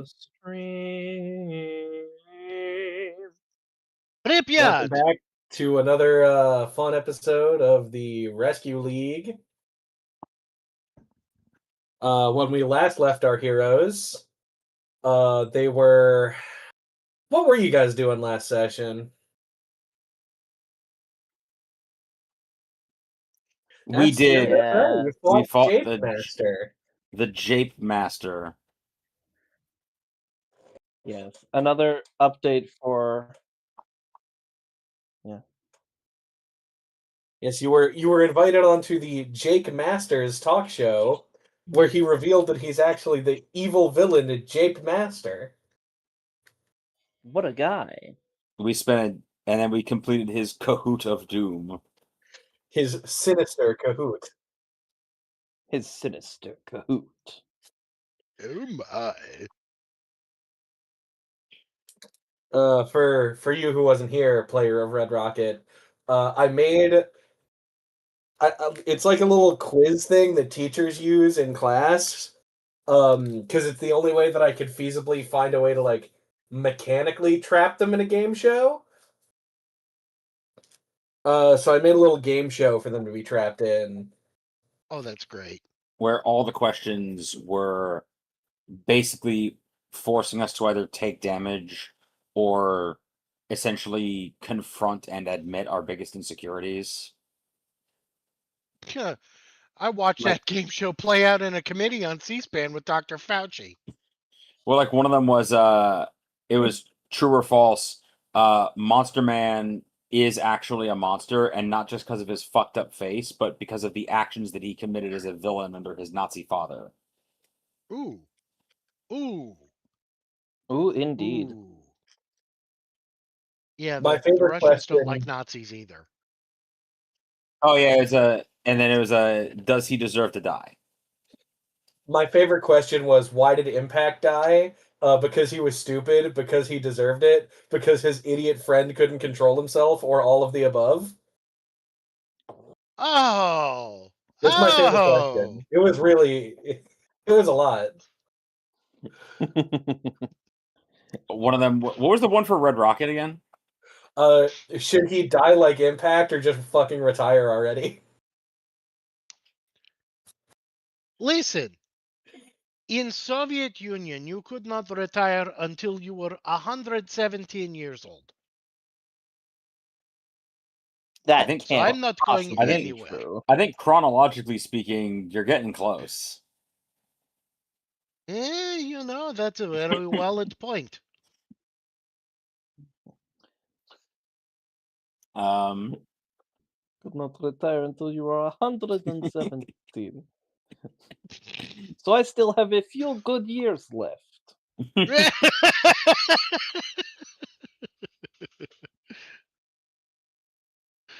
stream. Welcome Pripyat! back to another fun episode of the Rescue League. When we last left our heroes, they were... What were you guys doing last session? We did. You We fought fought Jape Master. the Jape Master. Yes, another update for. Yeah. Yes, you were invited onto the Jake Masters talk show, where he revealed that he's actually the evil villain, Jape Master. What a guy. We spent, and then we completed his Kahoot of Doom. His sinister Kahoot. His sinister Kahoot. Oh my. For you who wasn't here, player of Red Rocket, I made... it's like a little quiz thing that teachers use in class, because it's the only way that I could feasibly find a way to, like, mechanically trap them in a game show. So I made a little game show for them to be trapped in. Oh, that's great. Where all the questions were basically forcing us to either take damage or essentially confront and admit our biggest insecurities. I watched that game show play out in a committee on C-SPAN with Dr. Fauci. Well, like one of them was it was true or false. Monster Man is actually a monster, and not just because of his fucked up face, but because of the actions that he committed as a villain under his Nazi father. Ooh. Ooh. Ooh, indeed. Ooh. Yeah, My the favorite Russians don't question- like Nazis either. Oh yeah, and then it was does he deserve to die? My favorite question was, why did Impact die? Because he was stupid, because he deserved it, because his idiot friend couldn't control himself, or all of the above? Oh. That's my favorite question. It was really... It was a lot. One of them. What was the one for Red Rocket again? Should he die like Impact, or just fucking retire already? Listen. In Soviet Union, you could not retire until you were 117 years old. That I think So I'm not going possibly anywhere. true. I think chronologically speaking, you're getting close. You know, that's a very valid point. Could not retire until you are 117. So I still have a few good years left.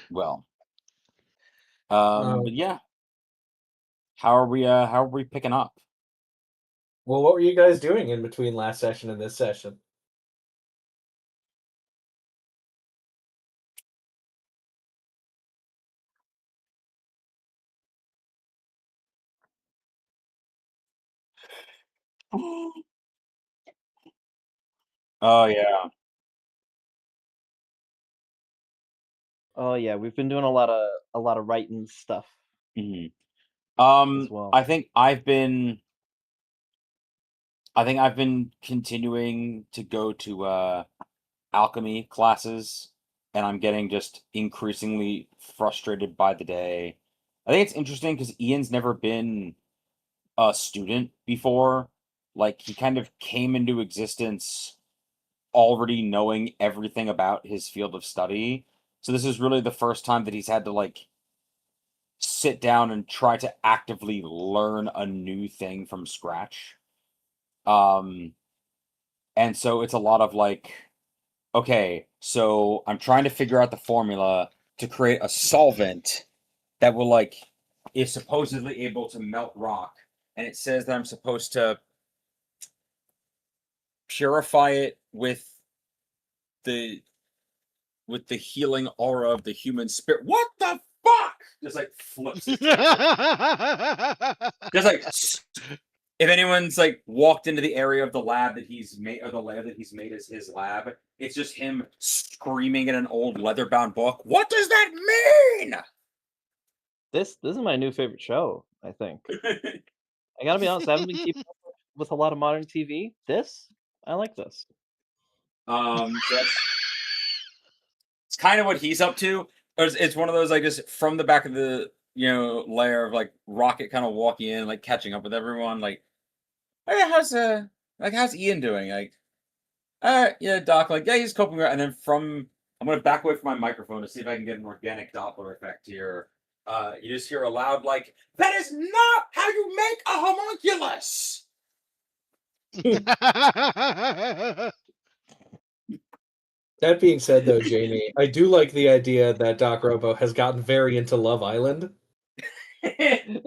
Well, but yeah, how are we picking up? Well, what were you guys doing in between last session and this session? Oh yeah. Oh yeah, we've been doing a lot of writing stuff. Mm-hmm. As well. I think I've been continuing to go to alchemy classes, and I'm getting just increasingly frustrated by the day. I think it's interesting because Ian's never been a student before. Like, he kind of came into existence already knowing everything about his field of study. So this is really the first time that he's had to, like, sit down and try to actively learn a new thing from scratch. And so it's a lot of like, okay, so I'm trying to figure out the formula to create a solvent that will, like, is supposedly able to melt rock, and it says that I'm supposed to purify it with the healing aura of the human spirit. What the fuck? Just like flips it. Just like if anyone's like walked into the area of the lab that he's made, or the lab that he's made as his lab, it's just him screaming in an old leather-bound book. What does that mean? This is my new favorite show, I think. I gotta be honest, I haven't been keeping up with a lot of modern TV. I like this. It's kind of what he's up to. It's one of those like just from the back of the layer of like Rocket kind of walking in, like catching up with everyone, like, hey, how's Ian doing? Like, yeah, Doc, like, yeah, he's coping with it. And then I'm gonna back away from my microphone to see if I can get an organic Doppler effect here. You just hear a loud like, that is not how you make a homunculus. That being said, though, Jamie, I do like the idea that Doc Robo has gotten very into Love Island. He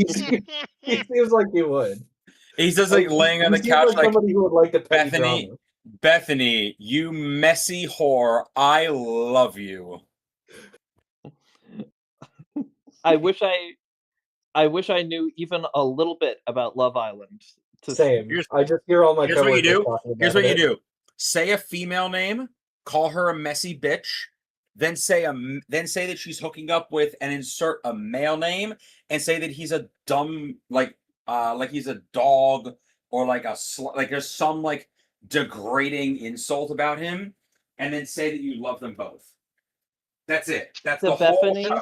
seems like he would. He's just like laying on the He couch, seems like somebody who would like to petty drama. Bethany, you messy whore, I love you. I wish I knew even a little bit about Love Island. Same. I just hear all my Here's what you do. talking about Here's what it. you do. Say a female name, call her a messy bitch, then say that she's hooking up with and insert a male name and say that he's a dumb like he's a dog or like like there's some like degrading insult about him, and then say that you love them both. That's it. That's the whole show.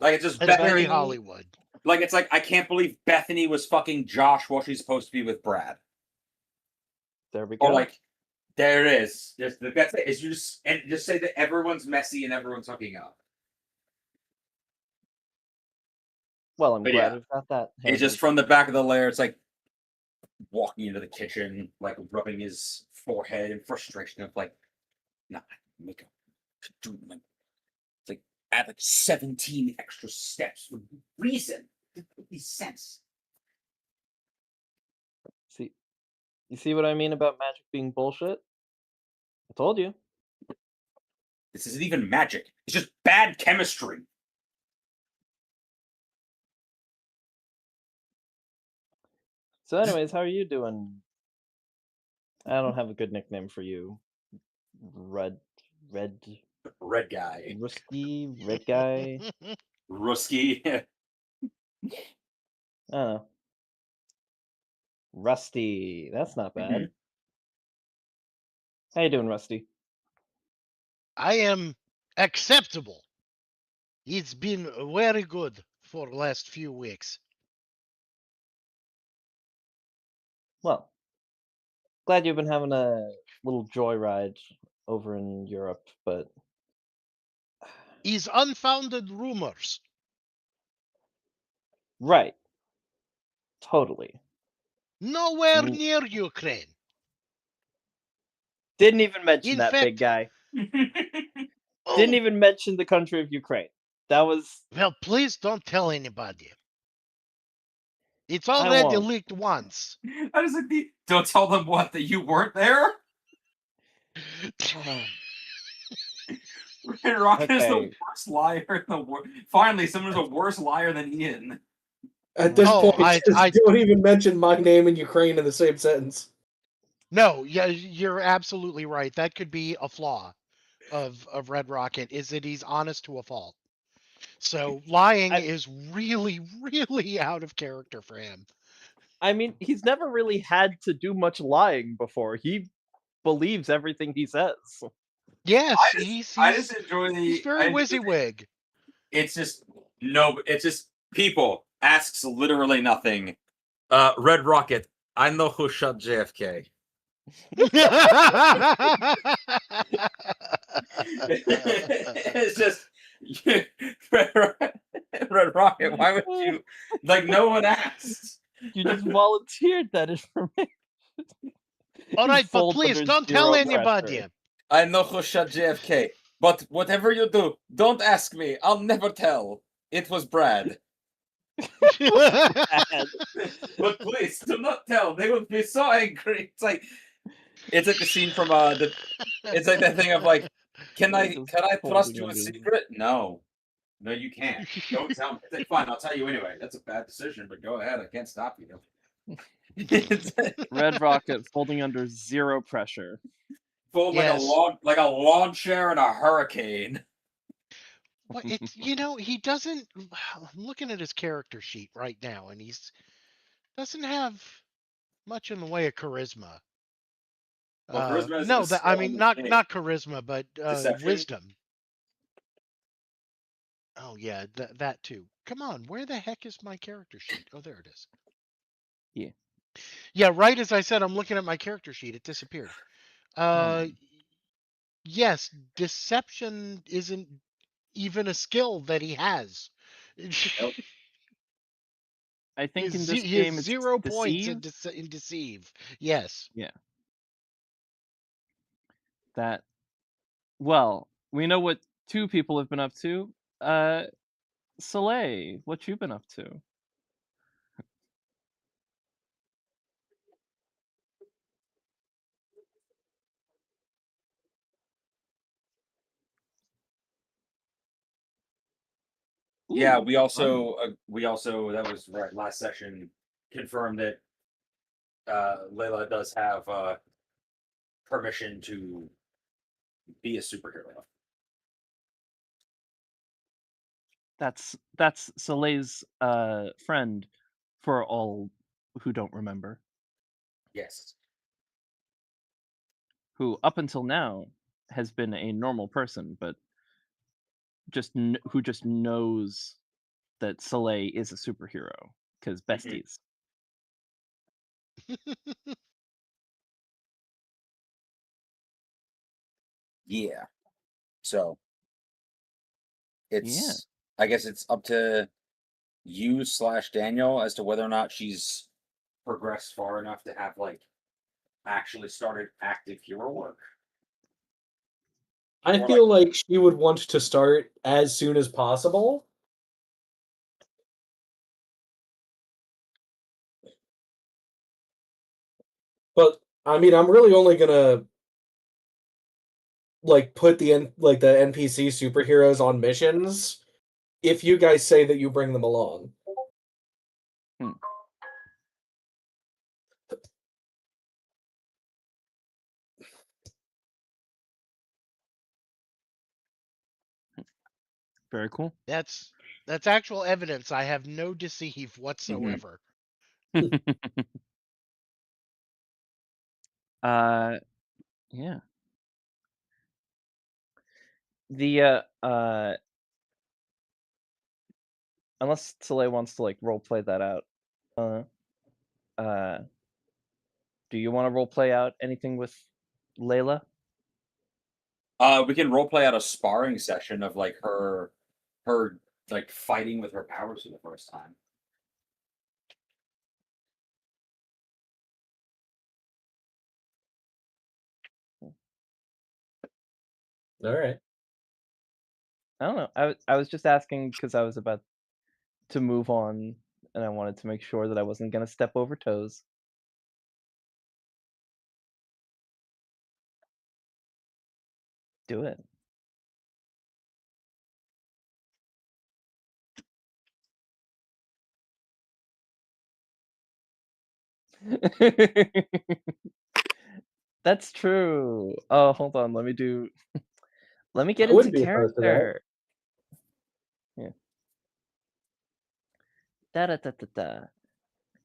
Like it's just Bethany, very Hollywood. Like it's like I can't believe Bethany was fucking Josh while she's supposed to be with Brad. There we go. Or like there it is. That's it. It's just say that everyone's messy and everyone's hooking up. Well, I'm glad we've got that. It's just from the back of the layer. It's like walking into the kitchen, like rubbing his forehead in frustration of like, nah, make a do like, it's like add like 17 extra steps for reason. It makes sense. You see what I mean about magic being bullshit? I told you. This isn't even magic. It's just bad chemistry. So anyways, how are you doing? I don't have a good nickname for you. Red guy. Rusky, red guy. Rusky. I don't know. Rusty. That's not bad. Mm-hmm. How you doing, Rusty? I am acceptable. It's been very good for the last few weeks. Well, glad you've been having a little joyride over in Europe, but Is unfounded rumors. right. Totally. Nowhere near Ukraine. Didn't even mention In that fact- big guy. Oh, Didn't even mention the country of Ukraine. That was well, please don't tell anybody. It's already won't. leaked once. I just like don't tell them what that you weren't there. Red Rocket is the worst liar in the world. Finally, someone's a worse liar than Ian. At this point, I don't even mention my name in Ukraine in the same sentence. No, yeah, you're absolutely right. That could be a flaw of Red Rocket, is that he's honest to a fault. So lying is really, really out of character for him. I mean, he's never really had to do much lying before. He believes everything he says. Yes, I just enjoy he's very WYSIWYG. It's just people asks literally nothing. Red Rocket, I know who shot JFK. It's just Red Rocket. Why would you? Like, no one asked. You just volunteered that information. All right, but please don't tell anybody. Pressure. I know who shot JFK, but whatever you do, don't ask me. I'll never tell. It was Brad. But please do not tell. They would be so angry. It's like the scene from it's like that thing of like, can I trust you a secret? No. No, you can't. Don't tell me. Fine, I'll tell you anyway. That's a bad decision, but go ahead. I can't stop you. Red Rocket folding under zero pressure. Fold Yes. like a lawn chair in a hurricane. Well, it's he doesn't. I'm looking at his character sheet right now, and doesn't have much in the way of charisma. Well, charisma isn't a No, that I skill mean in this game. not charisma, but Deception? wisdom. Oh yeah, that too. Come on, where the heck is my character sheet? Oh, there it is. Yeah. Yeah, right as I said, I'm looking at my character sheet. It disappeared. Yes, deception isn't even a skill that he has. I think in this He has game it's 0 points in, deceive. in deceive. Yes. Yeah. That. Well, we know what two people have been up to. Soleil, what you been up to? Yeah, Ooh, we also that was right last session confirmed that Layla does have permission to be a superhero. That's Soleil's friend, for all who don't remember, Yes. who up until now has been a normal person, but who just knows that Soleil is a superhero because Mhm. besties. Yeah. So Yeah. I guess it's up to you / Daniel as to whether or not she's progressed far enough to have like actually started active hero work. I Or feel like she would want to start as soon as possible. But I mean, I'm really only gonna like put the NPC superheroes on missions if you guys say that you bring them along. Hmm. Very cool. That's actual evidence. I have no deceive whatsoever. Yeah. The unless Soleil wants to like role play that out, uh, uh, do you want to role play out anything with Layla? We can role play out a sparring session of like her like fighting with her powers for the first time. All right. I don't know. I was just asking because I was about to move on, and I wanted to make sure that I wasn't gonna step over toes. Do it. That's true. Oh, hold on. Let me get I into wouldn't be opposed to that. character. Yeah. Da da da da da.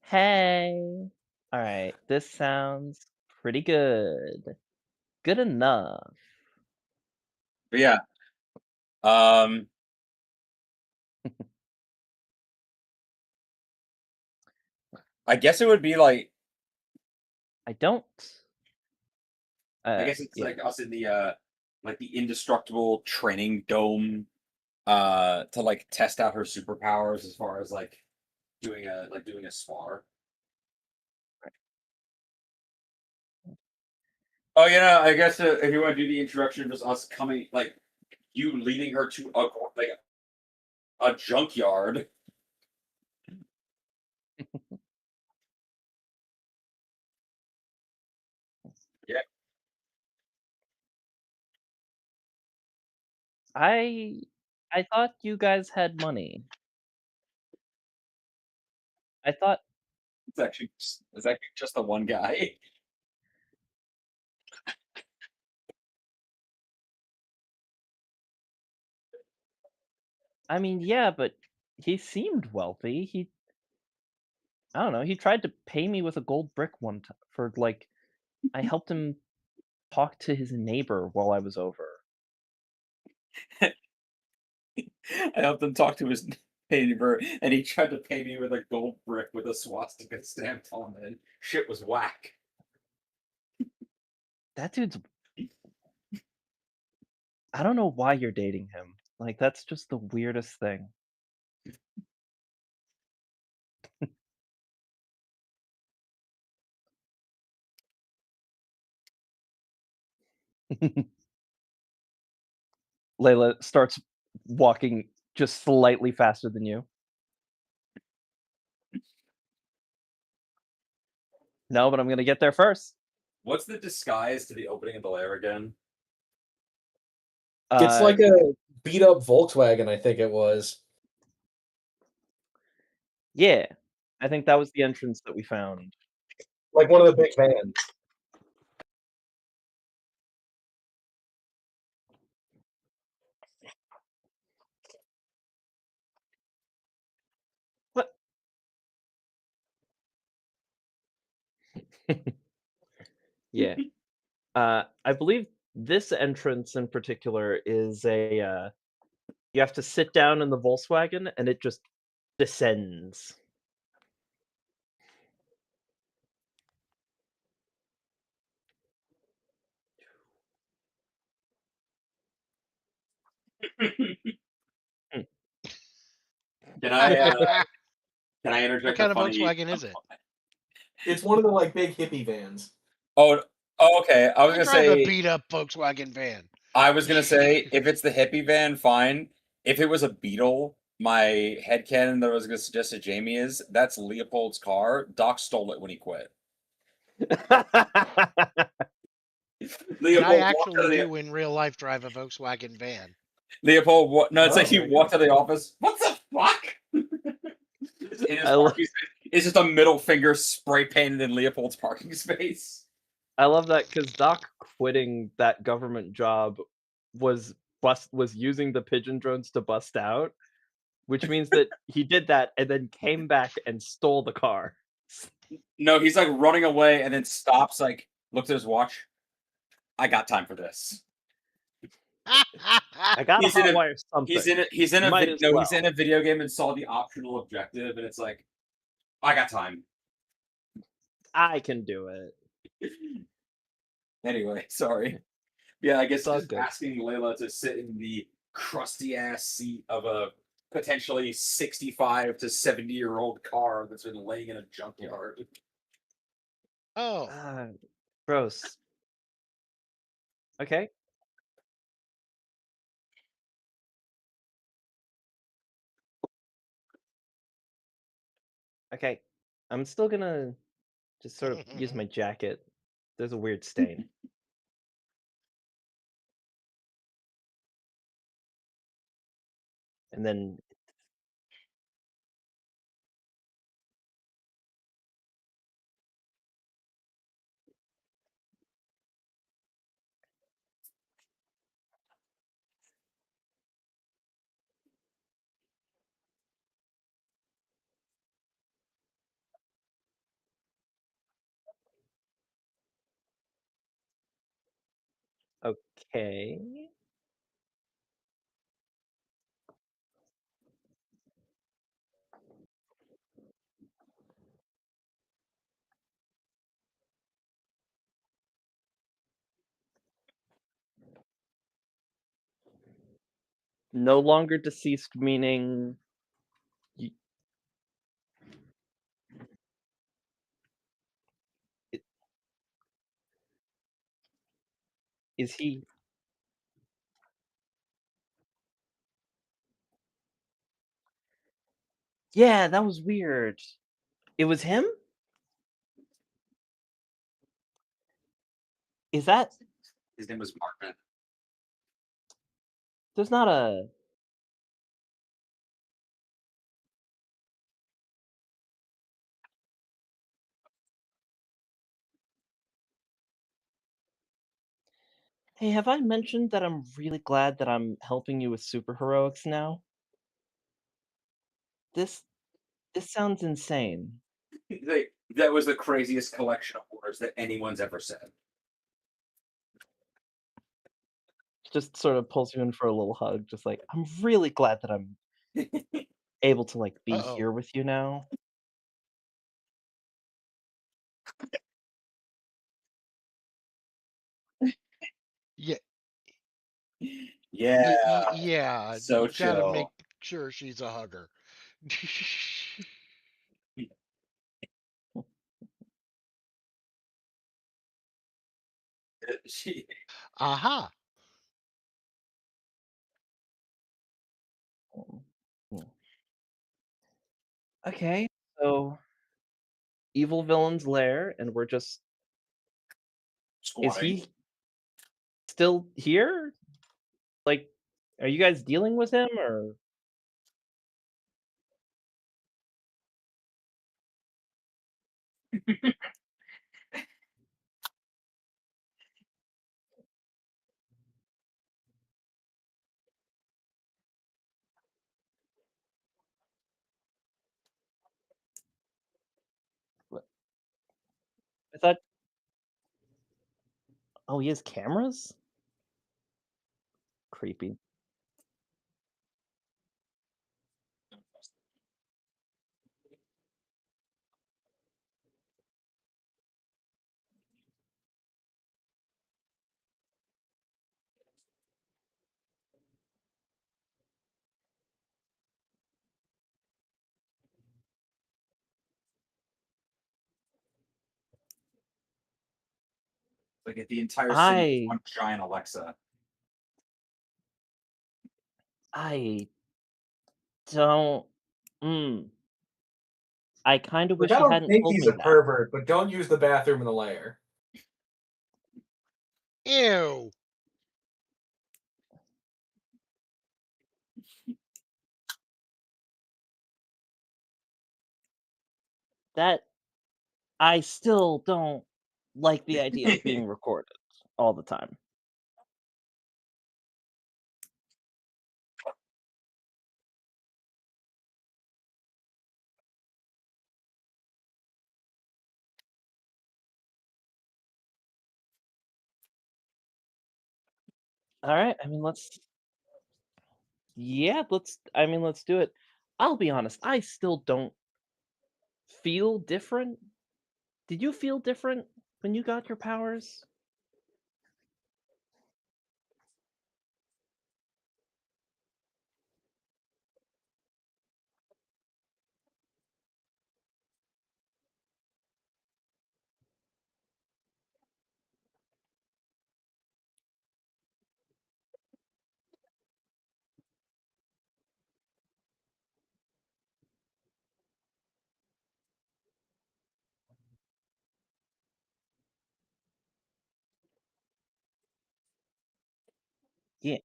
Hey. All right. This sounds pretty good. Good enough. But yeah, um, I guess it would be like I don't. I guess it's Yeah. like us in the like the indestructible training dome to like test out her superpowers as far as like doing a spar. Oh, I guess if you want to do the introduction, just us coming, like you leading her to like a junkyard. Yeah, I I thought you guys had money. I thought It's actually just the one guy. I mean, yeah, but he seemed wealthy. I don't know, he tried to pay me with a gold brick one time for, like I helped him talk to his neighbor while I was over. I helped him talk to his neighbor, and he tried to pay me with a gold brick with a swastika stamped on it. Shit was whack. That dude's I don't know why you're dating him. Like, that's just the weirdest thing. Layla starts walking just slightly faster than you. No, but I'm gonna get there first. What's the disguise to the opening of the lair again? It's Uh, like a beat up Volkswagen, I think it was. yeah. I think that was the entrance that we found. Like one of the big vans. What? Yeah. I believe this entrance in particular is you have to sit down in the Volkswagen and it just descends. Hmm. Can I can I What interject a kind of funny? Volkswagen is it? It's one of the like big hippie vans. Oh, okay. I drive a beat up Volkswagen van. I was gonna say if it's the hippie van, fine. If it was a Beetle, my headcanon that I was gonna suggest to Jamie is that's Leopold's car. Doc stole it when he quit. And I Leopold walked out actually of the do in real life drive a Volkswagen van. Leopold. No, it's Oh, like he very walked good. out of the office. What the fuck? In his I lo parking space, it's just a middle finger spray painted in Leopold's parking space. I love that because Doc quitting that government job was using the pigeon drones to bust out, which means that he did that and then came back and stole the car. No, he's like running away and then stops, like looks at his watch. I got time for this. I gotta He's in a hotwire something. he's in a Might as he's in well. a video game and saw the optional objective and it's like I got time. I can do it. Anyway, sorry. Yeah, I guess It's all just good. asking Layla to sit in the crusty ass seat of a potentially 65 to 70-year-old car that's been laying in a junkyard. Oh, Gross. Okay. Okay. I'm still gonna just sort of use my jacket. There's a weird stain. And then okay. No longer deceased meaning y- i- is he Yeah, that was weird. It was him? Is that His name was Marvin. there's not a Hey, have I mentioned that I'm really glad that I'm helping you with superheroics now? This this sounds insane. That was the craziest collection of words that anyone's ever said. Just sort of pulls you in for a little hug, just like, "I'm really glad that I'm able to, like, be Uh-oh. here with you now." Yeah, Yeah, yeah, so you gotta make chill. sure she's a hugger. She, Aha! Mm, mm. Okay, so evil villain's lair, and we're just is squatting. he still here? Like, are you guys dealing with him, or what? I thought oh, he has cameras? Creepy. Like if the entire city was I one giant Alexa. I don't mm, I kinda Like, wish I you don't hadn't think told he's me a that. pervert, but don't use the bathroom in the lair. Ew! That I still don't like the idea of being recorded all the time. Alright, I mean, let's do it. I'll be honest, I still don't feel different. Did you feel different when you got your powers? Yeah.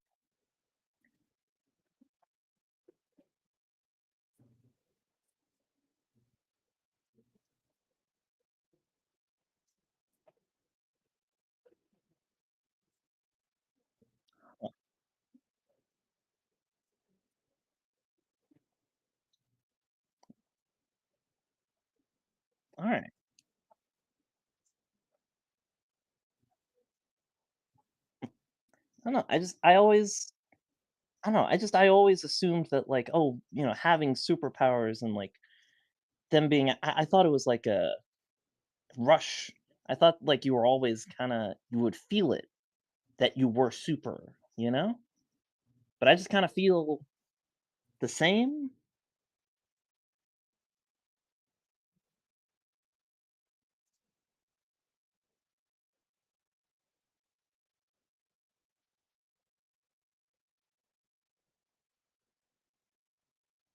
Alright. I don't know, I always assumed that, like, oh, having superpowers and, like, them being I thought it was like a rush. I thought, like, you were always you would feel it, that you were super, you know? But I just kinda feel the same?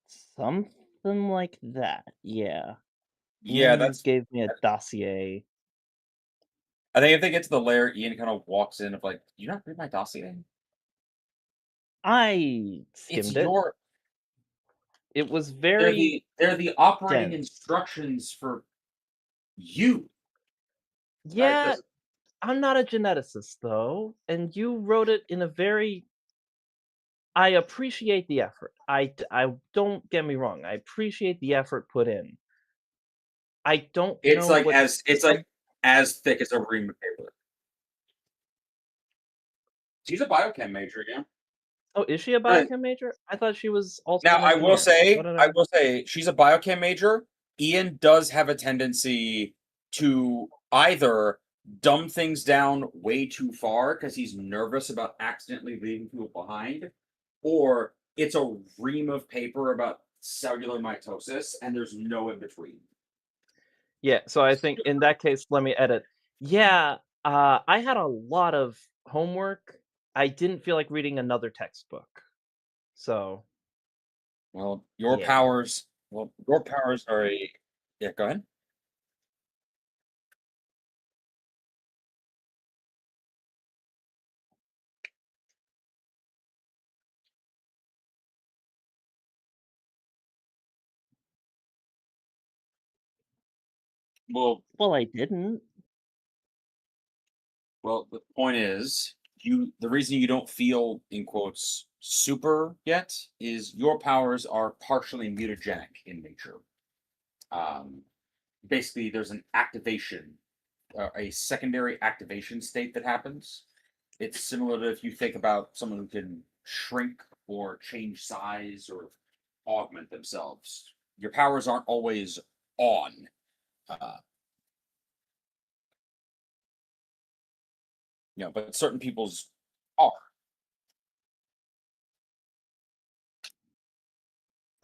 Something like that, yeah. Yeah, Ian that's. gave me a dossier. I think if they get to the lair, Ian kind of walks in of like, "Do you not read my dossier? I It's skimmed it. your. It was They're very the operating dense. instructions for you." Yeah, Does I'm not a geneticist though, and you wrote it in a very I appreciate the effort. I don't get me wrong. I appreciate the effort put in. I don't It's know like what as thick as a ream of paper. She's a biochem major, yeah. Oh, is she a Right. biochem major? I thought she was also Now an engineer. What did I will say she's a biochem major. Ian does have a tendency to either dumb things down way too far because he's nervous about accidentally leaving people behind, or it's a ream of paper about cellular mitosis and there's no in between. Yeah, so I think in that case, let me edit. Yeah, I had a lot of homework. I didn't feel like reading another textbook. So, Well, yeah. your powers are a yeah, go ahead. Well, Well, I didn't. the point is, the reason you don't feel in quotes super yet is your powers are partially mutagenic in nature. Um, basically, there's an activation, a secondary activation state that happens. It's similar to if you think about someone who can shrink or change size or augment themselves. Your powers aren't always on. Uh, but certain people's are.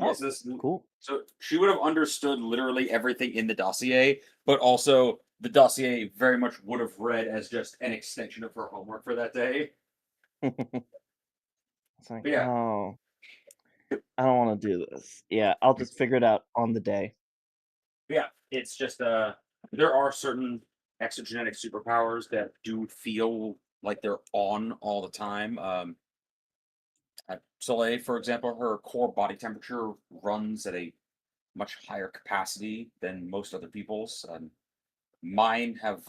Oh, Yes, cool. so she would have understood literally everything in the dossier, but also the dossier very much would have read as just an extension of her homework for that day. It's like, But yeah, oh, I don't want to do this. Yeah, I'll just figure it out on the day. it's just there are certain exogenetic superpowers that do feel like they're on all the time. Soleil, for example, her core body temperature runs at a much higher capacity than most other people's. Mine have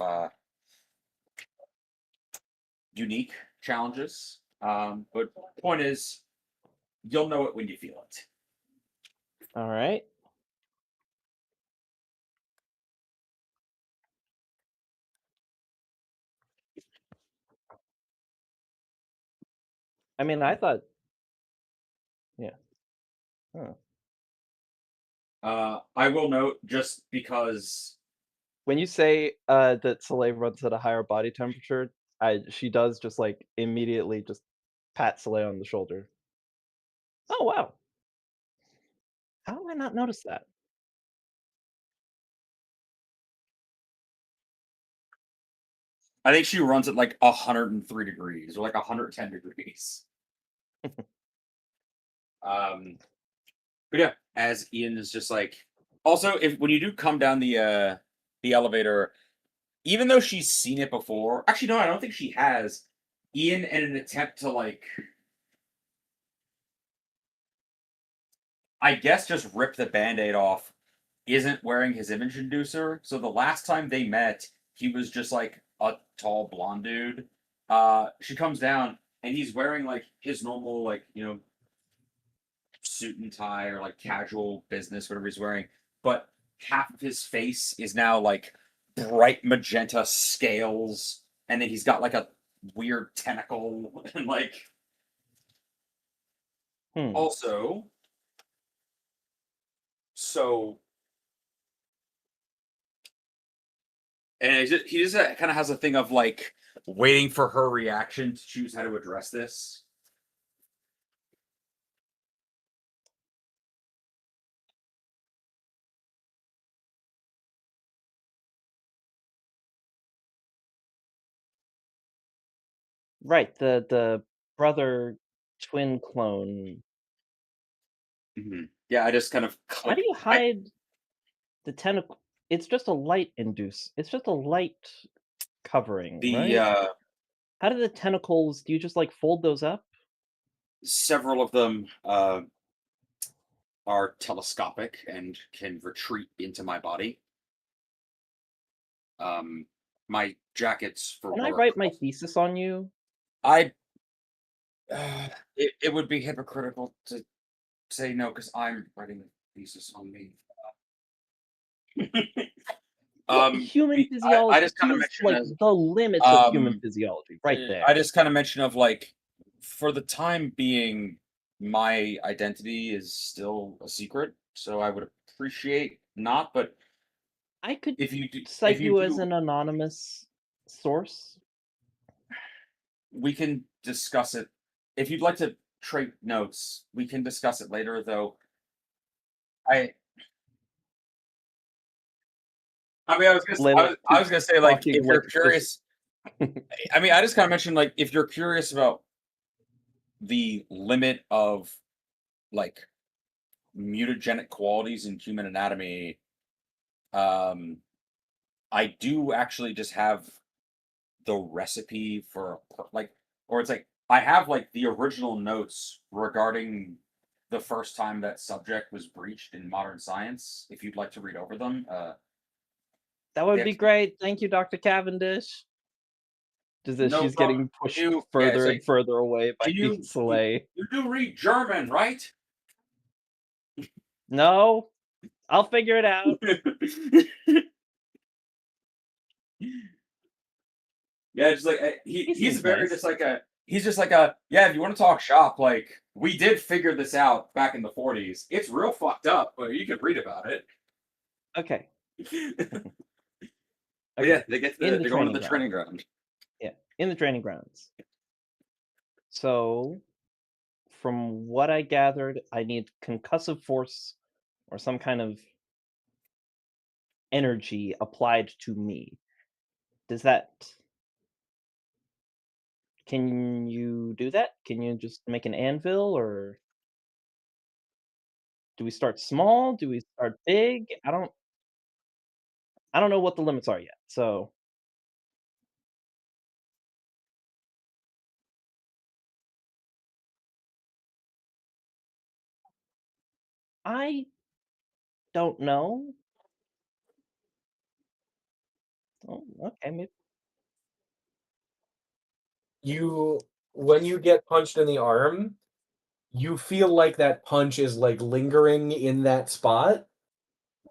unique challenges. But point is, you'll know it when you feel it. All right. I mean, I thought, yeah. Huh. I will note just because When you say that Soleil runs at a higher body temperature, she does just like immediately just pat Soleil on the shoulder. Oh wow, how did I not notice that? I think she runs at like 103 degrees or like 110 degrees. But yeah, as Ian is just like, also if when you do come down the elevator, even though she's seen it before, actually no, I don't think she has. Ian, in an attempt to like, I guess just rip the band-aid off, isn't wearing his image inducer. So the last time they met, he was just like a tall blonde dude. She comes down and he's wearing like his normal like suit and tie or like casual business whatever he's wearing, but half of his face is now like bright magenta scales, and then he's got like a weird tentacle and like Hmm. also so and he just kind of has a thing of like waiting for her reaction to choose how to address this. Right, the brother twin clone. Yeah, I just kind of How do click. you hide the tentacle? It's just a light induce. It's just a light covering, The right? How do the tentacles? Do you just like fold those up? several of them are telescopic and can retreat into my body. my jackets for Can I work. write my thesis on you? I it would be hypocritical to say no because I'm writing a thesis on me. Well, human I physiology. just kind of He's mentioned like as the limits of human physiology, right there. I just kind of mention of like, for the time being, my identity is still a secret, so I would appreciate not. But I could if cite you you as do, an anonymous source. we can discuss it. If you'd like to trade notes, we can discuss it later. Though I, I mean, Layla I keeps was gonna say like, talking if like you're it's just curious, I mean, I just kind of mentioned like, if you're curious about the limit of like mutagenic qualities in human anatomy, um, I do actually just have the recipe for like, or it's like I have like the original notes regarding the first time that subject was breached in modern science. If you'd like to read over them, that would they be actually, great. Thank you, Dr. Cavendish. Does this no she's problem. getting pushed You yeah, it's further and like, further away by do you Soleil. you do read German, right? No, I'll figure it out. Yeah, just like He he's seems very nice. just like a he's just like a yeah. If you want to talk shop, like we did figure this out back in the 40s. It's real fucked up, but you can read about it. Okay. But yeah, Okay. they get In the they're going to training the ground. training ground. Yeah, in the training grounds. So, from what I gathered, I need concussive force or some kind of energy applied to me. Does that Can you do that? Can you just make an anvil, or do we start small? Do we start big? I don't know what the limits are yet. So, I don't know. Oh, okay, You when you get punched in the arm, you feel like that punch is like lingering in that spot.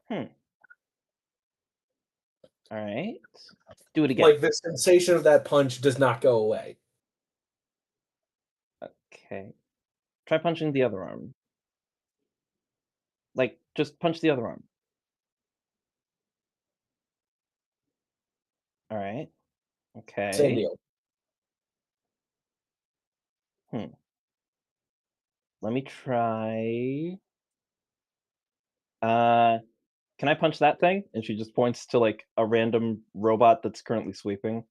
hmm. All right. Do it again. Like the sensation of that punch does not go away. Okay. Try punching the other arm. Like, just punch the other arm. All right. Same Okay. deal. Hmm. Let me try. Uh, can I punch that thing? And she just points to like a random robot that's currently sweeping.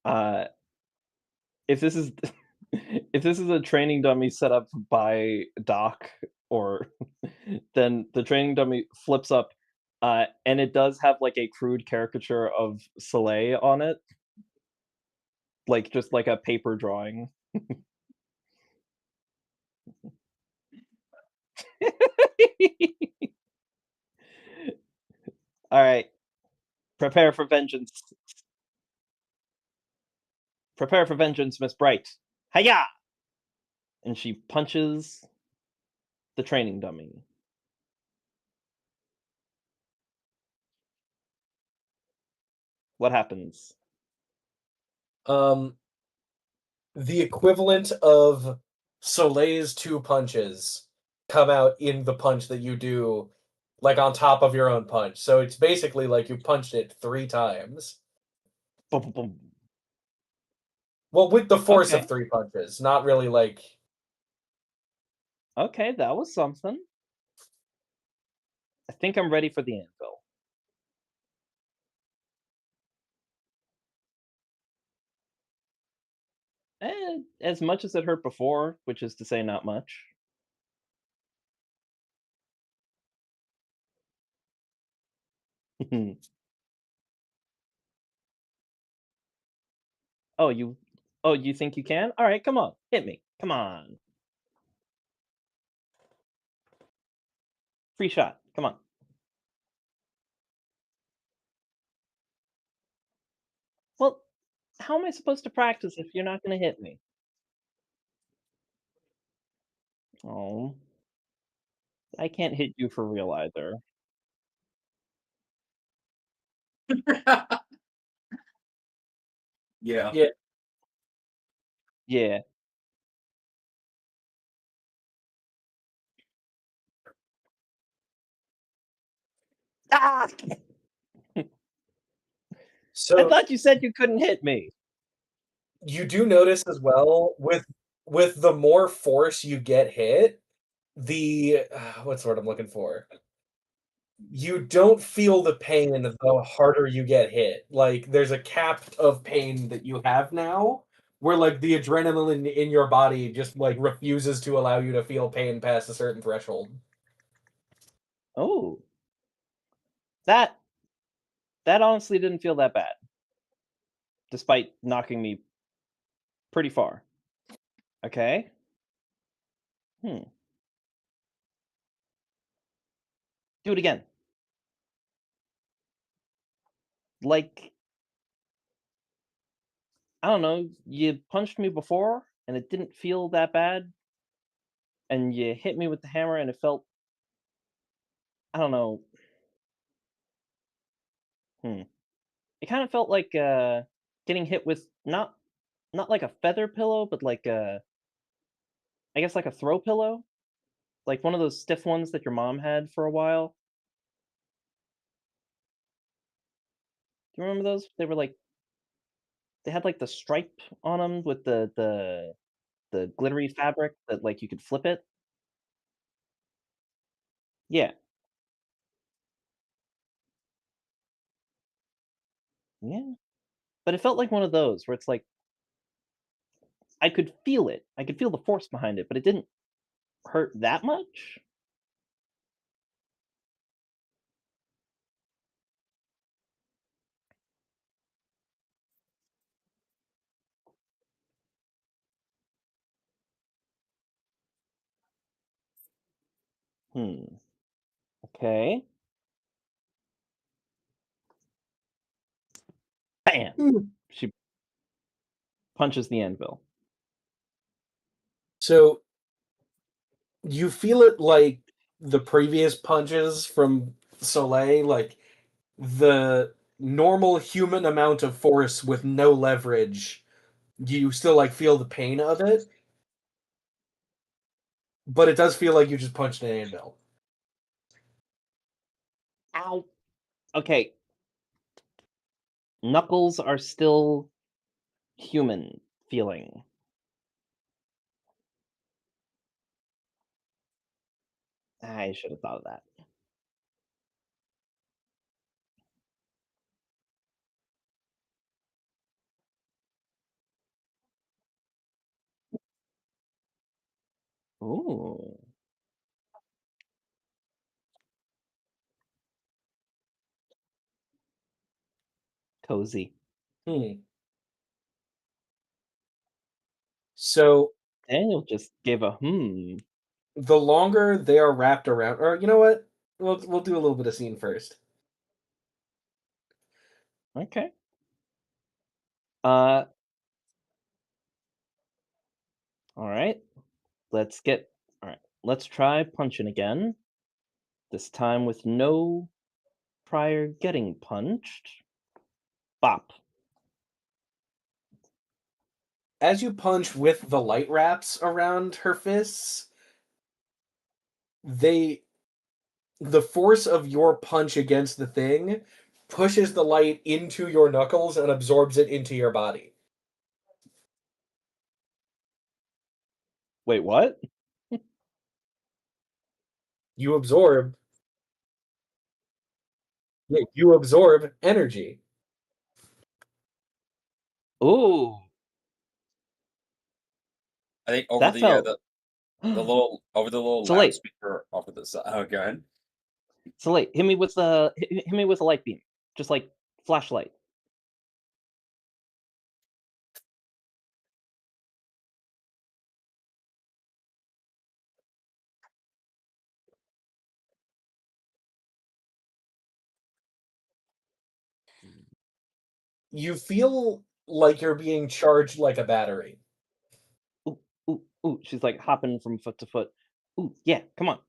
Uh, if this is if this is a training dummy set up by Doc, or then the training dummy flips up, and it does have like a crude caricature of Soleil on it, like just like a paper drawing. All right, prepare for vengeance. Prepare for vengeance, Miss Bright. Hiya! And she punches the training dummy. What happens? Um, the equivalent of Soleil's two punches come out in the punch that you do, like on top of your own punch. So it's basically like you punched it 3 times. Boom, boom, boom. Well, with the force of Okay. 3 punches, not really like. Okay, that was something. I think I'm ready for the anvil. As much as it hurt before, which is to say not much. Oh, you oh, you think you can? Alright, come on, hit me. Come on. Free shot. Come on. Well, how am I supposed to practice if you're not going to hit me? Oh, I can't hit you for real either. Yeah. Yeah. Yeah. Ah! I So thought you said you couldn't hit me. you do notice as well with the more force you get hit, the what's the word I'm looking for? You don't feel the pain the harder you get hit. Like there's a cap of pain that you have now, where like the adrenaline in your body just like refuses to allow you to feel pain past a certain threshold. Oh. That honestly didn't feel that bad, despite knocking me pretty far. Okay. Hmm. Do it again. Like, I don't know, you punched me before and it didn't feel that bad, and you hit me with the hammer and it felt, I don't know. Hmm. It kind of felt like getting hit with not like a feather pillow, but like I guess like a throw pillow, like one of those stiff ones that your mom had for a while. Do you remember those? They were like they had like the stripe on them with the glittery fabric that like you could flip it. Yeah, yeah. But it felt like one of those where it's like I could feel it. I could feel the force behind it, but it didn't hurt that much. Hmm. Okay. Bam. Hmm. She punches the anvil. So you feel it like the previous punches from Soleil, like the normal human amount of force with no leverage. You still like feel the pain of it, but it does feel like you just punched an anvil. Ow. Okay. Knuckles are still human feeling. I should have thought of that. Ooh, cozy. Hmm. So Daniel just gave a hmm. the longer they are wrapped around, or you know what? We'll do a little bit of scene first. Okay. Uh, all right. Let's get. All right. Let's try punching again. This time with no prior getting punched. Bop. As you punch with the light wraps around her fists, they the force of your punch against the thing pushes the light into your knuckles and absorbs it into your body. Wait, what? You absorb, yeah, you absorb energy. Ooh, I think over that the felt. the little So late. loudspeaker off of the side. Oh, go ahead. So late. Hit me with a light beam, just like flashlight. you feel like you're being charged like a battery. Ooh, ooh, ooh. She's like hopping from foot to foot. Ooh, yeah, come on. A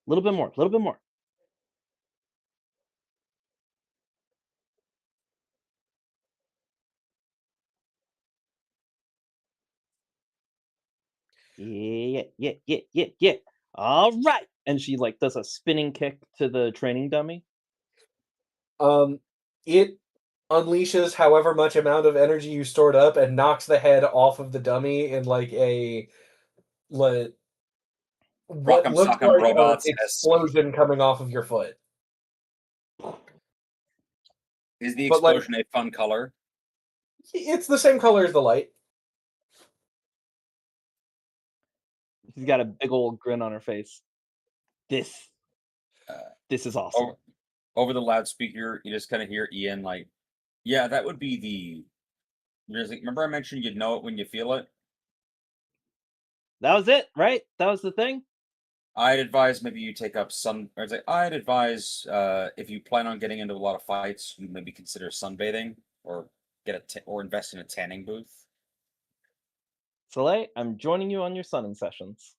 little bit more, a little bit more. Yeah, yeah, yeah, yeah, yeah. All right. And she like does a spinning kick to the training dummy. It unleashes however much amount of energy you stored up and knocks the head off of the dummy in like a what Rock'em looks Sock'em like an Robots explosion coming off of your foot. Is the But like explosion a fun color? it's the same color as the light. She's got a big old grin on her face. This Uh, this is awesome. over the loudspeaker, you just kind of hear Ian like, "Yeah, that would be the." Remember, I mentioned you'd know it when you feel it. That was it, right? That was the thing. I'd advise maybe you take up sun. Or it's like I'd advise if you plan on getting into a lot of fights, you maybe consider sunbathing or or invest in a tanning booth. Soleil, I'm joining you on your sunning sessions.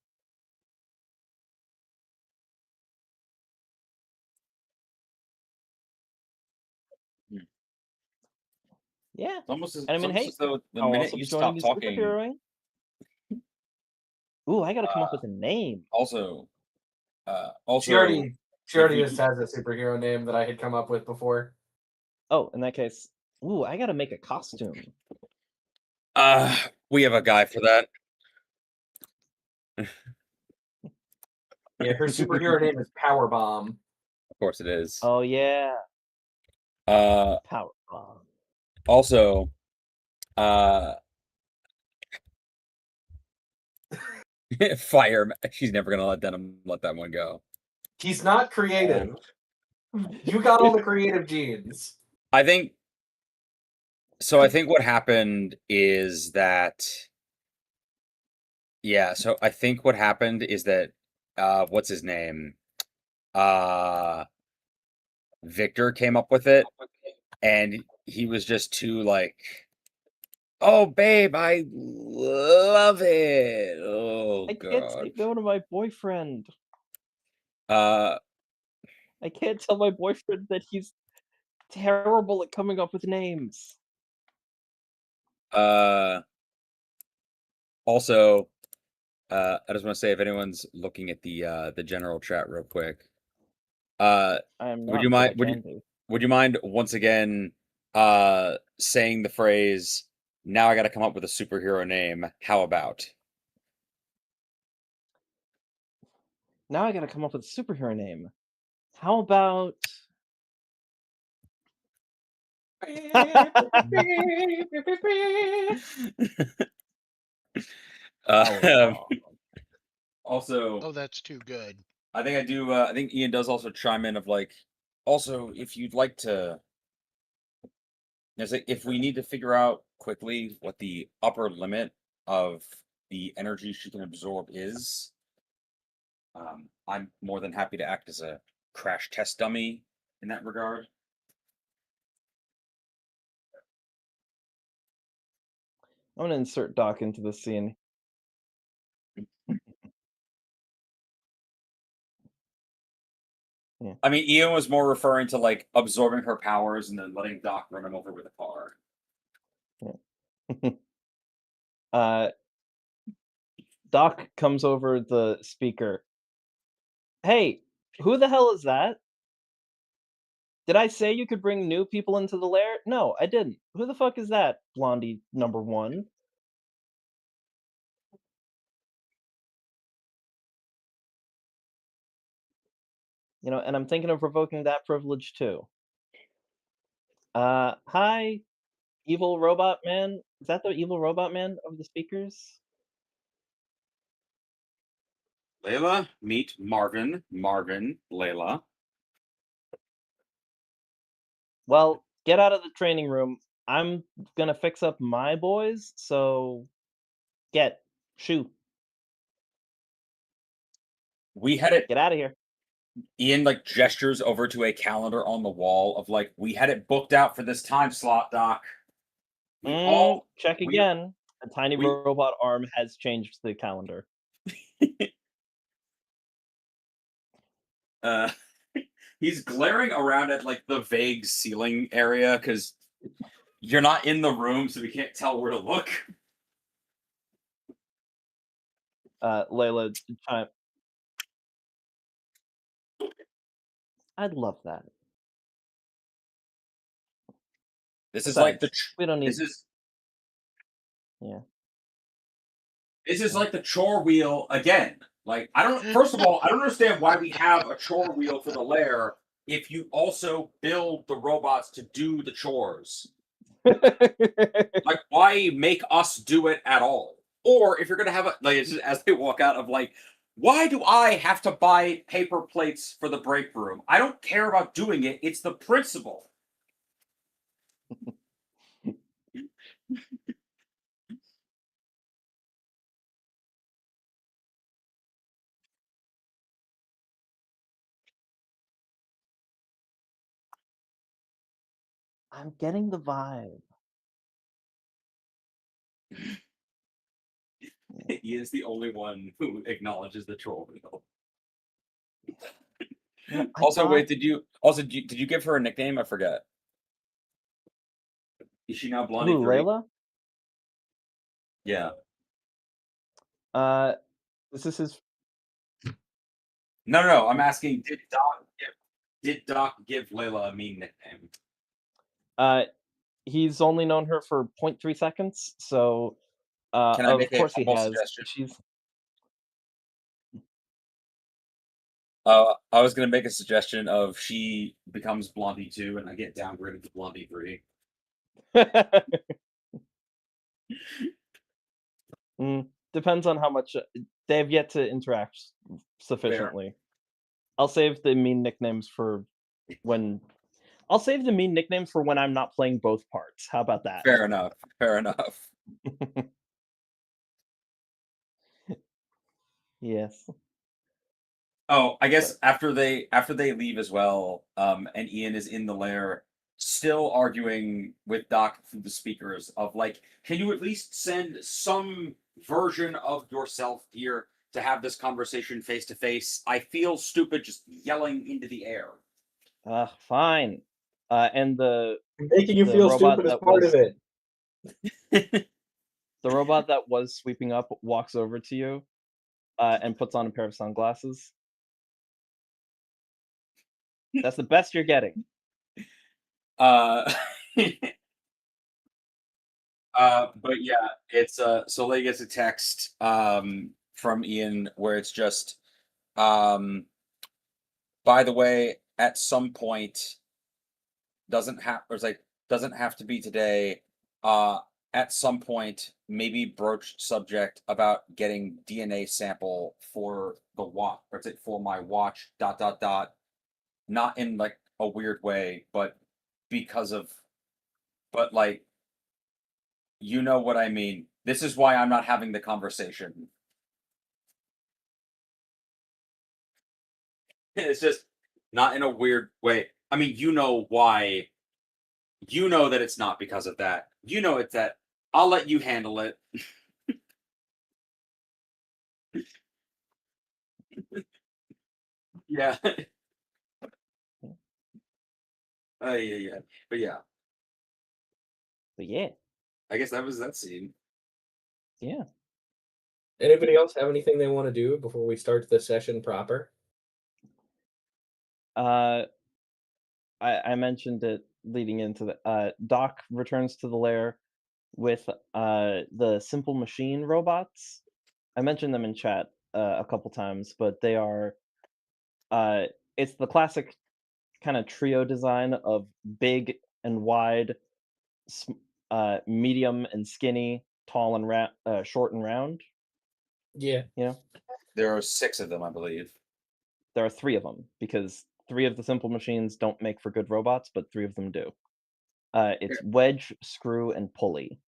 Hmm. Yeah. It's And I mean, almost hey, as though the I'll minute also you be joining stop you talking, superheroing. Ooh, I gotta come up uh, with a name. also, She also, already she if already we just has a superhero name that I had come up with before. Oh, in that case, ooh, I gotta make a costume. we have a guy for that. Yeah, her superhero name is Powerbomb. Of course it is. Oh yeah, Uh, power bomb. also, uh, fire. She's never gonna let that one go. He's not creative. You got all the creative genes. I think so. I think what happened is that, yeah. So I think what happened is that, what's his name? Uh, Victor came up with it, and he was just too like, oh, babe, I love it. Oh I can't God. say no to my boyfriend. Uh, I can't tell my boyfriend that he's terrible at coming up with names. uh. Also, I just want to say if anyone's looking at the general chat real quick, uh, I am would not, you but mind I can be. would you mind once again saying the phrase, now I got to come up with a superhero name. How about? Now I gotta come up with a superhero name. How about uh, Powerbomb? also, Oh, that's too good. I think I do. I think Ian does also chime in of like, also if you'd like to, it's like if we need to figure out quickly what the upper limit of the energy she can absorb is, I'm more than happy to act as a crash test dummy in that regard. I'm gonna insert Doc into the scene. Yeah. I mean, Ian was more referring to like absorbing her powers and then letting Doc run him over with a car. uh, Doc comes over the speaker. Hey, who the hell is that? Did I say you could bring new people into the lair? No, I didn't. Who the fuck is that, Blondie number one? You know, and I'm thinking of revoking that privilege too. Hi, evil robot man. Is that the evil robot man of the speakers? Layla, meet Marvin. Marvin, Layla. Well, get out of the training room. I'm gonna fix up my boys, so shoot, We had it. get out of here. Ian like gestures over to a calendar on the wall of like, we had it booked out for this time slot, Doc. Check we all again. A tiny we robot arm has changed the calendar. uh he's glaring around at like the vague ceiling area because you're not in the room, so we can't tell where to look. Layla, chime. I'd love that. This is like Besides, we don't need. this is Yeah. this is like the chore wheel again. Like I don't. First of all, I don't understand why we have a chore wheel for the lair if you also build the robots to do the chores. Like, why make us do it at all? Or if you're gonna have a like it's just as they walk out of like, why do I have to buy paper plates for the break room? I don't care about doing it. It's the principle. I'm getting the vibe. He is the only one who acknowledges the troll wheel. Also, wait, did you give her a nickname? I forget. Is she now Blondie Who, 3? Layla? Yeah. This is his. No. I'm asking, did Doc give Layla a mean nickname? He's only known her for 0.3 seconds, so Can I make of a course he humble has. suggestion? She's. I was gonna make a suggestion of she becomes Blondie 2 and I get downgraded to Blondie 3. Depends on how much they have yet to interact sufficiently. I'll save the mean nicknames for when. I'll save the mean nicknames for when I'm not playing both parts. How about that? Fair enough. Fair enough. Yes. Oh, I guess But after they leave as well, and Ian is in the lair, still arguing with Doc through the speakers of like, can you at least send some version of yourself here to have this conversation face to face? I feel stupid just yelling into the air. fine. And Making you the feel robot stupid is that part was of it. the robot that was sweeping up walks over to you, and puts on a pair of sunglasses. That's the best you're getting. Uh, but yeah, it's Soleil gets a text from Ian where it's just by the way, at some point doesn't have to be today. Uh at some point, maybe broached subject about getting DNA sample for the watch, or it's like for my watch, dot dot dot. Not in like a weird way, but because of but like you know what I mean. This is why I'm not having the conversation. It's just not in a weird way. I mean, you know why. You know that it's not because of that. You know it's that. I'll let you handle it. Yeah. Yeah. But yeah, But yeah, I guess that was that scene. yeah. Anybody else have anything they want to do before we start the session proper? I mentioned it leading into the Doc returns to the lair with the simple machine robots. I mentioned them in chat a couple times, but they are it's the classic kind of trio design of big and wide, medium and skinny, tall and short and round. Yeah. You know, There are 6 of them, I believe. there are 3 of them because 3 of the simple machines don't make for good robots, but 3 of them do. It's wedge, screw, and pulley.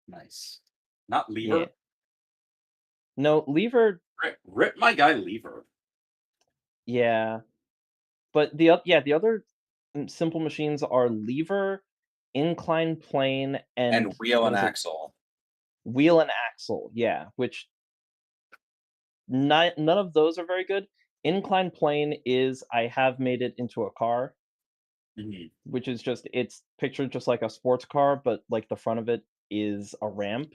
Nice. Not Yeah. lever. No, lever. Rip my guy lever. Yeah, but the other simple machines are lever inclined plane And wheel what and is it? axle. Wheel and axle, yeah, which none of those are very good. Inclined plane is I have made it into a car, Mhm. which is just it's pictured just like a sports car, but like the front of it is a ramp,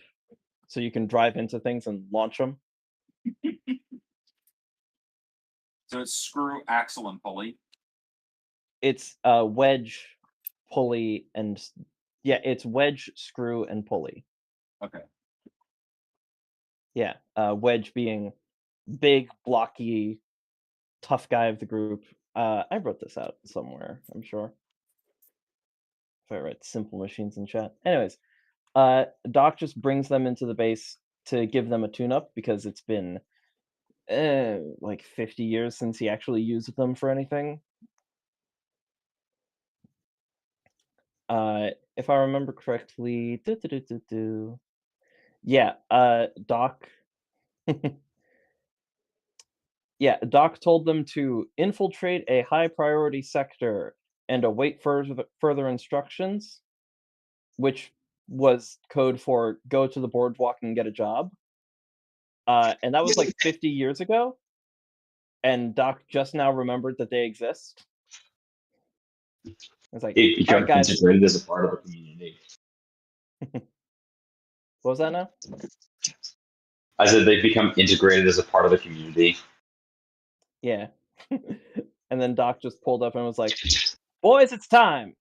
so you can drive into things and launch them. So it's screw, axle, and pulley. It's wedge, pulley, and yeah, it's wedge, screw, and pulley. Okay. Yeah, wedge being big, blocky, tough guy of the group. I wrote this out somewhere, I'm sure. If I write simple machines in chat. Anyways, Doc just brings them into the base to give them a tune-up because it's been like 50 years since he actually used them for anything. If I remember correctly, yeah, Doc. Yeah, Doc told them to infiltrate a high priority sector and await further instructions, which was code for go to the boardwalk and get a job. And that was like 50 years ago, and Doc just now remembered that they exist. It's like, It all right, becomes guys. integrated as a part of the community. What was that now? I said they've become integrated as a part of the community. Yeah. And then Doc just pulled up and was like, boys, it's time.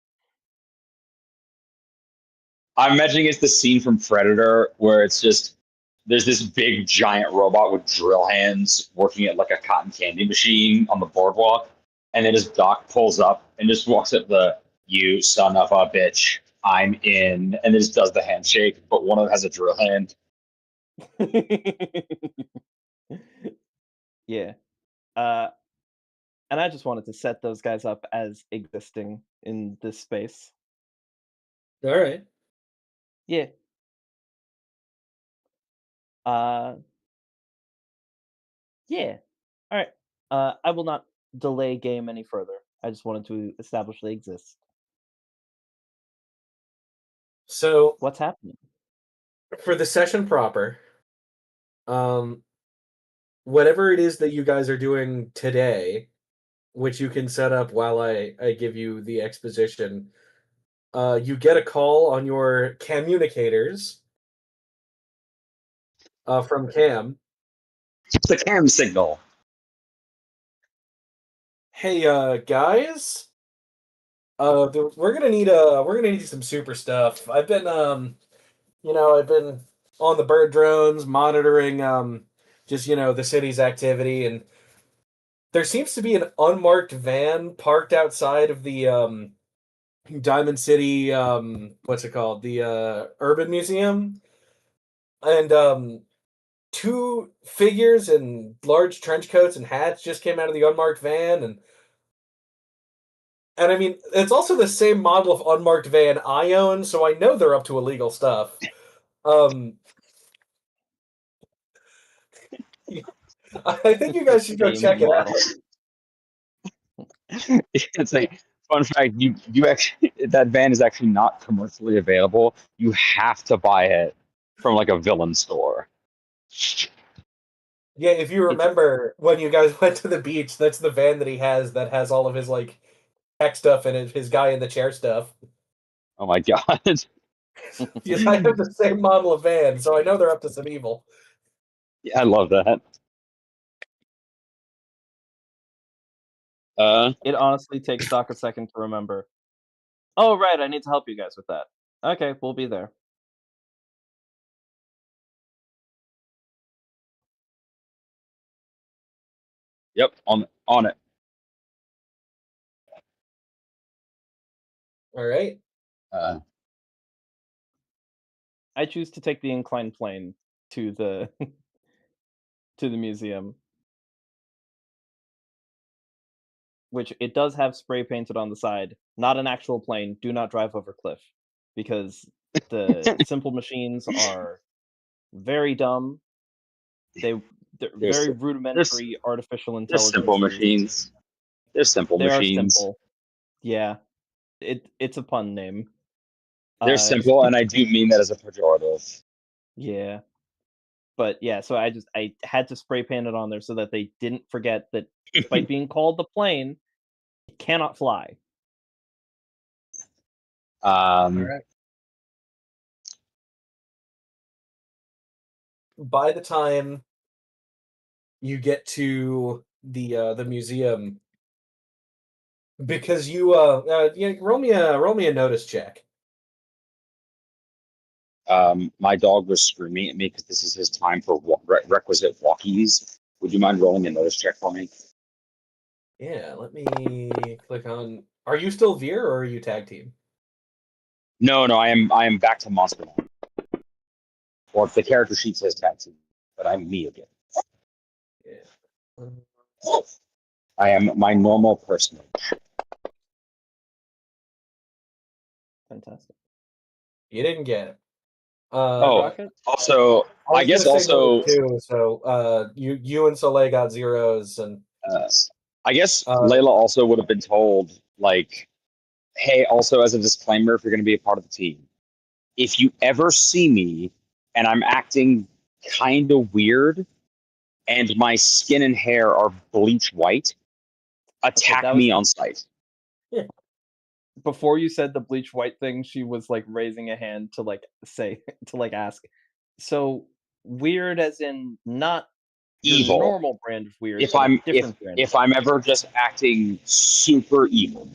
I'm imagining it's the scene from Predator where it's just there's this big giant robot with drill hands working at like a cotton candy machine on the boardwalk, and then just Doc pulls up and just walks up the "You son of a bitch, I'm in," and just does the handshake, but one of them has a drill hand. Yeah. And I just wanted to set those guys up as existing in this space. All right. Yeah. Uh, yeah. All right. I will not delay game any further. I just wanted to establish they exist. So What's happening? for the session proper, um, whatever it is that you guys are doing today, which you can set up while I give you the exposition, you get a call on your communicators from Cam. It's the cam signal. Hey, guys, we're gonna need some super stuff. I've been I've been on the bird drones monitoring just the city's activity, and there seems to be an unmarked van parked outside of the Diamond City what's it called? The Urban Museum. And two figures in large trench coats and hats just came out of the unmarked van, and I mean, it's also the same model of unmarked van I own, so I know they're up to illegal stuff. Um, I think you guys should go Same check it out. model. It's a fun fact. You actually that van is actually not commercially available. You have to buy it from like a villain store. Yeah, if you remember when you guys went to the beach, that's the van that he has that has all of his like tech stuff in it, his guy in the chair stuff. Oh my god! Yes, I have the same model of van, so I know they're up to some evil. Yeah, I love that. It honestly takes Doc a second to remember. Oh, right, I need to help you guys with that. Okay, we'll be there. Yep, on it. All right. I choose to take the inclined plane to the to the museum. Which it does have spray painted on the side. Not an actual plane. Do not drive over cliff. Because the simple machines are very dumb. They're There's very rudimentary artificial They're simple intelligences. machines. They're simple They are machines. simple. Yeah. It's a pun name. They're simple, and I do mean that as a pejorative. Yeah. But yeah, so I had to spray paint it on there so that they didn't forget that despite being called the plane, it cannot fly. All right. By the time you get to the museum, because you roll me a notice check. My dog was screaming at me because this is his time for requisite walkies. Would you mind rolling a notice check for me? Yeah, let me click on. Are you still Veer or are you tag team? No, I am back to Monster Man. Or if the character sheet says tag team, but I'm me again. Yeah. I am my normal personage. Fantastic. You didn't get it. Rocket? Also, I was guess gonna say also, notice too. So you and Soleil got zeros, and I guess Layla also would have been told, like, hey, also as a disclaimer, if you're going to be a part of the team, if you ever see me and I'm acting kind of weird and my skin and hair are bleach white, attack that was- me on sight. Before you said the bleach white thing, she was like raising a hand to like say to like ask. So weird as in not your Evil. normal brand of weird, If but a I'm different brand. if I'm ever just acting super evil.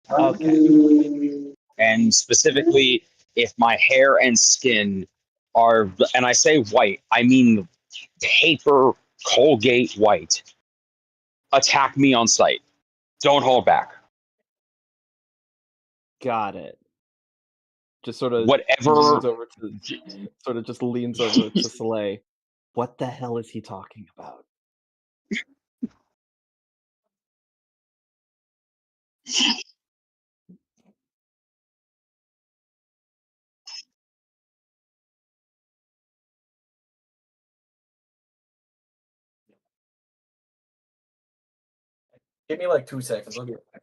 Okay. And specifically, if my hair and skin are, and I say white, I mean paper Colgate white, attack me on sight. Don't hold back. Got it. Just sort of Whatever. leans over to Soleil. What the hell is he talking about? give me like 2 seconds. I'll be right back.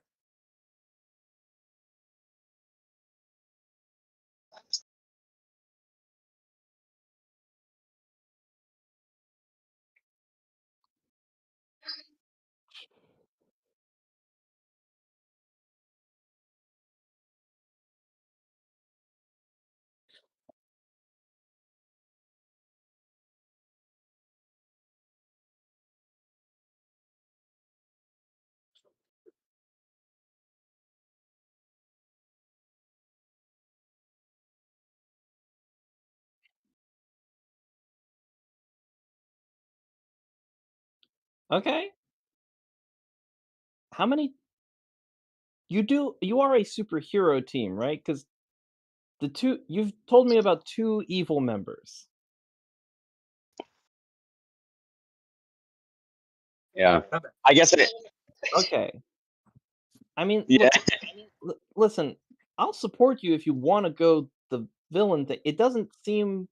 Okay. How many you are a superhero team, right? Because you've told me about 2 evil members. Yeah. I guess it. Okay. I mean, Yeah. listen, I'll support you if you wanna go the villain thing. It doesn't seem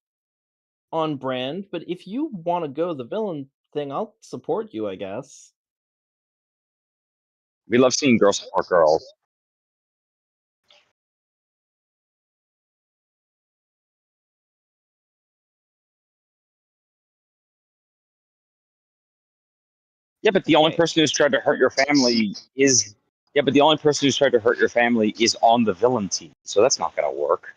on brand, but if you wanna go the villain thing, I'll support you, I guess. We love seeing girls support girls. Yeah, but the only Okay. person who's tried to hurt your family is. Yeah, but the only person who's tried to hurt your family is on the villain team, so that's not going to work.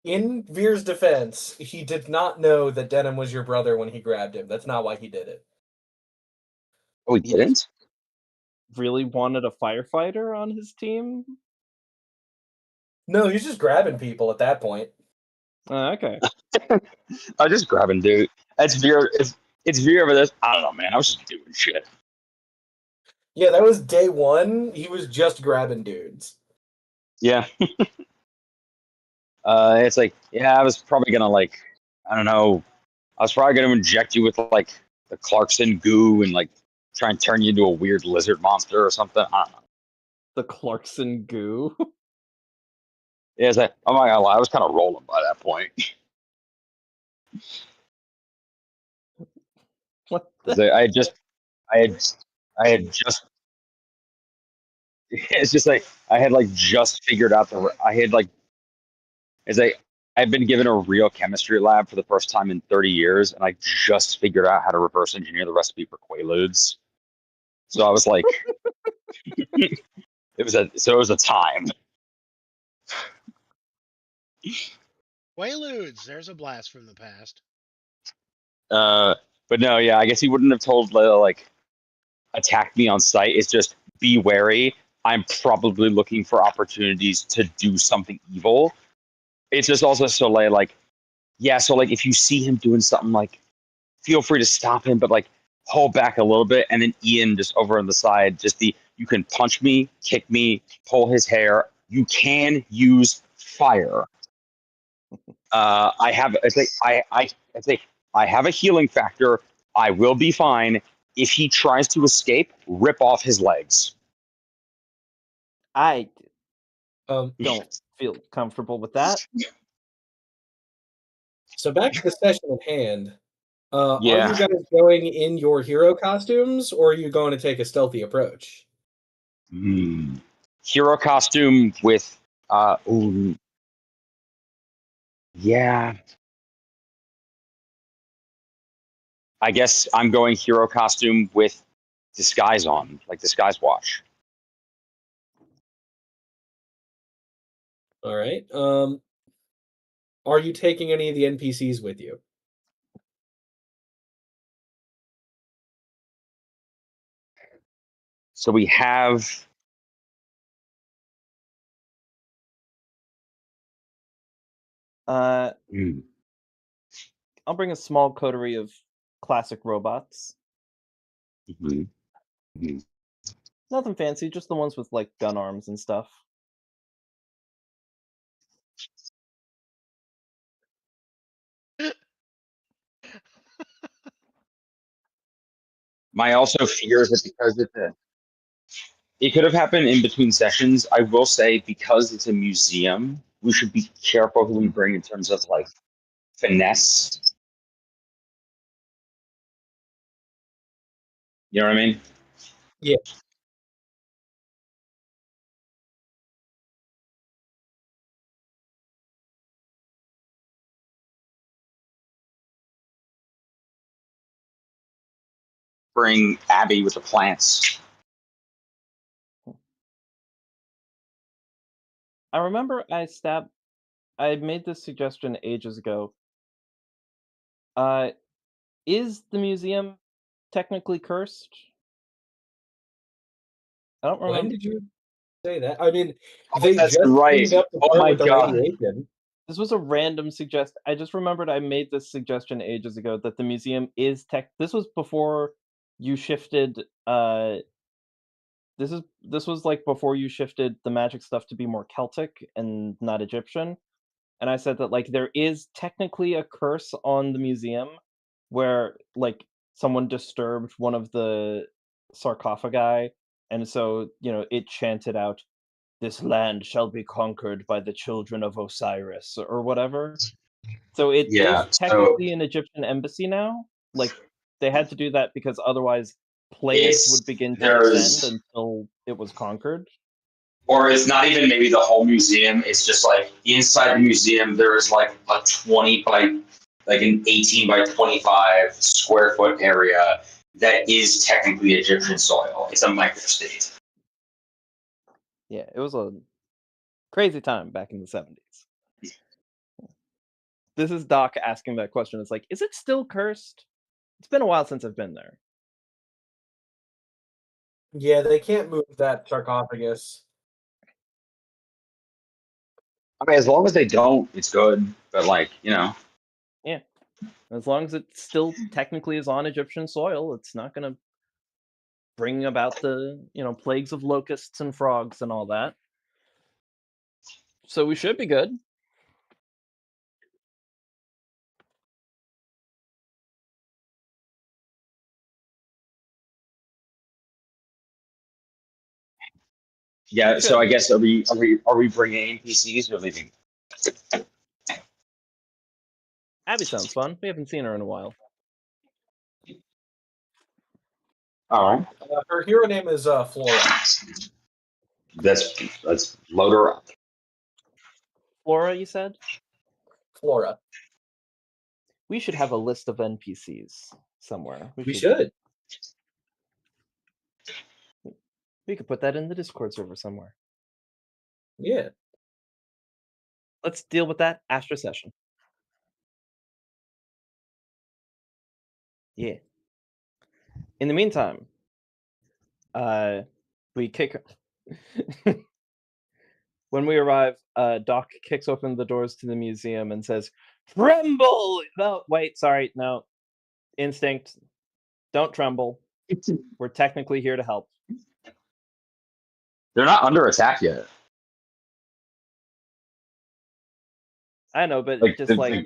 In Veer's defense, he did not know that Denim was your brother when he grabbed him. That's not why he did it. Oh, he He just didn't? really wanted a firefighter on his team? No, he's just grabbing people at that point. Okay. I just grabbing dude. It's Veer. It's Veer over this. I don't know, man. I was just doing shit. Yeah, that was day one. He was just grabbing dudes. Yeah. It's like, yeah, I was probably gonna like, I don't know. I was probably gonna inject you with like the Clarkson goo and like try and turn you into a weird lizard monster or something. I don't know. The Clarkson goo? Yeah, it's like, I'm not gonna lie, I was kind of rolling by that point. What 'Cause the I had just it's just like I had like just figured out I had like it's like I've been given a real chemistry lab for the first time in 30 years, and I just figured out how to reverse engineer the recipe for Quaaludes. So I was like, it was a time. Quaaludes, there's a blast from the past. But no, yeah, I guess he wouldn't have told Layla like attack me on sight. It's just be wary. I'm probably looking for opportunities to do something evil. It's just also so like yeah, so like if you see him doing something, like feel free to stop him, but like hold back a little bit. And then Ian just over on the side, you can punch me, kick me, pull his hair. You can use fire. I have I have a healing factor. I will be fine. If he tries to escape, rip off his legs. I Um, don't feel comfortable with that. so back to the session at hand. Are Yeah. you guys going in your hero costumes, or are you going to take a stealthy approach? Hero costume with ooh, yeah. I guess I'm going hero costume with disguise on, like disguise watch. All right. Are you taking any of the NPCs with you? So we have I'll bring a small coterie of classic robots. Nothing fancy, just the ones with like gun arms and stuff. my also fear is that because it could have happened in between sessions. I will say because it's a museum, we should be careful who we bring in terms of like finesse. You know what I mean? Yeah. Bring Abby with the plants. I remember I made this suggestion ages ago. Is the museum technically cursed? I don't When remember. did you say that? I mean, Oh, they that's just right. cleaned up the Oh part my with the God. radiation. This was a random suggestion. I just remembered I made this suggestion ages ago that the museum is this was before you shifted this was like before you shifted the magic stuff to be more Celtic and not Egyptian. And I said that like there is technically a curse on the museum where like someone disturbed one of the sarcophagi, and so it chanted out, "This land shall be conquered by the children of Osiris," or whatever. So it is Yeah. So technically an Egyptian embassy now. Like they had to do that because otherwise plagues would begin to descend until it was conquered. or it's not even maybe the whole museum. It's just like inside the museum, there is like a 20 by like an 18 by 25 square foot area that is technically Egyptian soil. It's a microstate. Yeah, it was a crazy time back in the 70s. This is Doc asking that question. It's like, is it still cursed? It's been a while since I've been there. Yeah, they can't move that sarcophagus. I mean, as long as they don't, it's good. But like, Yeah. As long as it still technically is on Egyptian soil, it's not going to bring about the, plagues of locusts and frogs and all that. So we should be good. yeah. So I guess are we bringing NPCs or leaving? Abby sounds fun. We haven't seen her in a while. All right. Her hero name is Flora. Let's load her up. Flora, you said? Flora. We should have a list of NPCs somewhere. We should. We could put that in the Discord server somewhere. Yeah. Let's deal with that after session. Yeah. In the meantime, we kick. When we arrive, Doc kicks open the doors to the museum and says, "Tremble!" No, wait, sorry, no. Instinct. Don't tremble. We're technically here to help. They're not under attack yet. I know, but Like, just like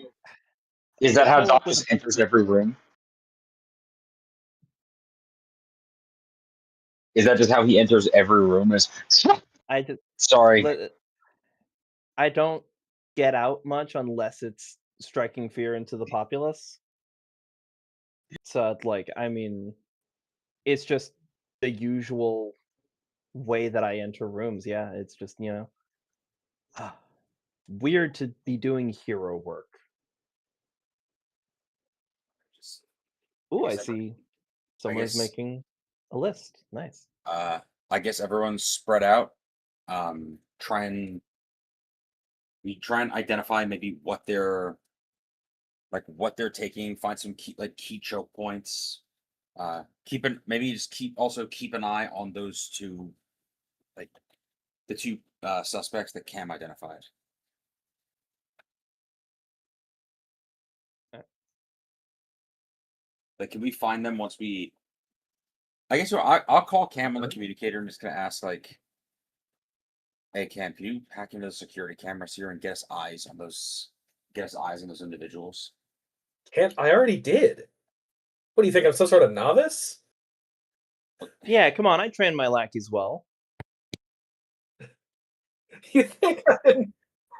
is that how pull Doc up with just enters every room? Is that just how he enters every room? I just Sorry. I don't get out much unless it's striking fear into the populace. So like, I mean, it's just the usual way that I enter rooms. Yeah, it's just, weird to be doing hero work. Ooh, I see someone's making a list. Nice. I guess everyone's spread out. Try and identify maybe what they're taking. Find some key choke points. Keep an eye on those two, like the two suspects that Cam identified. Like, can we find them once we? I guess I'll call Cam on the communicator. I'm just gonna ask, like, "Hey Cam, can you hack into the security cameras here and get us eyes on those individuals?" I already did. What do you think? I'm some sort of novice? Yeah, come on. I train my lackeys well. You think I didn't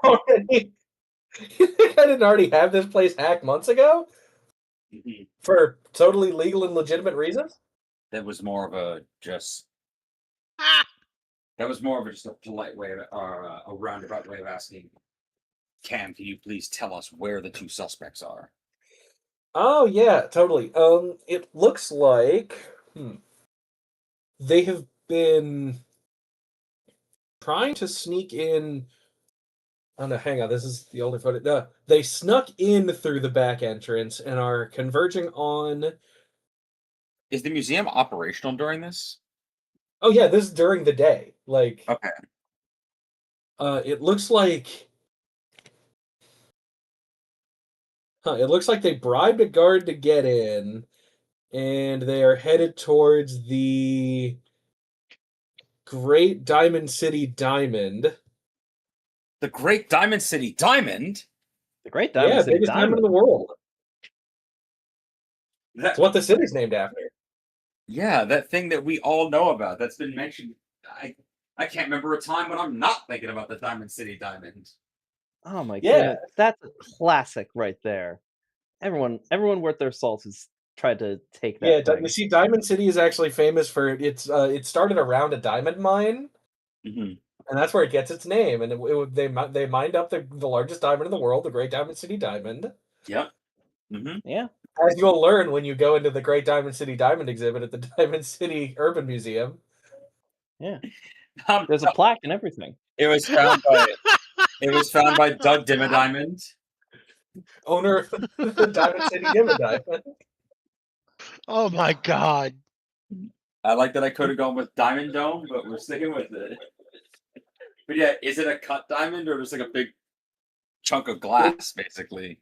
already? You think I didn't already have this place hacked months ago for totally legal and legitimate reasons? That was more of a just. That was more of just a polite way of, or a roundabout way of asking. Cam, can you please tell us where the two suspects are? Oh yeah, totally. It looks like they have been trying to sneak in. Oh no, hang on. This is the older photo. No, they snuck in through the back entrance and are converging on. Is the museum operational during this? Oh yeah, this is during the day. Like, okay. It looks like. It looks like they bribed a guard to get in, and they are headed towards the Great Diamond City Diamond. The Great Diamond City Diamond? The Great Diamond City biggest diamond in the world. That's what the city's named after. Yeah, that thing that we all know about that's been mentioned. I can't remember a time when I'm not thinking about the Diamond City Diamond. Oh my goodness, that's a classic right there. Everyone worth their salt has tried to take that. Yeah, thing. you see, Diamond City is actually famous for its. It started around a diamond mine, and that's where it gets its name. And they mined up the largest diamond in the world, the Great Diamond City Diamond. Yep. Yeah. As you'll learn when you go into the Great Diamond City Diamond exhibit at the Diamond City Urban Museum. Yeah. There's a plaque and everything. It was found by Doug Dimadiamond, owner of the Diamond City Dimadiamond. Oh my god. I like that I could have gone with Diamond Dome, but we're sticking with it. But yeah, is it a cut diamond or just like a big chunk of glass, basically?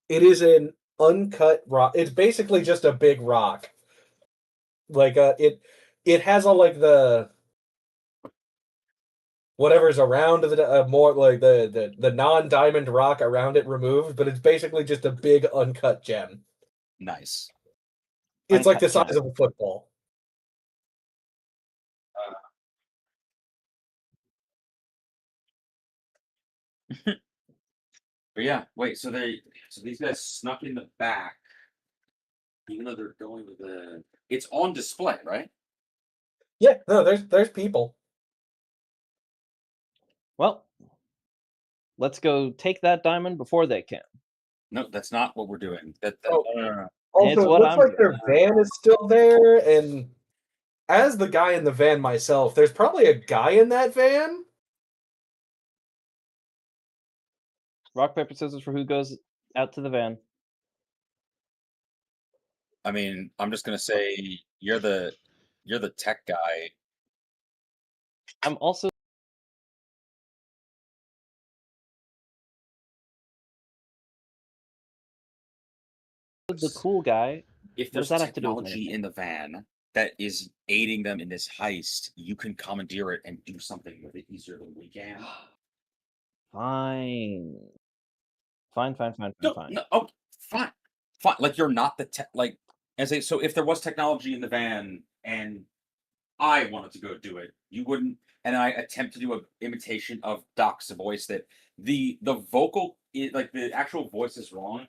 It is an uncut rock. It's basically just a big rock. Like it has all like the whatever's around the more like the non-diamond rock around it removed, but it's basically just a big uncut gem. Nice. It's like the size of a football. But yeah, wait. So these guys snuck in the back, even though they're going with the. It's on display, right? Yeah, no, there's people. Well, let's go take that diamond before they can. No, that's not what we're doing. Oh. No. Also, It's it what looks I'm like their doing. van is still there, and as the guy in the van myself, there's probably a guy in that van. Rock, paper, scissors for who goes out to the van. I mean, I'm just gonna say you're the tech guy. I'm also the cool guy. If What there's does that have to do with technology anything? in the van that is aiding them in this heist, you can commandeer it and do something with it easier than we can. Fine. Fine. No, oh, fine, fine. Like you're not the tech. Like, as a so if there was technology in the van and I wanted to go do it, you wouldn't. And I attempt to do an imitation of Doc's voice. That the vocal, like the actual voice is wrong.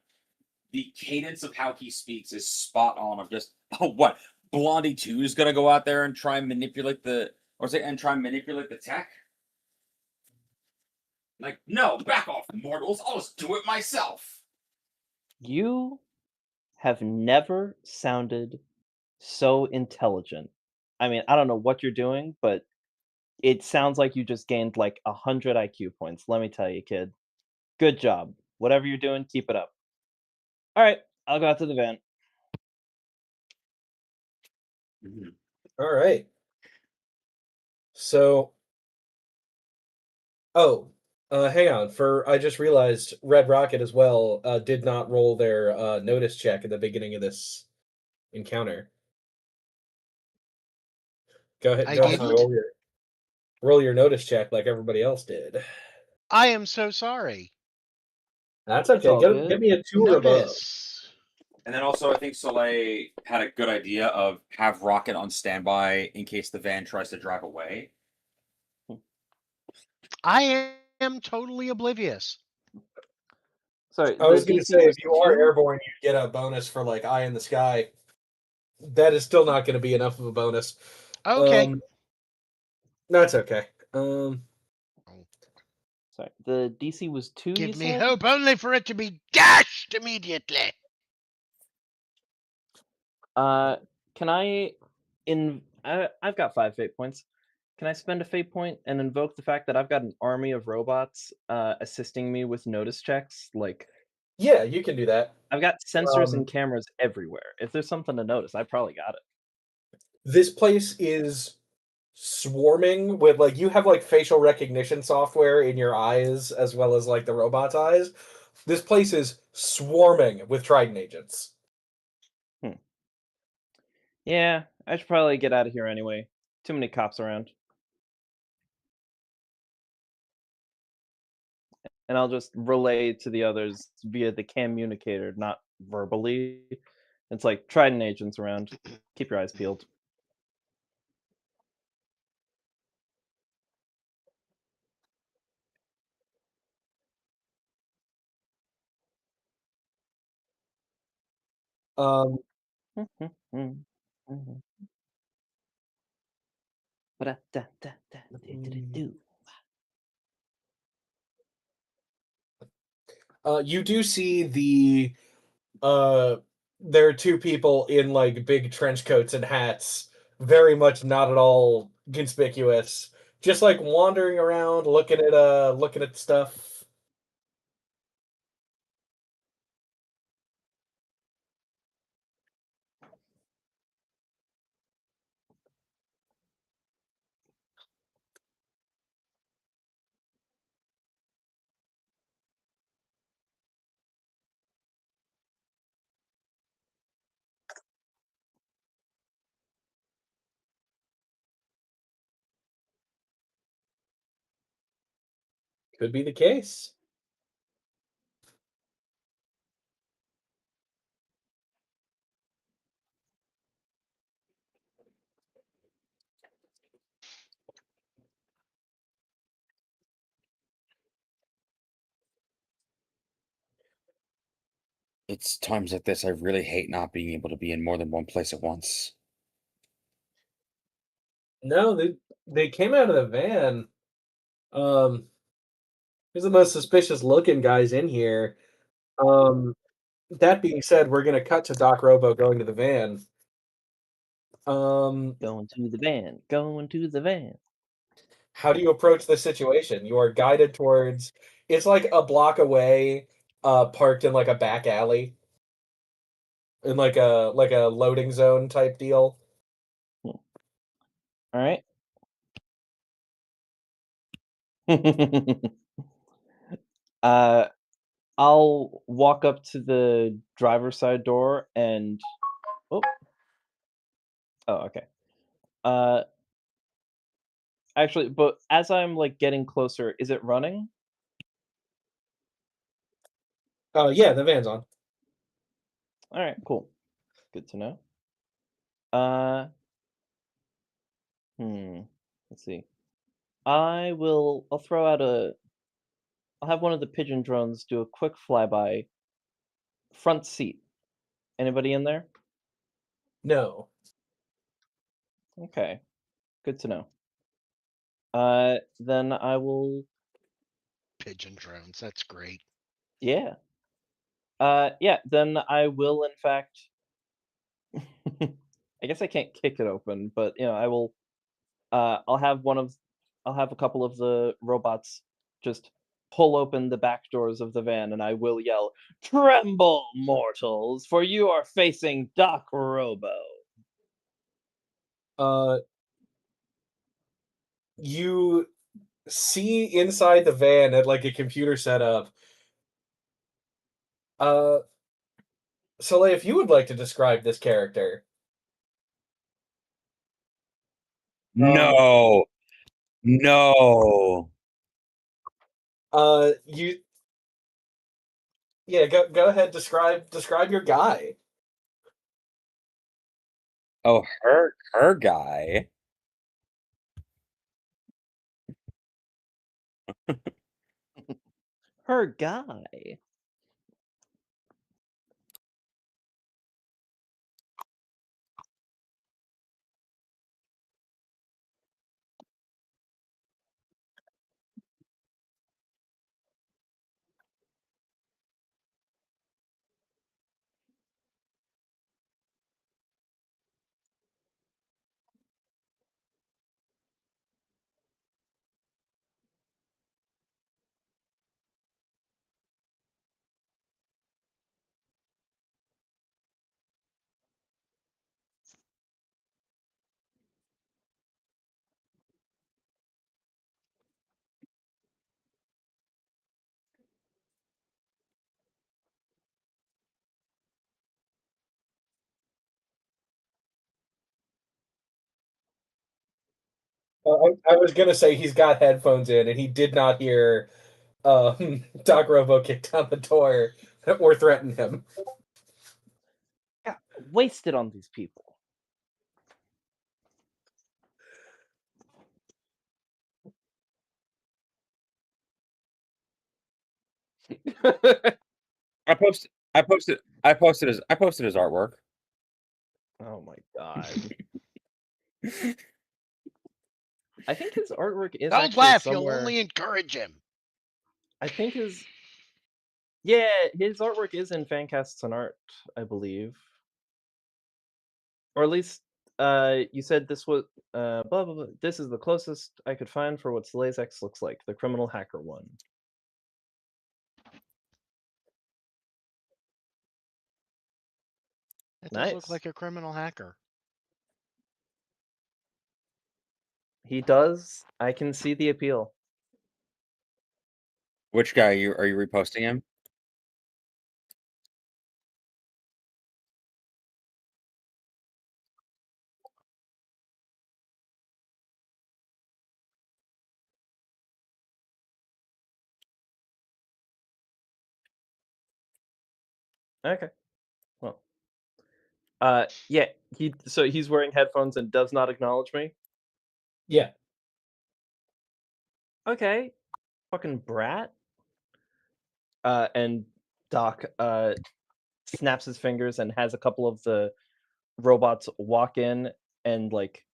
The cadence of how he speaks is spot on. Of just oh what Blondie 2 is gonna go out there and try and manipulate the tech. Like no, back off, mortals. I'll just do it myself. You have never sounded so intelligent. I mean, I don't know what you're doing, but it sounds like you just gained like 100 IQ points. Let me tell you, kid. Good job. Whatever you're doing, keep it up. All right, I'll go out to the van. All right. So, hang on. I just realized Red Rocket as well did not roll their notice check at the beginning of this encounter. Go ahead. I Go ahead and didn't? roll your notice check like everybody else did. I am so sorry. That's It's okay. all Give good. me a 2 or above. Notice. And then also, I think Soleil had a good idea of have Rocket on standby in case the van tries to drive away. I am totally oblivious. Sorry, I the was going to DC say, if was you are 2? airborne, you get a bonus for like eye in the sky. That is still not going to be enough of a bonus. Okay. That's okay. Sorry, the DC was 2, you Give me said? hope only for it to be dashed immediately. Can I've got 5 fate points. Can I spend a fate point and invoke the fact that I've got an army of robots assisting me with notice checks? Like, Yeah, you can do that. I've got sensors Um, and cameras everywhere. If there's something to notice, I probably got it. This place is swarming with like you have like facial recognition software in your eyes as well as like the robot's eyes. This place is swarming with Trident agents. Yeah, I should probably get out of here anyway. Too many cops around. And I'll just relay to the others via the communicator, not verbally. It's like Trident agents around. Keep your eyes peeled. Um, you do see there are two people in like big trench coats and hats, very much not at all conspicuous, just like wandering around looking at stuff. Could be the case. It's times like this I really hate not being able to be in more than one place at once. No, they came out of the van. Who's the most suspicious looking guys in here? That being said, we're gonna cut to Doc Robo going to the van. Going to the van. Going to the van. How do you approach this situation? You are guided towards. It's like a block away, parked in like a back alley, in like a loading zone type deal. All right. I'll walk up to the driver's side door and oh, okay. Actually, but as I'm like getting closer, is it running? Yeah, the van's on. All right, cool. Good to know. Uh, let's see. I'll throw out I'll have one of the pigeon drones do a quick flyby. Front seat. Anybody in there? No. Okay. Good to know. Then I will, Pigeon drones. That's great. yeah. Yeah, then I will in fact I guess I can't kick it open, but you know, I'll have I'll have a couple of the robots just pull open the back doors of the van and I will yell, "Tremble, mortals, for you are facing Doc Robo." You see inside the van at like a computer setup. Soleil, if you would like to describe this character. No. No. You Yeah, go ahead, describe your guy. Oh, her guy. Her guy. I was gonna say he's got headphones in, and he did not hear Doc Robo kick down the door or threaten him. Yeah, wasted on these people. I posted his artwork. Oh my god. I think his artwork is Don't actually laugh. You'll somewhere. only encourage him. I think his artwork is in Fancasts and Art, I believe. Or at least you said this was blah blah blah. This is the closest I could find for what Soleil's X looks like, the criminal hacker one. It does look Nice. like a criminal hacker. He does. I can see the appeal. Which guy are you reposting him? Okay. Well. Yeah, he's wearing headphones and does not acknowledge me. Yeah. Okay. Fucking brat. And Doc snaps his fingers and has a couple of the robots walk in and like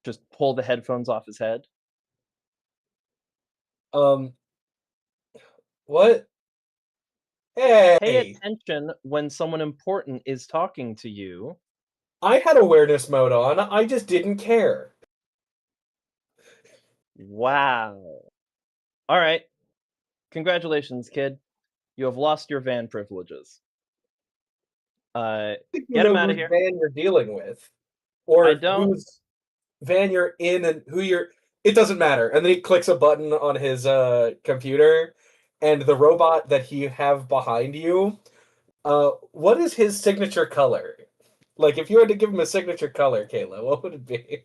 just pull the headphones off his head. What? Pay Hey, attention when someone important is talking to you. I had awareness mode on. I just didn't care. Wow. All right. Congratulations, kid. You have lost your van privileges. I think you Get him know out of whose here. van you're dealing with, I or don't. whose van you're in, and who you're. It doesn't matter. And then he clicks a button on his computer, and the robot that he have behind you. What is his signature color? Like, if you had to give him a signature color, Kayla, what would it be?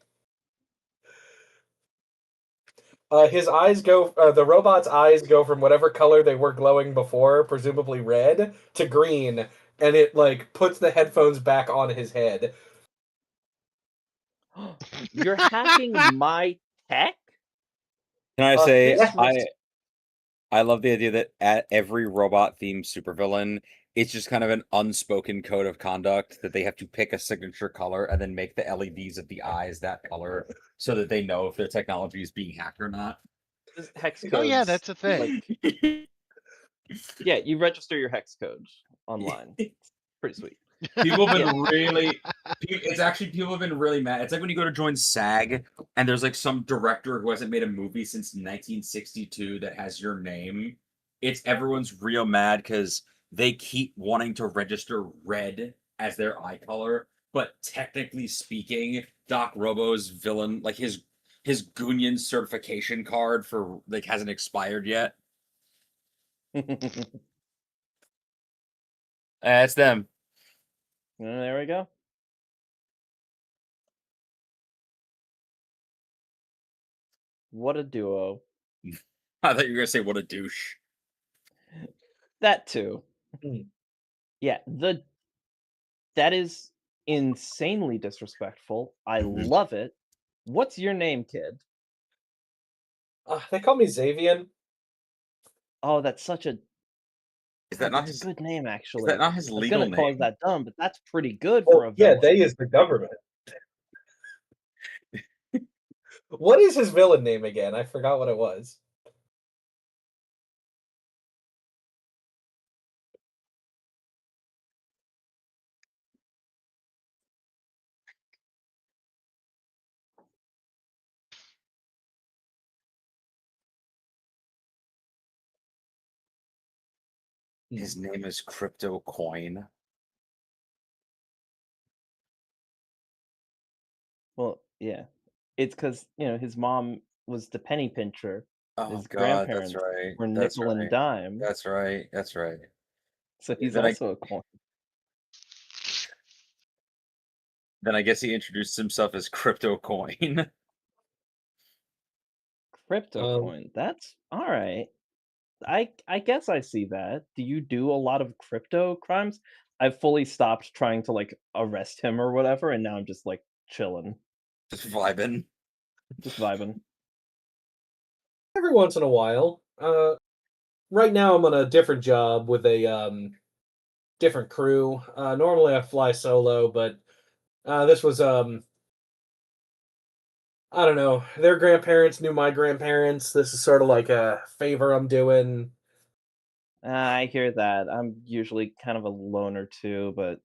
His eyes go. The robot's eyes go from whatever color they were glowing before, presumably red, to green, and it like puts the headphones back on his head. You're hacking my tech? Can I say Yeah. I love the idea that at every robot themed supervillain, it's just kind of an unspoken code of conduct that they have to pick a signature color and then make the LEDs of the eyes that color so that they know if their technology is being hacked or not. This hex codes. Oh yeah, that's a thing. Like, yeah, you register your hex code online. It's pretty sweet. People have been really. It's actually people have been really mad. It's like when you go to join SAG and there's like some director who hasn't made a movie since 1962 that has your name. It's everyone's real mad because they keep wanting to register red as their eye color, but technically speaking, Doc Robo's villain, like his Gunyan certification card for like hasn't expired yet. That's them. There we go. What a duo. I thought you were gonna say what a douche. That too. Mm. Yeah, that is insanely disrespectful. I love it. What's your name, kid? They call me Xavian. Oh, that's such a Is that not that's his? a good name, Is actually. that not his I was legal gonna call it name? that dumb, but that's pretty good for Oh, a yeah, villain. they is the government. What is his villain name again? I forgot what it was. His name is Crypto Coin. Well, yeah. It's because his mom was the penny pincher. Oh His God, that's grandparents right. were That's nickel and right. dime, That's right. That's right. so he's Then I also a coin. then I guess he introduced himself as Crypto Coin. Crypto Um, coin. That's all right. I guess I see that. Do you do a lot of crypto crimes? I've fully stopped trying to like arrest him or whatever, and now I'm just like chilling, Just vibing. just vibing. every once in a while. Right now I'm on a different job with a different crew. Normally I fly solo, but this was I don't know. Their grandparents knew my grandparents. This is sort of like a favor I'm doing. I hear that. I'm usually kind of a loner too, but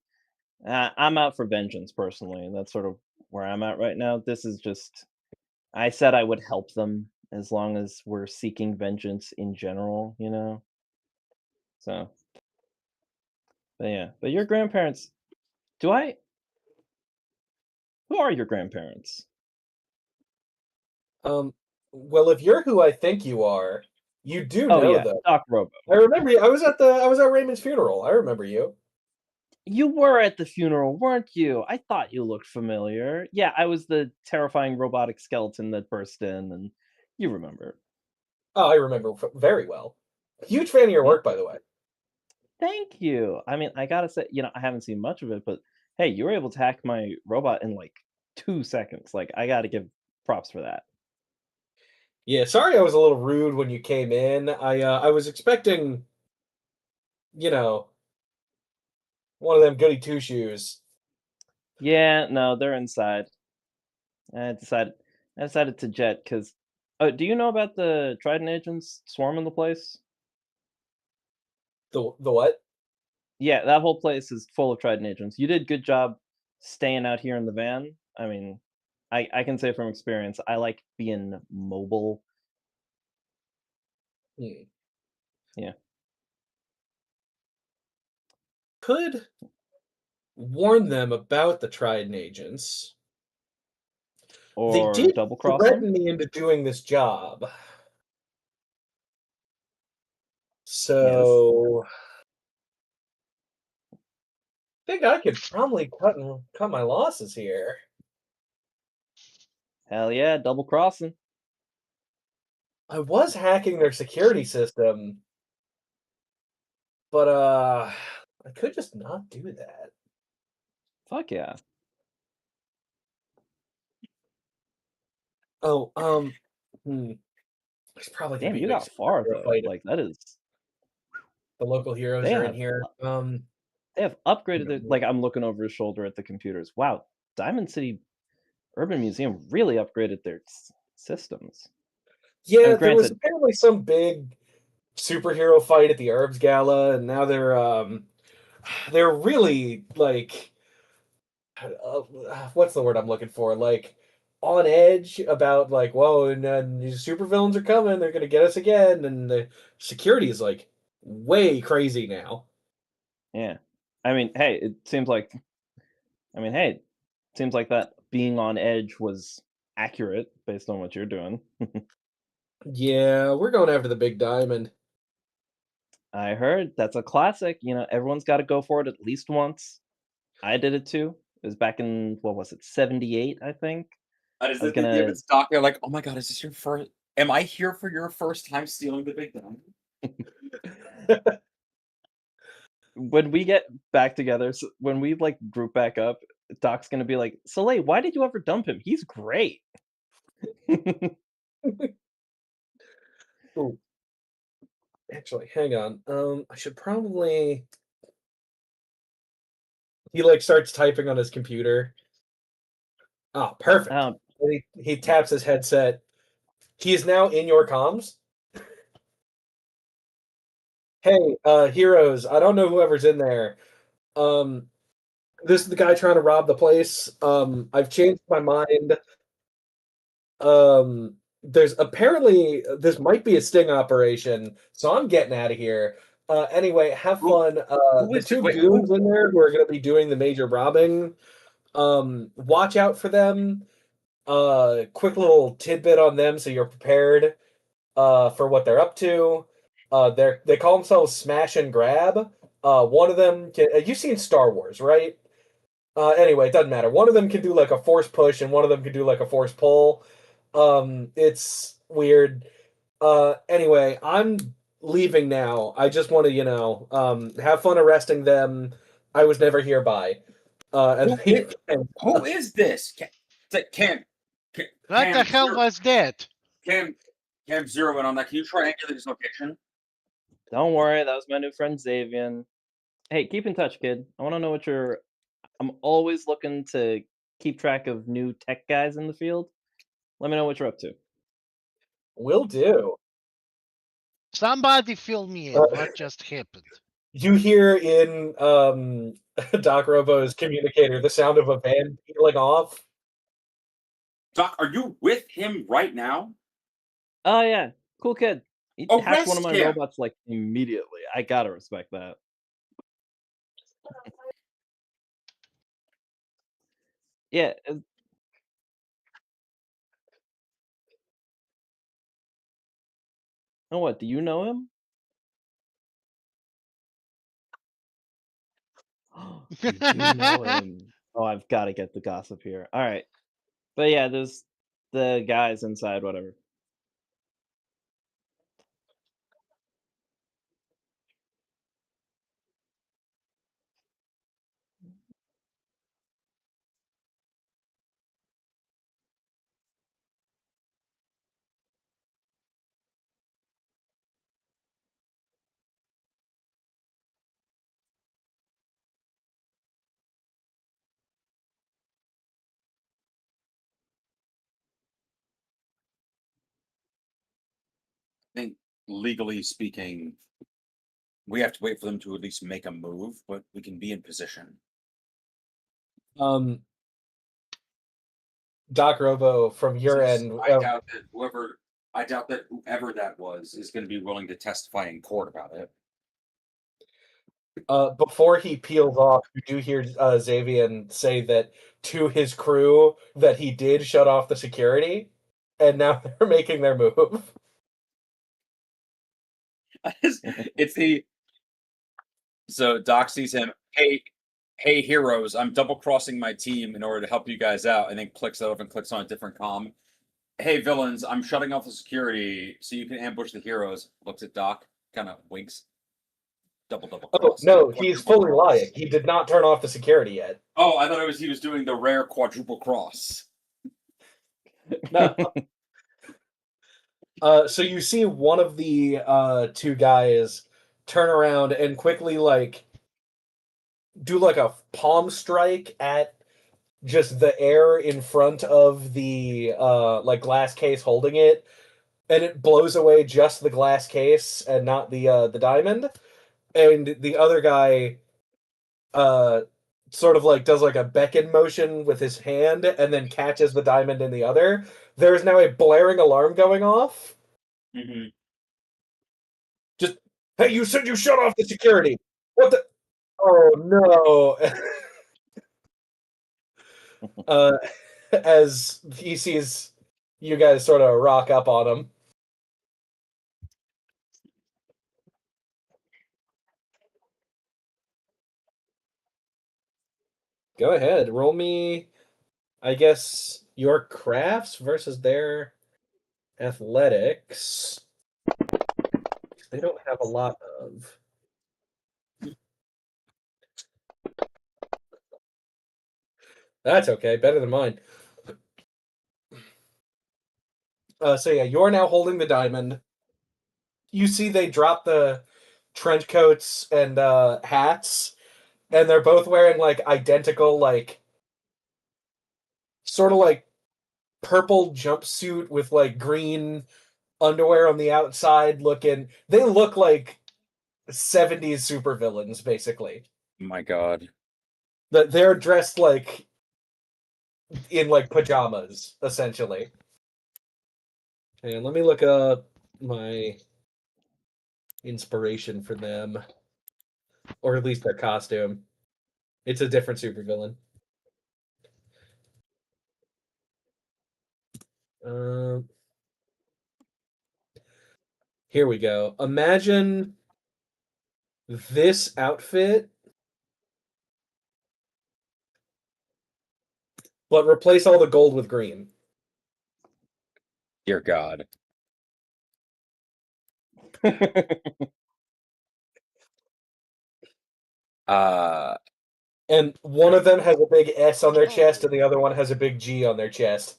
I'm out for vengeance personally, and that's sort of where I'm at right now. This is just I said I would help them as long as we're seeking vengeance in general. So, but yeah, but your grandparents, do I? Who are your grandparents? Um, well, if you're who I think you are, you do Oh know yeah, them. Doc Robo. I remember you. I was at Raymond's funeral. I remember you. You were at the funeral, weren't you? I thought you looked familiar. Yeah, I was the terrifying robotic skeleton that burst in, and you remember. Oh, I remember very well. Huge fan of your Yeah, work, by the way. thank you. I mean, I gotta say, I haven't seen much of it, but hey, you were able to hack my robot in like 2 seconds. Like, I gotta give props for that. Yeah, sorry I was a little rude when you came in. I was expecting, you know, one of them goody two shoes. Yeah, no, they're inside. I decided, I decided to jet because. Oh, do you know about the Trident agents swarming the place? The what? Yeah, that whole place is full of Trident agents. You did good job staying out here in the van. I mean, I can say from experience, I like being mobile. Hmm. Yeah. Could warn them about the Trident agents. They Or did double cross them. threaten me into doing this job. Yes. So I think I could probably cut my losses here. Hell yeah, double crossing. I was hacking their security system, but I could just not do that. Fuck yeah. Oh, there's probably gonna Damn, be a you big got far superhero though. fight if Like that is the local heroes they are in have here. they have upgraded it. No. Like I'm looking over his shoulder at the computers. Wow, Diamond City Urban Museum really upgraded their systems. I Yeah, mean, there was granted, apparently some big superhero fight at the Herbs Gala, and now they're really like what's the word I'm looking for? Like on edge about like, whoa, and these supervillains are coming, they're gonna get us again, and the security is like way crazy now. yeah. I mean, hey, it seems like hey, it seems like that being on edge was accurate based on what you're doing. Yeah, we're going after the big diamond. I heard that's a classic. Everyone's got to go for it at least once. I did it too. It was back in what was it, 78, I think. Is I was it the gonna it's Doc? They're like, oh my god, is this your first? Am I here for your first time stealing the big diamond? when we get back together, when we like group back up, Doc's gonna be like, Soleil, why did you ever dump him? He's great. Ooh, actually, hang on. I should probably. He like starts typing on his computer. Ah, perfect. um, And he taps his headset. He is now in your comms. Hey, heroes, I don't know whoever's in there. Um, this is the guy trying to rob the place. I've changed my mind. There's apparently this might be a sting operation, so I'm getting out of here. Anyway, have Who fun. who The is it? two Wait, goons who? in there who are going to be doing the major robbing. Watch out for them. Quick little tidbit on them so you're prepared for what they're up to. They call themselves Smash and Grab. One of them you've seen Star Wars, right? Anyway, it doesn't matter. One of them can do like a force push, and one of them can do like a force pull. It's weird. Anyway, I'm leaving now. I just want to, have fun arresting them. I was never here by. Who is, And who is this? It's like What the hell Zero, was that? Cam Cam Zero in on that. Can you triangulate his location? don't worry, that was my new friend Xavian. Hey, keep in touch, kid. I want to know what you're. I'm always looking to keep track of new tech guys in the field. Let me know what you're up to. will do. Somebody fill me Uh, in. What just happened? you hear in Doc Robo's communicator the sound of a van peeling off. Doc, are you with him right now? Oh yeah, cool kid. He hacked one of Arrest my him! robots like immediately. I gotta respect that. Yeah. Oh, what? Do you know him? You do know him. Oh, I've got to get the gossip here. All right, but yeah, there's the guys inside. Whatever. I think legally speaking, We have to wait for them to at least make a move, but we can be in position. Doc Robo, from your end, I doubt that whoever that was is going to be willing to testify in court about it. before he peels off, you do hear Xavier say that to his crew that he did shut off the security, and now they're making their move. It's the so Doc sees him. Hey, heroes! I'm double crossing my team in order to help you guys out, and then clicks off and clicks on a different comm. Hey, villains! I'm shutting off the security so you can ambush the heroes. Looks at Doc, kind of winks. Double Oh cross. no, he's fully lying. He did not turn off the security yet. Oh, I thought he was doing the rare quadruple cross. No. So you see one of the two guys turn around and quickly do a palm strike at just the air in front of the glass case holding it, and it blows away just the glass case and not the diamond. And the other guy sort of does a beckon motion with his hand and then catches the diamond in the other. There is now a blaring alarm going off. Mm-hmm. Just, hey, you said you shut off the security. What the? Oh no! As he sees you guys sort of rock up on him. Go ahead, roll me, I guess, your crafts versus their athletics. They don't have a lot of. That's okay, better than mine. So yeah, you're now holding the diamond. You see they drop the trench coats and hats, and they're both wearing identical sort of purple jumpsuit with green underwear on the outside. They look like 70s supervillains, basically. My God. That they're dressed in pajamas, essentially. And let me look up my inspiration for them, or at least their costume. It's a different supervillain. Here we go. Imagine this outfit, but replace all the gold with green. Dear God. And one of them has a big S on their chest, and the other one has a big G on their chest.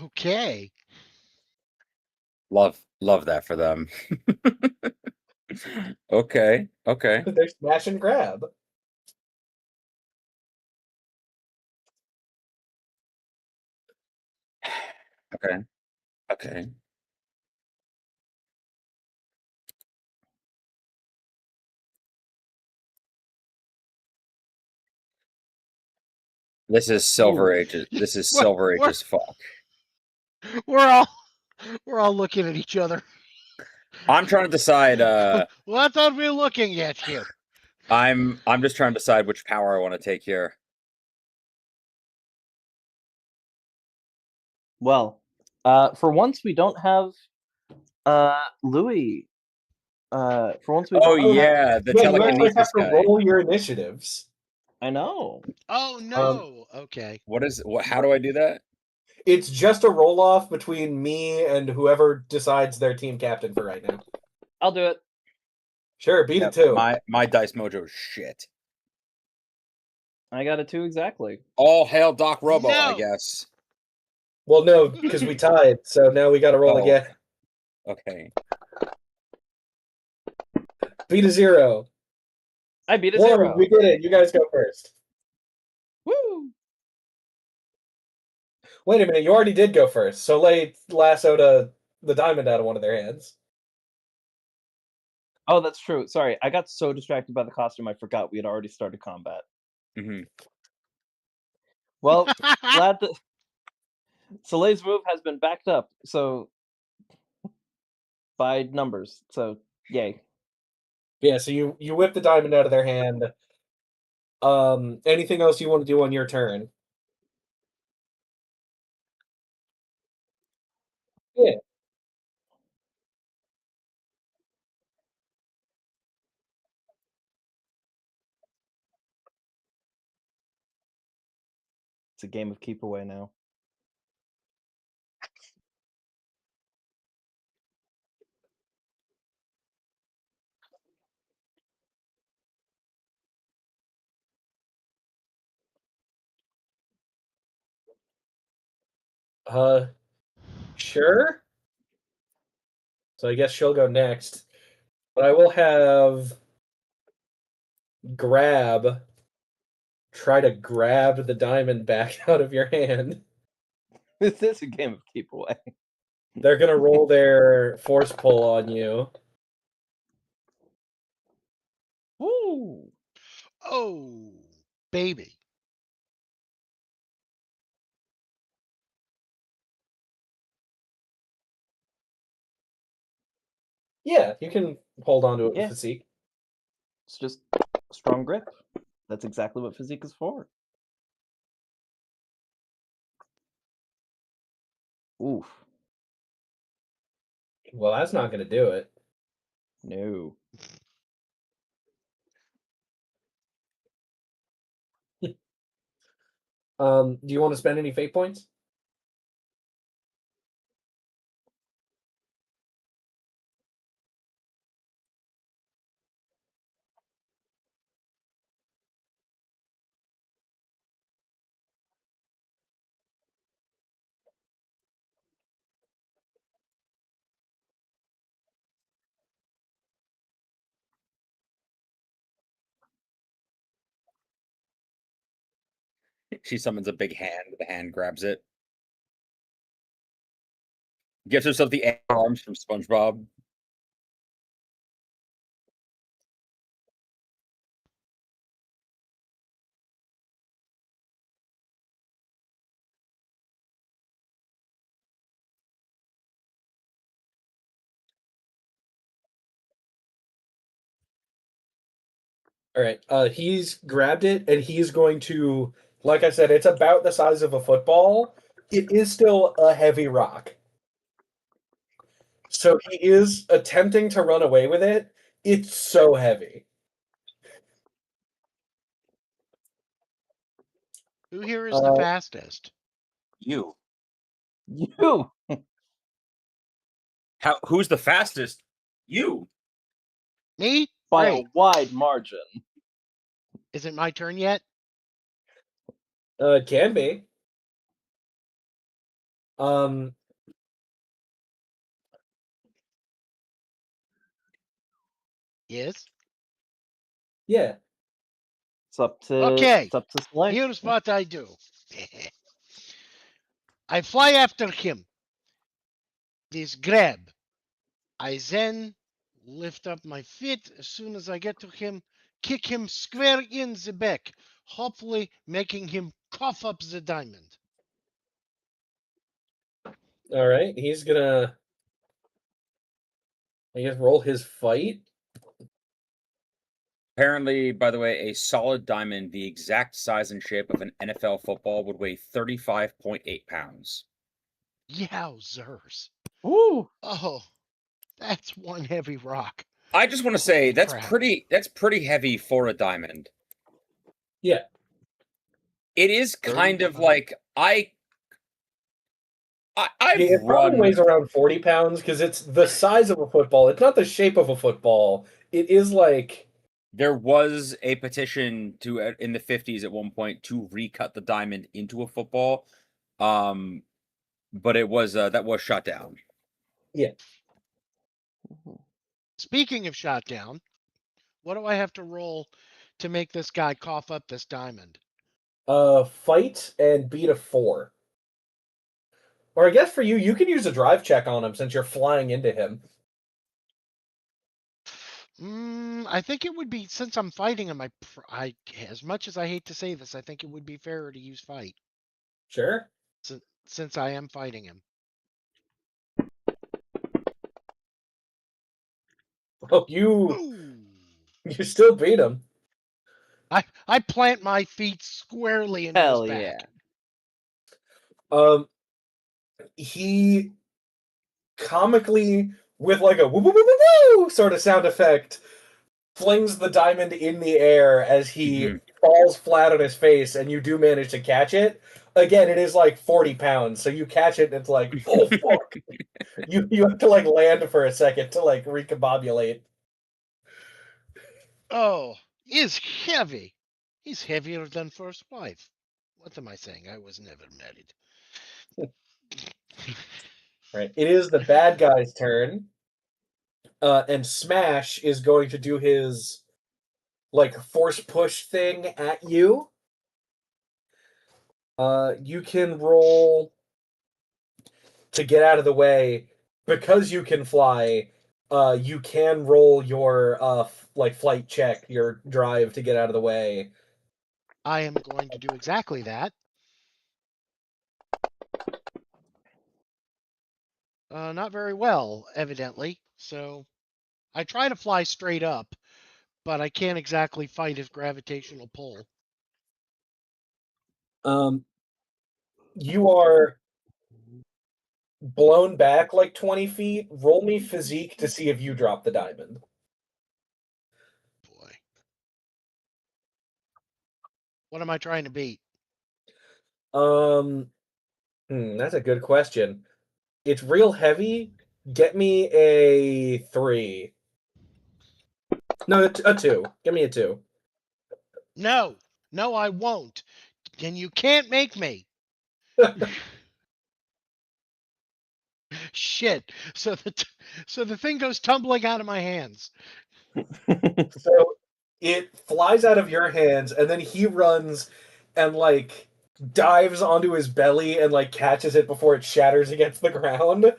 Okay. Love that for them. Okay. They're smash and grab. Okay. This is Silver Age. This is Silver Age as fuck. We're all looking at each other. I'm trying to decide. What are we looking at here? I'm just trying to decide which power I want to take here. Well, for once we don't have Louis. For once we. Oh yeah, the telekinesis have to guy. roll your initiatives. I know. Oh no. Okay. How do I do that? It's just a roll off between me and whoever decides their team captain for right now. I'll do it. Sure, beat it too. My dice mojo is shit. I got a 2 exactly. All hail Doc Robo, No. I guess. Well, no, because we tied, so now we got to roll again. Okay. Beat a 0. I beat a 1. 0. We did it. You guys go first. Woo! Wait a minute, you already did go first. So lay lasso to the diamond out of one of their hands. Oh, that's true. Sorry, I got so distracted by the costume, I forgot we had already started combat. Hmm. Well, glad that Soleil's move has been backed up, so by numbers. So yay. Yeah, so you whip the diamond out of their hand. Anything else you want to do on your turn? Yeah. It's a game of keep away now. Sure. So I guess she'll go next. But I will have grab try to grab the diamond back out of your hand. This is a game of keep away. They're gonna roll their force pull on you. Woo! Oh, baby. Yeah, you can hold on to it with Yeah. physique. It's just a strong grip. That's exactly what physique is for. Oof. Well, that's not gonna do it. No. Do you want to spend any fate points? She summons a big hand. The hand grabs it. Gives herself the arms from SpongeBob. All right. He's grabbed it and he's going to, like I said, it's about the size of a football. It is still a heavy rock. So he is attempting to run away with it. It's so heavy. Who here is the fastest? You. You! Who's the fastest? You. Me? By Great. a wide margin. Is it my turn yet? It can be. Um, Yes. yeah. It's up to Okay. Soleil. Here's what I do. I fly after him. This grab. I then lift up my feet as soon as I get to him, kick him square in the back, hopefully making him cough up the diamond. All right. He's gonna, I guess, roll his fight. Apparently, by the way, a solid diamond the exact size and shape of an NFL football would weigh 35.8 pounds. Yowzers. Woo! Oh, that's one heavy rock. I just want to say Holy that's crap. pretty heavy for a diamond. Yeah. It is kind of 35. like I've Yeah, it probably run. weighs around 40 pounds because it's the size of a football. It's not the shape of a football. It is like, There was a petition to in the 50s at one point to recut the diamond into a football, but it was that was shot down. yeah. Speaking of shot down, what do I have to roll to make this guy cough up this diamond? Fight and beat a 4. Or I guess for you can use a drive check on him since you're flying into him. I think it would be, since I'm fighting him, as much as I hate to say this, I think it would be fairer to use fight. Sure. Since I am fighting him. Oh, you still beat him. I plant my feet squarely into his back. Yeah. He comically, with like a woo woo woo woo woo sort of sound effect, flings the diamond in the air as he falls flat on his face, and you do manage to catch it. Again, it is like 40 pounds, so you catch it and it's like, oh fuck. you have to like land for a second to like recombobulate. Oh, he's heavy. He's heavier than first wife. What am I saying? I was never married. Right. It is the bad guy's turn. And Smash is going to do his like force push thing at you. You can roll to get out of the way. Because you can fly, you can roll your like flight check, your drive to get out of the way. I am going to do exactly that. Not very well, evidently. So I try to fly straight up, but I can't exactly fight his gravitational pull. You are blown back like 20 feet. Roll me physique to see if you drop the diamond. Boy. What am I trying to beat? That's a good question. It's real heavy. Get me a 3. No, a 2. Give me a 2. No, I won't. And you can't make me. Shit. So the thing goes tumbling out of my hands. So it flies out of your hands, and then he runs and like dives onto his belly and like catches it before it shatters against the ground.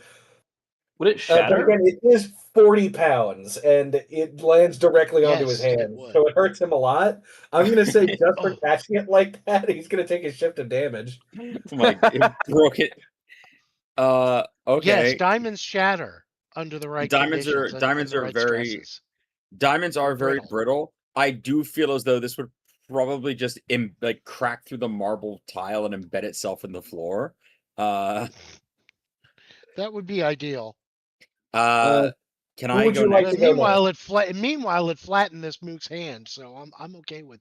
Would it But shatter? again, it is 40 pounds, and it lands directly onto his Yes, it hands, would. so it hurts him a lot. I'm going to say just for Oh. catching it like that, he's going to take a shift of damage. Like it broke it. Okay. Yes, diamonds shatter under the right conditions. Diamonds under are right very stresses. diamonds are very Brittle. brittle. I do feel as though this would probably just like crack through the marble tile and embed itself in the floor. That would be ideal. Can who I would go you like next? to go Meanwhile, it flattened this mook's hand, so I'm okay with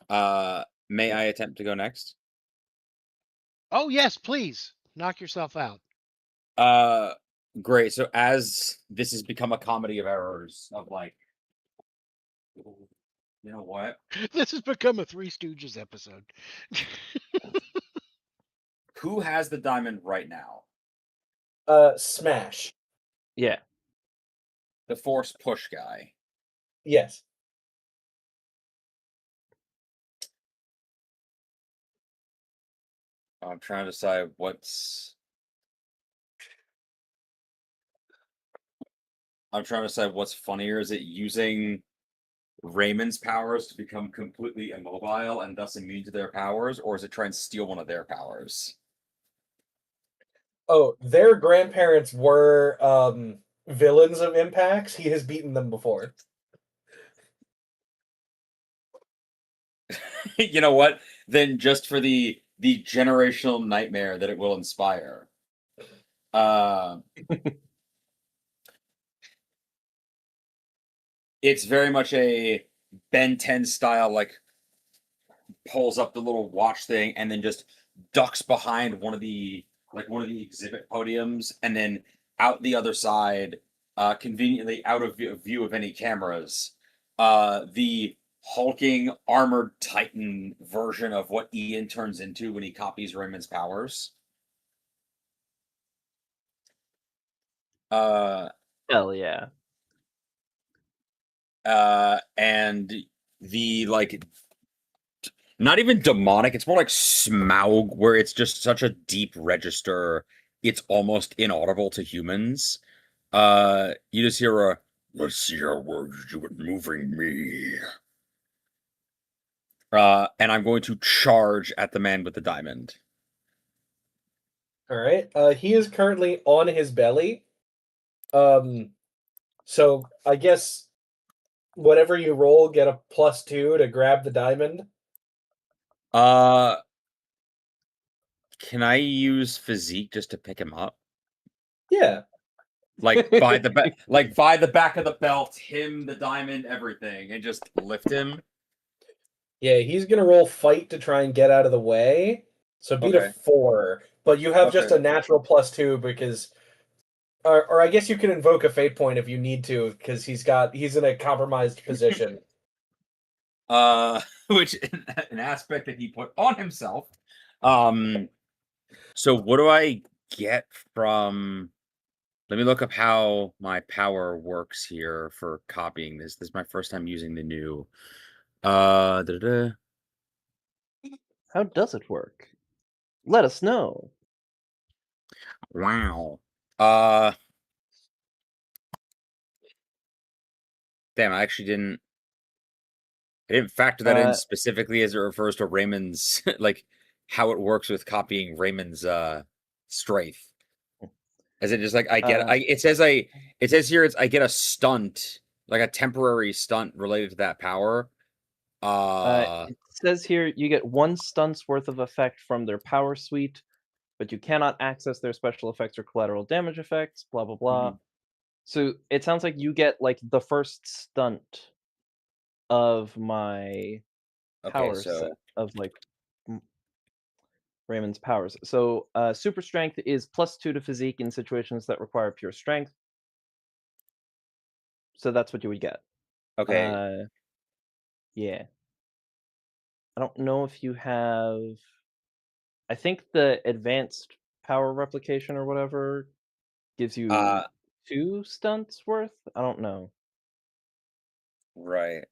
that. May I attempt to go next? Oh yes, please knock yourself out. Great. So as this has become a comedy of errors of like, you know what? This has become a Three Stooges episode. Who has the diamond right now? Smash. Yeah. The force push guy. Yes. I'm trying to decide what's funnier. Is it using Raymond's powers to become completely immobile and thus immune to their powers, or is it try and steal one of their powers? Oh, their grandparents were villains of Impacts. He has beaten them before. You know what? Then just for the generational nightmare that it will inspire. It's very much a Ben 10 style, like pulls up the little watch thing and then just ducks behind one of the exhibit podiums and then out the other side, conveniently out of view of any cameras. The hulking armored titan version of what Ian turns into when he copies Raymond's powers. Hell yeah. And the like not even demonic. It's more like Smaug, where it's just such a deep register. It's almost inaudible to humans. You just hear a, let's see how well you do at moving me. And I'm going to charge at the man with the diamond. All right. He is currently on his belly. So I guess whatever you roll, get a +2 to grab the diamond. Can I use physique just to pick him up? Yeah. Like by the back, like by the back of the belt, him, the diamond, everything, and just lift him. Yeah, he's gonna roll fight to try and get out of the way. So beat a Okay. 4, but you have just Okay. a natural +2 because, or I guess you can invoke a fate point if you need to because he's in a compromised position. Which an aspect that he put on himself. So what do I get from? Let me look up how my power works here for copying this. This is my first time using the new. Da-da-da. How does it work? Let us know. Wow. Damn, I actually didn't. I didn't factor that in specifically as it refers to Raymond's like how it works with copying Raymond's strength. Is it just like it says here I get a stunt, like a temporary stunt related to that power. It says here you get 1 stunt's worth of effect from their power suite, but you cannot access their special effects or collateral damage effects, blah blah blah. So it sounds like you get like the first stunt of my power set of like Raymond's powers. So super strength is +2 to physique in situations that require pure strength. So that's what you would get. Okay. Yeah. I don't know if you have. I think the advanced power replication or whatever gives you 2 stunts worth. I don't know. Right.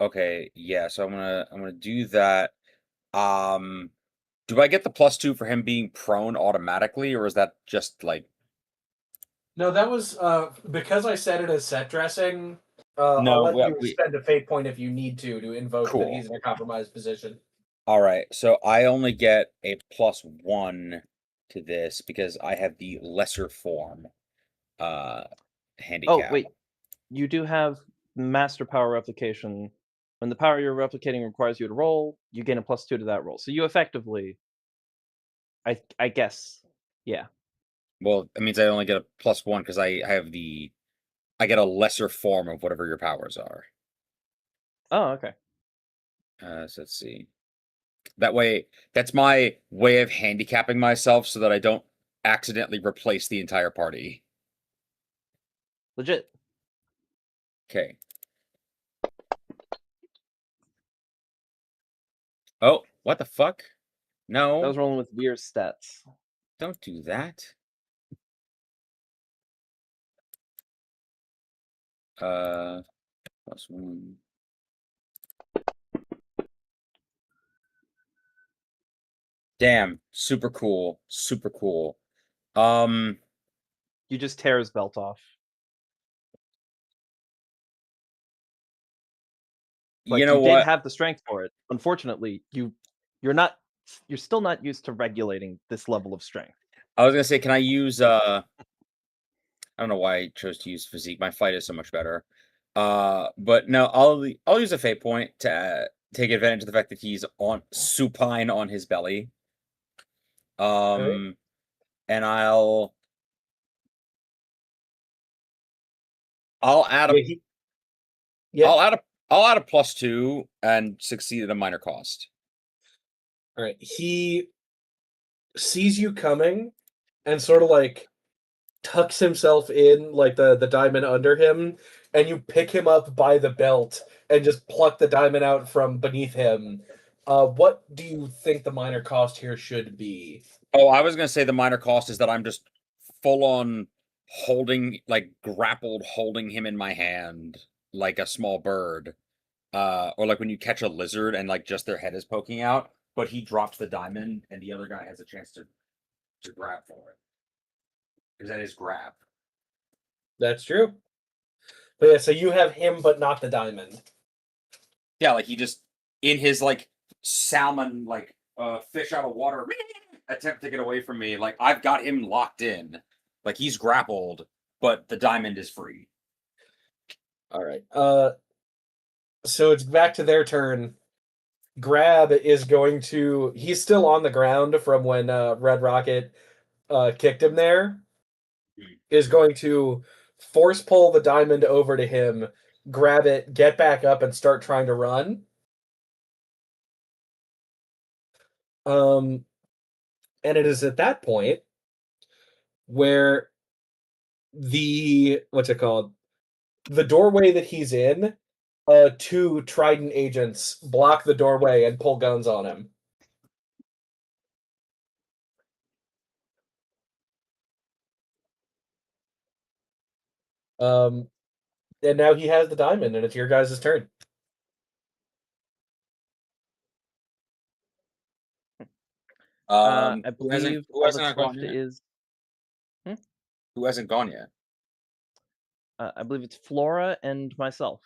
Okay. Yeah. So I'm gonna do that. Do I get the +2 for him being prone automatically, or is that just like? No, that was because I set it as set dressing. I'll No, let you we spend a fate point if you need to invoke that cool. he's in a compromised position. All right, so I only get a +1 to this because I have the lesser form handicap. Oh, wait. You do have master power replication. When the power you're replicating requires you to roll, you gain a +2 to that roll. So you effectively, I guess, yeah. Well, it means I only get a +1 because I get a lesser form of whatever your powers are. Oh, okay. So let's see. That way, that's my way of handicapping myself so that I don't accidentally replace the entire party. Legit. Okay. Oh, what the fuck? No. That was rolling with weird stats. Don't do that. +1. Damn, super cool. Super cool. You just tear his belt off. Like, you know did what? have the strength for it. Unfortunately, you're still not used to regulating this level of strength. I was gonna say, can I use I don't know why I chose to use physique. My fight is so much better. But no, I'll use a fate point to take advantage of the fact that he's on supine on his belly. And I'll add a I'll add a +2 and succeed at a minor cost. All right. He sees you coming and sort of like tucks himself in like the diamond under him, and you pick him up by the belt and just pluck the diamond out from beneath him. What do you think the minor cost here should be? Oh, I was gonna say the minor cost is that I'm just full on holding, like grappled, holding him in my hand like a small bird. or like when you catch a lizard and like just their head is poking out, but he drops the diamond and the other guy has a chance to grab for it. Because that is grab. That's true. But yeah, so you have him, but not the diamond. Yeah, like he just in his like salmon like fish out of water attempt to get away from me. Like I've got him locked in, like he's grappled, but the diamond is free. All right. So it's back to their turn. Grab is going to. He's still on the ground from when Red Rocket kicked him there. Is going to force pull the diamond over to him, grab it, get back up, and start trying to run. And it is at that point where the what's it called? The doorway that he's in, two Trident agents block the doorway and pull guns on him. And now he has the diamond, and it's your guys' turn. I Who hasn't believe all that's gone left yet? is. Who hasn't gone yet? I believe it's Flora and myself.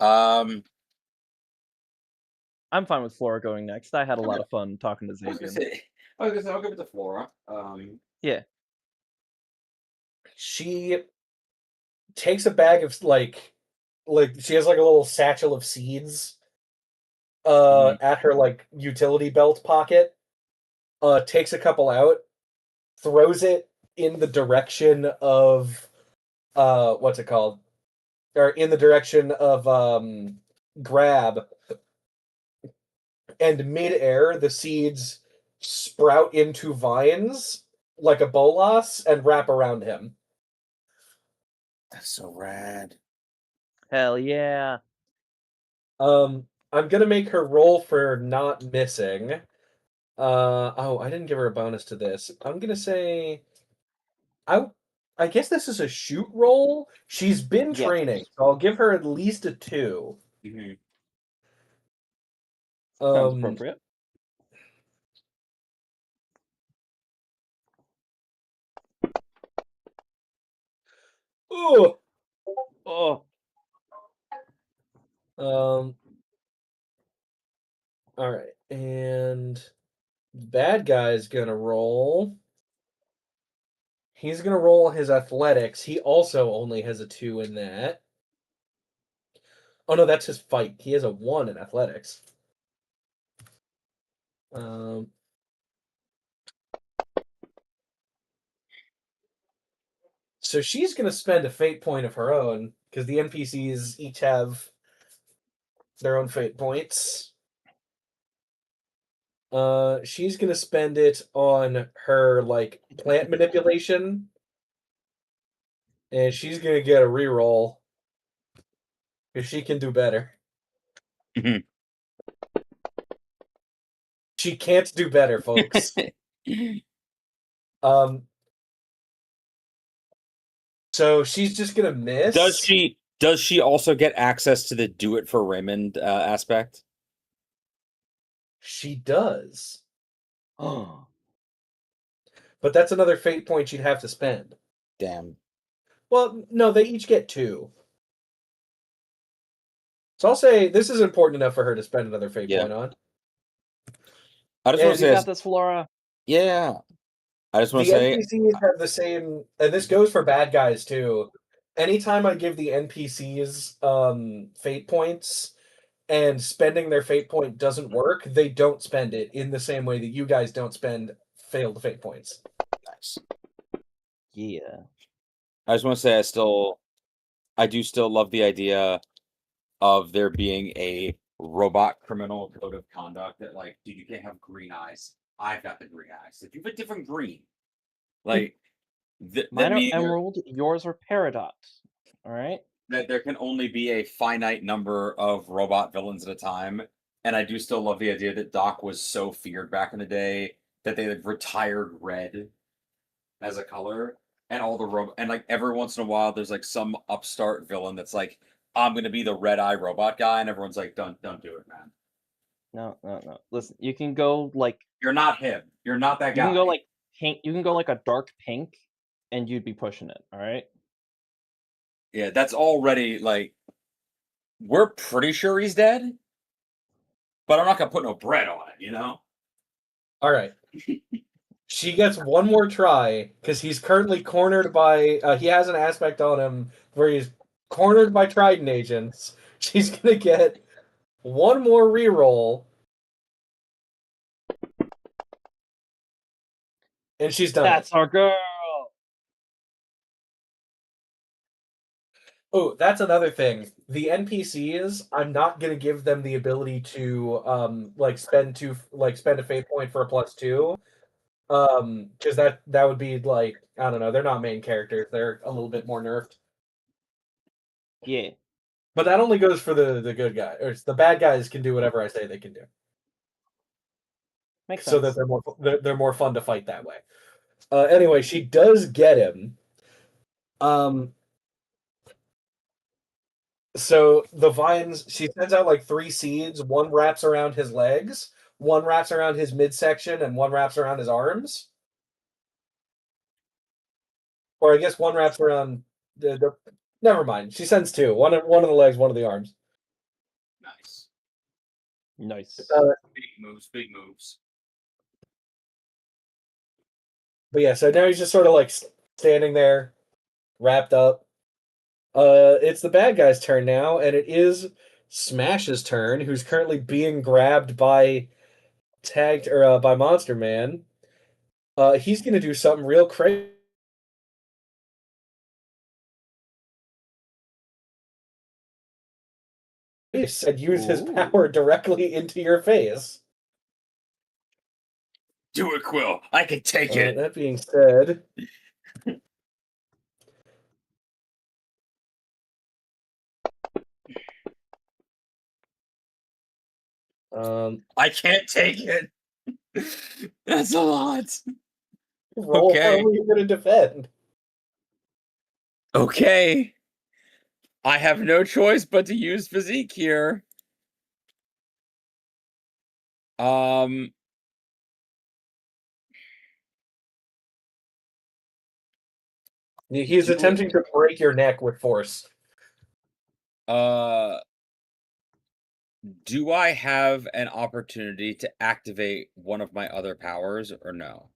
Um, I'm fine with Flora going next. I had a lot of fun talking to I was gonna Xavier. say, I'll give it to Flora. Yeah. She takes a bag of like she has like a little satchel of seeds at her like utility belt pocket. Takes a couple out, throws it in the direction of what's it called? Or in the direction of Grab. And mid-air, the seeds sprout into vines like a bolas and wrap around him. That's so rad. Hell yeah. I'm gonna make her roll for not missing. Oh, I didn't give her a bonus to this. I'm gonna say I guess this is a shoot roll. She's been Yes. training, so I'll give her at least a 2. Mm-hmm. Sounds appropriate. Oh. Oh. All right, and bad guy's gonna roll. He's gonna roll his athletics. He also only has a 2 in that. Oh no, that's his fight. He has a 1 in athletics. So she's gonna spend a fate point of her own because the NPCs each have their own fate points. She's gonna spend it on her like plant manipulation, and she's gonna get a reroll because she can do better. Mhm. She can't do better, folks. So she's just gonna miss. Does she also get access to the do it for Raymond aspect? She does. Oh. But that's another fate point she'd have to spend. Damn. Well, no, they each get 2. So I'll say this is important enough for her to spend another fate point on. I just want to say, You got this, Flora. Yeah. I just want The to say, NPCs have the same, and this goes for bad guys too. Anytime I give the NPCs fate points, and spending their fate point doesn't work, they don't spend it in the same way that you guys don't spend failed fate points. nice. Yeah. I just want to say, I do still love the idea of there being a robot criminal code of conduct that, like, dude, you can't have green eyes. I've got the green eyes. If you have a different green, like, mine are emerald, yours are peridot. All right. That there can only be a finite number of robot villains at a time. And I do still love the idea that Doc was so feared back in the day that they like retired red as a color, and all the and like every once in a while there's like some upstart villain that's like, I'm gonna be the red eye robot guy, and everyone's like, don't do it, man. No. Listen, you can go like You're not him. You're not that you guy. can go like pink. You can go like a dark pink, and you'd be pushing it. All right. Yeah, that's already like we're pretty sure he's dead, but I'm not gonna put no bread on it, you know? All right. She gets one more try because he's currently cornered by. He has an aspect on him where he's cornered by Trident agents. She's gonna get one more reroll, and she's done. That's our girl. Oh, that's another thing. The NPCs, I'm not gonna give them the ability to spend a fate point for a +2. Because that would be like, I don't know, they're not main characters. They're a little bit more nerfed. Yeah. But that only goes for the good guy. Or the bad guys can do whatever I say they can do. Makes So sense. that they're more fun to fight that way. Anyway, she does get him. So the vines, she sends out like 3 seeds. One wraps around his legs, one wraps around his midsection, and one wraps around his arms. Or I guess one wraps around the never mind. She sends 2. One of the legs, one of the arms. Nice. Nice. Big moves. But yeah, so now he's just sort of like standing there, wrapped up. It's the bad guy's turn now, and it is Smash's turn, who's currently being grabbed by by Monster Man. He's gonna do something real crazy. And use his power directly into your face. Do it, Quill. I can take it. That being said, I can't take it. That's a lot. roll. Okay. How are you going to defend? Okay. I have no choice but to use physique here. He's attempting to break your neck with force. Do I have an opportunity to activate one of my other powers or no?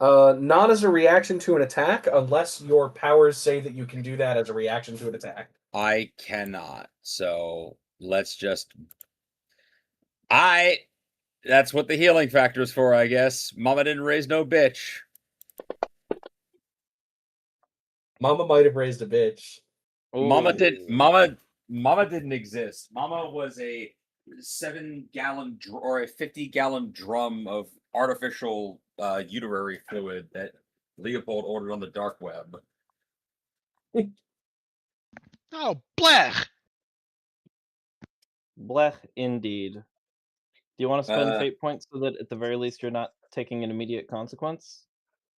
Not as a reaction to an attack, unless your powers say that you can do that as a reaction to an attack. I cannot. So let's just. That's what the healing factor is for, I guess. Mama didn't raise no bitch. Mama might have raised a bitch. Mama didn't exist. Mama was a 7-gallon or a 50-gallon drum of artificial uterary fluid that Leopold ordered on the dark web. Oh, blech! Blech, indeed. Do you want to spend fate points so that at the very least you're not taking an immediate consequence?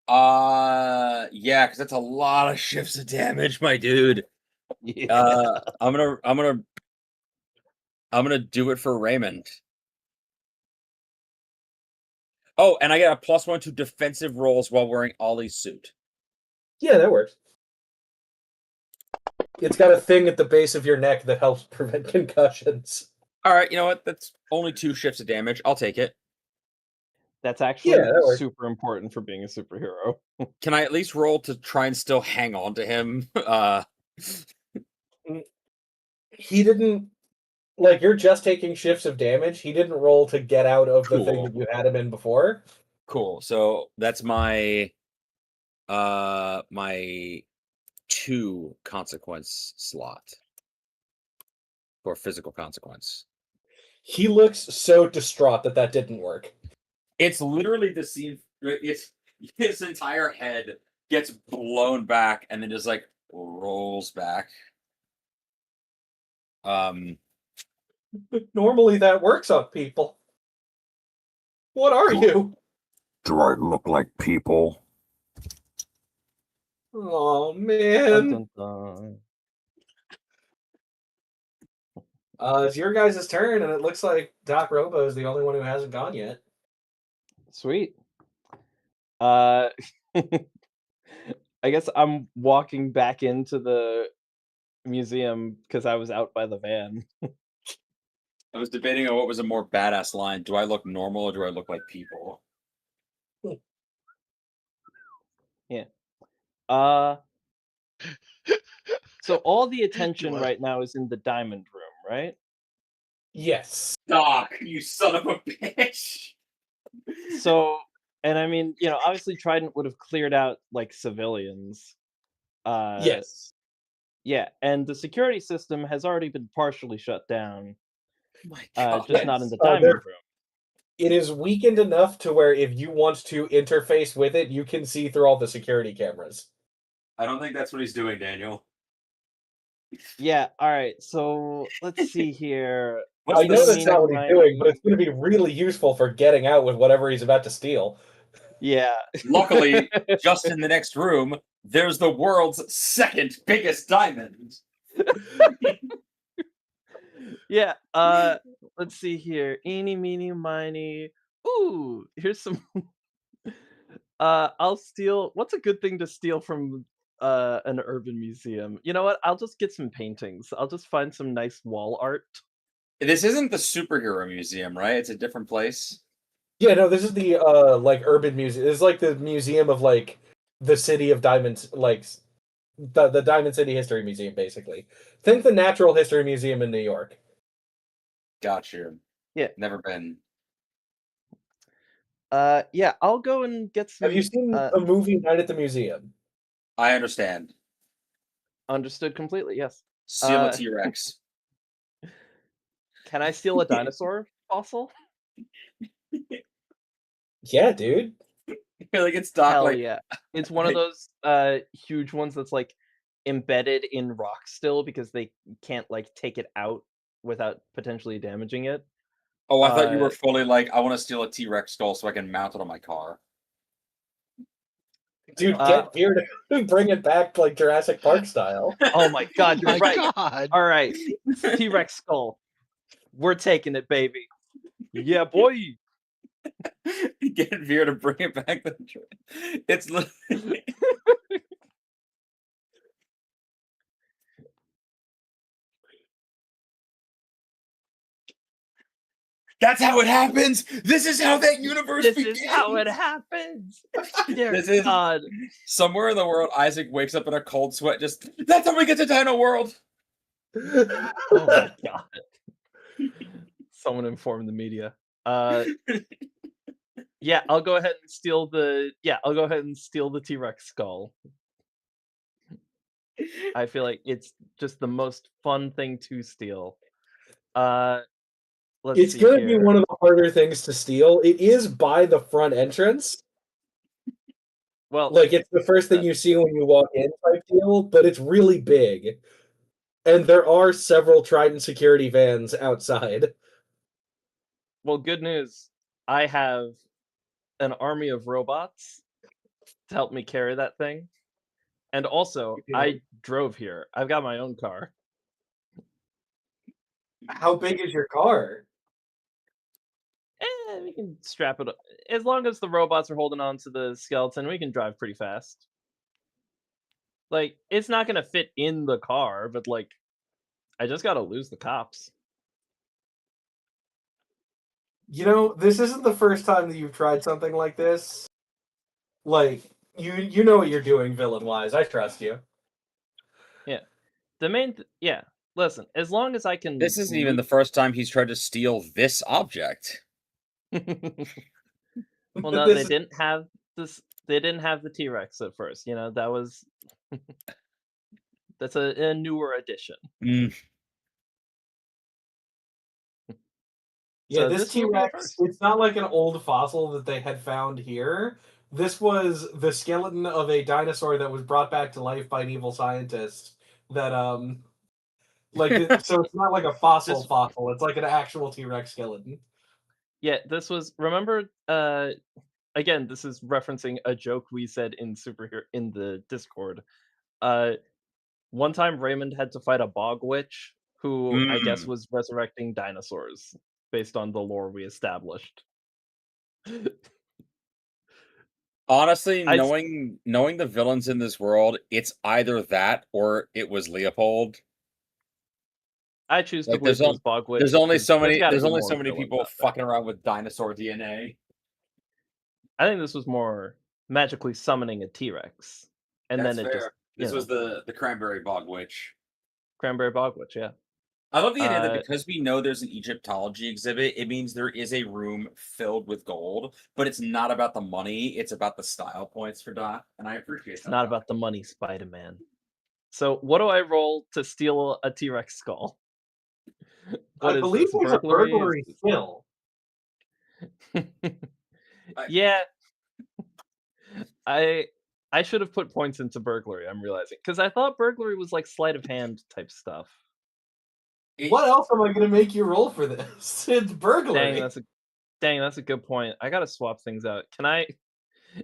Yeah, because that's a lot of shifts of damage, my dude. Yeah. I'm gonna do it for Raymond. Oh, and I get a +1 to defensive rolls while wearing Ollie's suit. Yeah, that works. It's got a thing at the base of your neck that helps prevent concussions. All right, you know what? That's only 2 shifts of damage. I'll take it. That's actually that super important for being a superhero. Can I at least roll to try and still hang on to him? He didn't. Like, you're just taking shifts of damage. He didn't roll to get out of the thing Cool. that you had him in before. Cool. So that's my my 2 consequence slot for physical consequence. He looks so distraught that didn't work. It's literally the scene. It's his entire head gets blown back and then just like rolls back. Normally that works on people. What are you? Do I look like people? Oh man. Dun, dun, dun. It's your guys' turn, and it looks like Doc Robo is the only one who hasn't gone yet. Sweet. I guess I'm walking back into the museum because I was out by the van. I was debating on what was a more badass line. Do I look normal or do I look like people? Yeah. So all the Do attention I- right now is in the diamond room, right? Yes. Doc, you son of a bitch! So, and I mean, obviously Trident would have cleared out like civilians. Yes. Yeah, and the security system has already been partially shut down, My God. just not in the there- diamond room. It is weakened enough to where if you want to interface with it, you can see through all the security cameras. I don't think that's what he's doing, Daniel. Yeah, all right. So let's see here. What's I know this? that's not what he's doing, but it's going to be really useful for getting out with whatever he's about to steal. Yeah. Luckily, just in the next room, there's the world's second biggest diamond. Yeah. Let's see here. Eeny, meeny, miny. Ooh, here's some. I'll steal. What's a good thing to steal from an urban museum? You know what? I'll just get some paintings. I'll just find some nice wall art. This isn't the superhero museum, right? It's a different place. Yeah, no, this is the like urban museum. It's like the museum of like the city of diamonds, like the Diamond City History Museum, basically. Think the Natural History Museum in New York. Got you. Yeah. Never been. Yeah. I'll go and get some. Have you seen the movie Night at the Museum? I understand. Understood completely. Yes. Steal a T-Rex. Can I steal a dinosaur fossil? Yeah, dude. Like it's Doc. Hell Like yeah! It's one of those huge ones that's like embedded in rock still because they can't like take it out without potentially damaging it. oh, I thought you were fully like, I want to steal a T-Rex skull so I can mount it on my car. Dude, get Veer to bring it back like Jurassic Park style. Oh my god, you're My right. God. All right, T-Rex skull. We're taking it, baby. Yeah, boy. Get Veer to bring it back. It's literally... That's how it happens. This is how that universe This begins. is how it happens. Dear This is God. somewhere in the world. Isaac wakes up in a cold sweat. Just that's how we get to Dino World. Oh my god. Someone inform the media. Yeah, I'll go ahead and steal the T-Rex skull. I feel like it's just the most fun thing to steal. Let's It's see going to here. be one of the harder things to steal. It is by the front entrance. Well, Like, it's the first thing you see when you walk in type deal, but it's really big. And there are several Trident security vans outside. well, good news. I have an army of robots to help me carry that thing. And also, I drove here. I've got my own car. How big is your car? We can strap it up. As long as the robots are holding on to the skeleton, we can drive pretty fast. Like, it's not gonna fit in the car, but like, I just gotta lose the cops. You know, this isn't the first time that you've tried something like this. Like, you know what you're doing villain-wise. I trust you. Yeah. The main yeah. Listen, as long as I can This isn't even the first time he's tried to steal this object. Well, no, This they is- didn't have this. They didn't have the T-Rex at first. That was that's a newer addition. Yeah, So this this will be the T-Rex, first. it's not like an old fossil that they had found here. This was the skeleton of a dinosaur that was brought back to life by an evil scientist. That so it's not like a fossil This- fossil. It's like an actual T-Rex skeleton. Yeah, this was. Remember, again, this is referencing a joke we said in the Discord. One time Raymond had to fight a bog witch who I guess Mm. was resurrecting dinosaurs based on the lore we established. Honestly, I s- knowing the villains in this world, it's either that or it was Leopold. I choose to Like believe it was Bogwitch because there's got to there's be only more so many villains people out there. fucking around with dinosaur DNA. I think this was more magically summoning a T-Rex, and That's then it just fair. This was the cranberry bog witch. cranberry Bogwitch, yeah. I love the idea that Uh, because we know there's an Egyptology exhibit, it means there is a room filled with gold, but it's not about the money, it's about the style points for Doc, and I appreciate it's that. not Doc. about the money, Spider-Man. So what do I roll to steal a T-Rex skull? What I is believe this? there's a Burglary? burglary skill. Yeah, I I should have put points into burglary. I'm realizing because I thought burglary was like sleight of hand type stuff. What else am I going to make you roll for this? It's burglary. Dang, that's a good point. I gotta swap things out. Can I?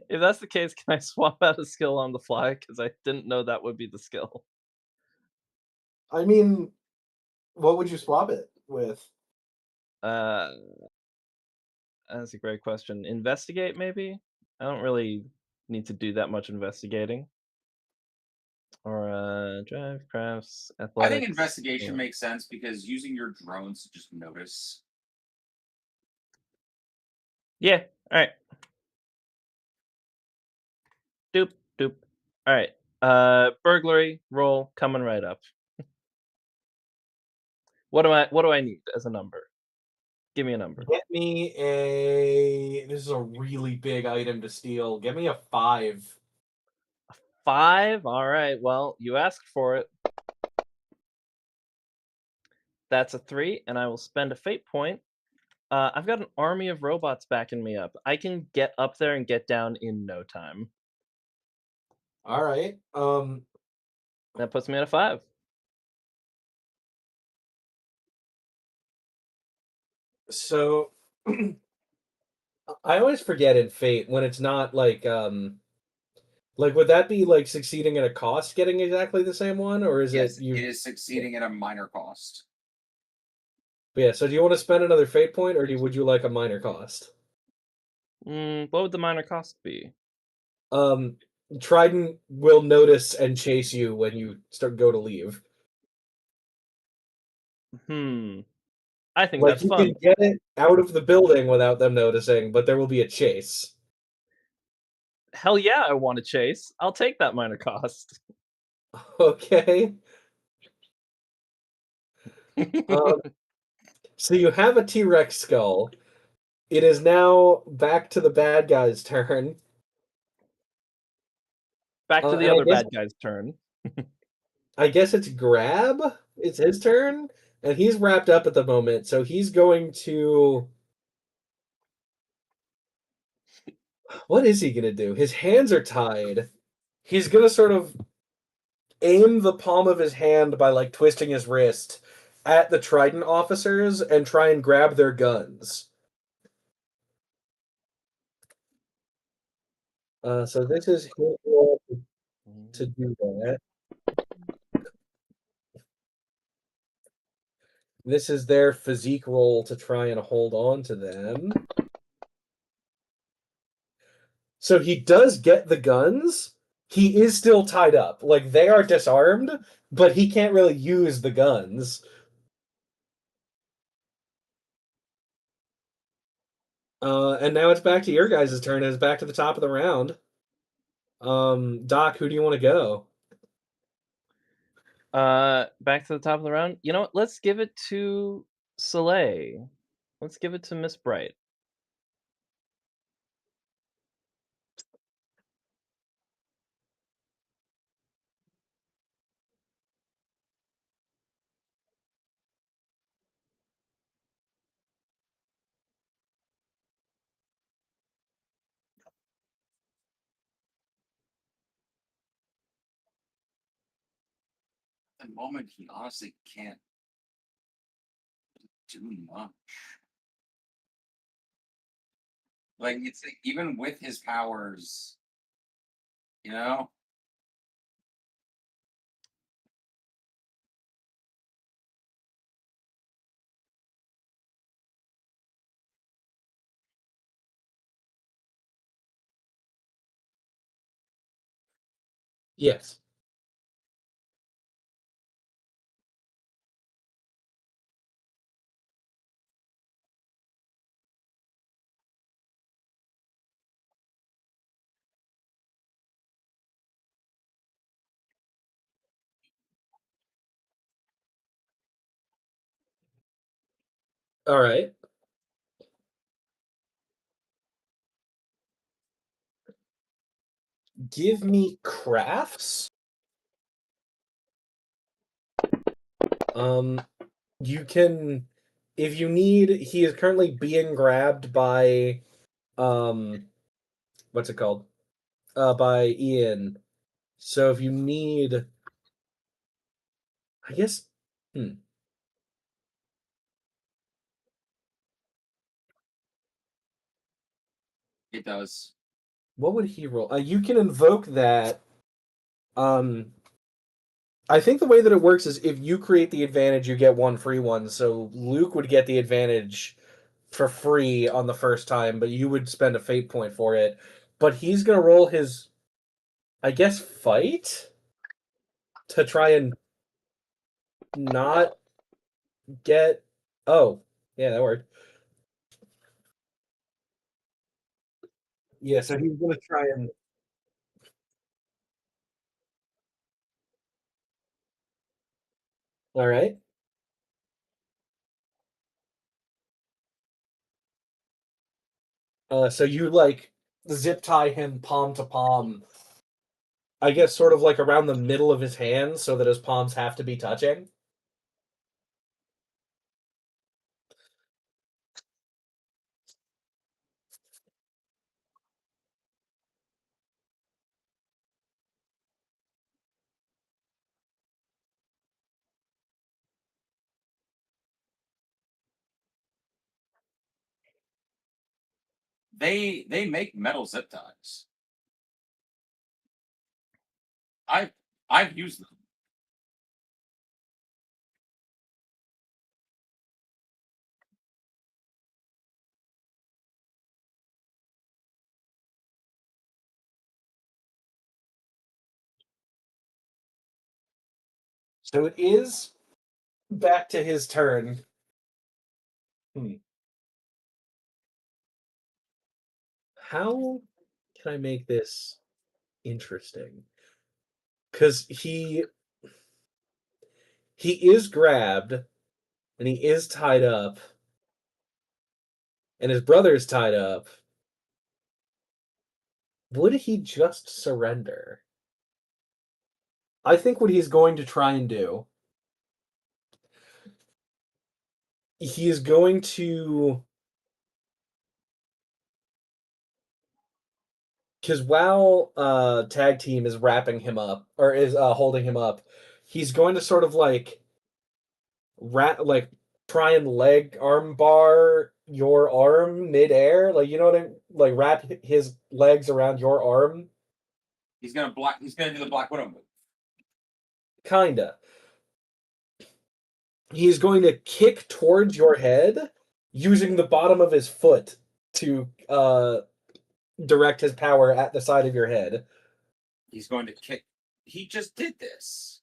If that's the case, can I swap out a skill on the fly? Because I didn't know that would be the skill. I mean, what would you swap it with? Uh, that's a great question. Investigate, maybe? I don't really need to do that much investigating. Or drive, crafts, I think athletics. investigation makes sense because using your drones to just notice. Yeah. All right. Doop doop. All right. Burglary roll coming right up. What do I need as a number? Give me a number. Get me a. This is a really big item to steal. Get me a 5. 5. All right. Well, you asked for it. That's a 3, and I will spend a fate point. I've got an army of robots backing me up. I can get up there and get down in no time. All right. That puts me at a 5. So I always forget in Fate when it's not like would that be like succeeding at a cost getting exactly the same one, or is it Yes, you? it is succeeding at a minor cost. But yeah. So do you want to spend another Fate point, or would you like a minor cost? What would the minor cost be? Um, Trident will notice and chase you when you go to leave. I think Like that's you can fun. get it out of the building without them noticing, but there will be a chase. Hell yeah, I want to chase. I'll take that minor cost. Okay. Um, so you have a T-Rex skull. It is now back to the bad guy's turn. Back to the And other bad guy's turn. I guess it's Grab. It's his turn, and he's wrapped up at the moment, so he's going to. What is he gonna do? His hands are tied. He's gonna sort of aim the palm of his hand by like twisting his wrist at the Trident officers and try and grab their guns. So this is his roll to do that. This is their physique roll to try and hold on to them. So he does get the guns. He is still tied up. Like they are disarmed, but he can't really use the guns. And now it's back to your guys' turn. It's back to the top of the round. Doc, who do you want to go? Back to the top of the round. You know what? Let's give it to Soleil. Let's give it to Miss Bright. At the moment, he honestly can't do much. Like it's like, even with his powers, you know. Yes. All right. Give me crafts. Um, you can, if you need. He is currently being grabbed by, what's it called? By Ian. So if you need, I guess. Hmm. It does. What would he roll? You can invoke that. Um, I think the way that it works is if you create the advantage, you get one free one. So Luke would get the advantage for free on the first time, but you would spend a fate point for it. But he's gonna roll his, I guess, fight to try and not get. Oh, yeah, that worked. Yeah, so he's gonna try and. All right. So you like zip tie him palm to palm. I guess sort of like around the middle of his hands, so that his palms have to be touching. They make metal zip ties. I've used them. So it is back to his turn. Hmm. How can I make this interesting? Because he is grabbed and he is tied up, and his brother is tied up. Would he just surrender? I think what he's going to try and do, he is going to, because while tag team is wrapping him up or is holding him up, he's going to sort of like try and leg arm bar your arm midair, like you know what I like wrap his legs around your arm, He's gonna block. He's gonna do the Black Widow move. kinda. He's going to kick towards your head using the bottom of his foot to direct his power at the side of your head. He's going to kick. He just did this.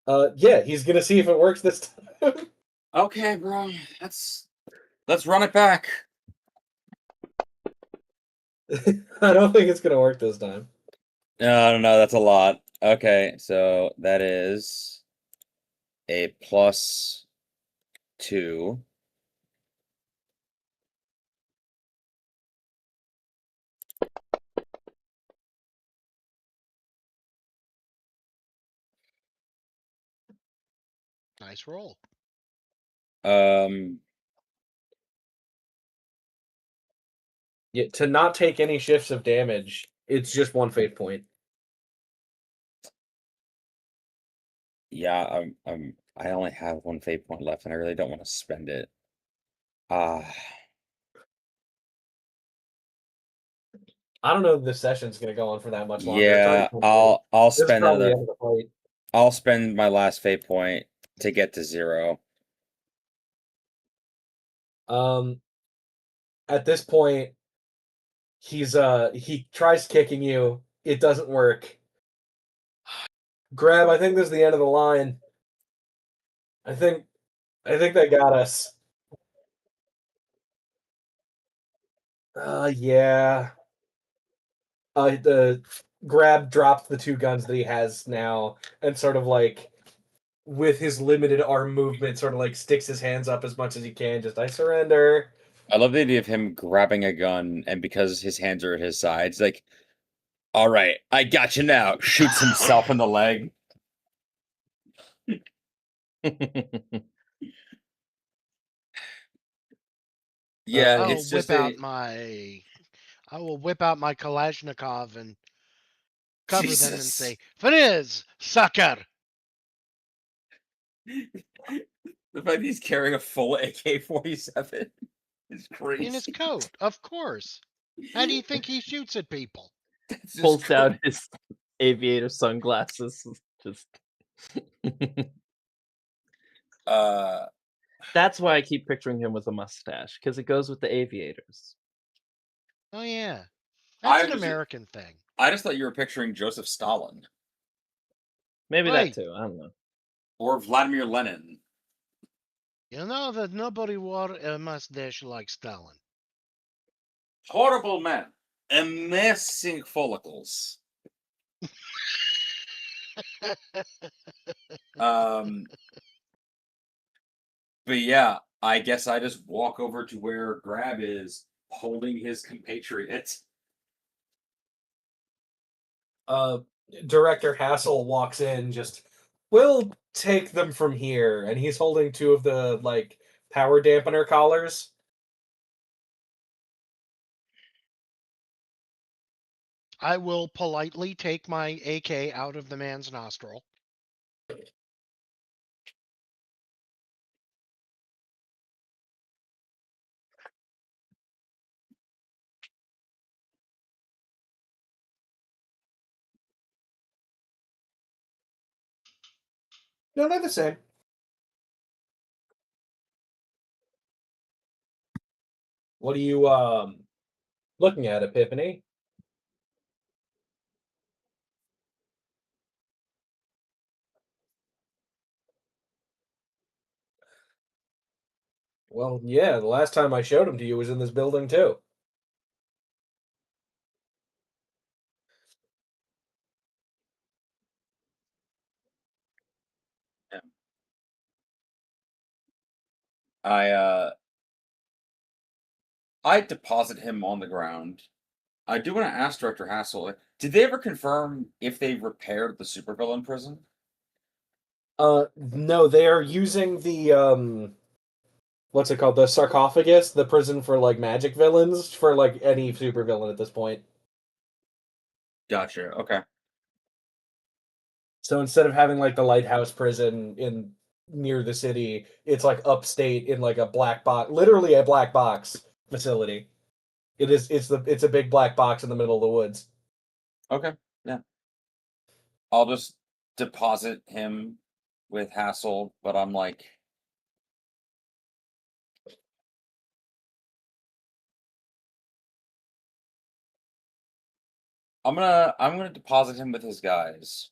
Yeah, he's gonna see if it works this time. Okay, bro. Let's run it back. I don't think it's gonna work this time. No, that's a lot. Okay, so that is a +2. Nice roll. Yeah, to not take any shifts of damage, it's just one fate point. Yeah, I only have one fate point left, and I really don't want to spend it. Ah, I don't know if this session's gonna go on for that much longer. It's already yeah, 10:30. I'll This is spend probably the another. end of the fight. I'll spend my last fate point to get to 0. Um, at this point, he tries kicking you. It doesn't work. Grab, I think this is the end of the line. I think they got us. Yeah. The Grab drops the two guns that he has now and sort of like with his limited arm movement sort of like sticks his hands up as much as he can, just I surrender. I love the idea of him grabbing a gun, and because his hands are at his sides, like, all right, I got you now. Shoots himself in the leg. Yeah, I'll it's just whip out my I will whip out my Kalashnikov and cover them and Jesus. say, "Frizz, sucker!" The fact that he's carrying a full AK-47 is crazy. In his coat, of course. How do you think he shoots at people? That's just Pulls cra- out his aviator sunglasses. Just Uh, that's why I keep picturing him with a mustache, because it goes with the aviators. Oh yeah, I that's an was ju- American thing. I just thought you were picturing Joseph Stalin Maybe that Right. too. I don't know. or Vladimir Lenin. You know that nobody wore a mustache like Stalin. Horrible man. Amassing follicles. Um, but yeah, I guess I just walk over to where Grab is holding his compatriot. Director Hassel walks in, just we'll take them from here, and he's holding two of the like power dampener collars. I will politely take my AK out of the man's nostril. No, they're the same. What are you looking at, Epiphany? Well, yeah, the last time I showed him to you was in this building too. I I deposit him on the ground. I do want to ask Director Hassel, did they ever confirm if they repaired the supervillain prison? No, they are using the what's it called? The sarcophagus, the prison for like magic villains for like any supervillain at this point. Gotcha. Okay. So instead of having like the lighthouse prison in near the city, it's like upstate in like a black box, literally a black box facility. It's a big black box in the middle of the woods. Okay. Yeah. I'll just deposit him with Hassel, but I'm like, I'm gonna deposit him with his guys.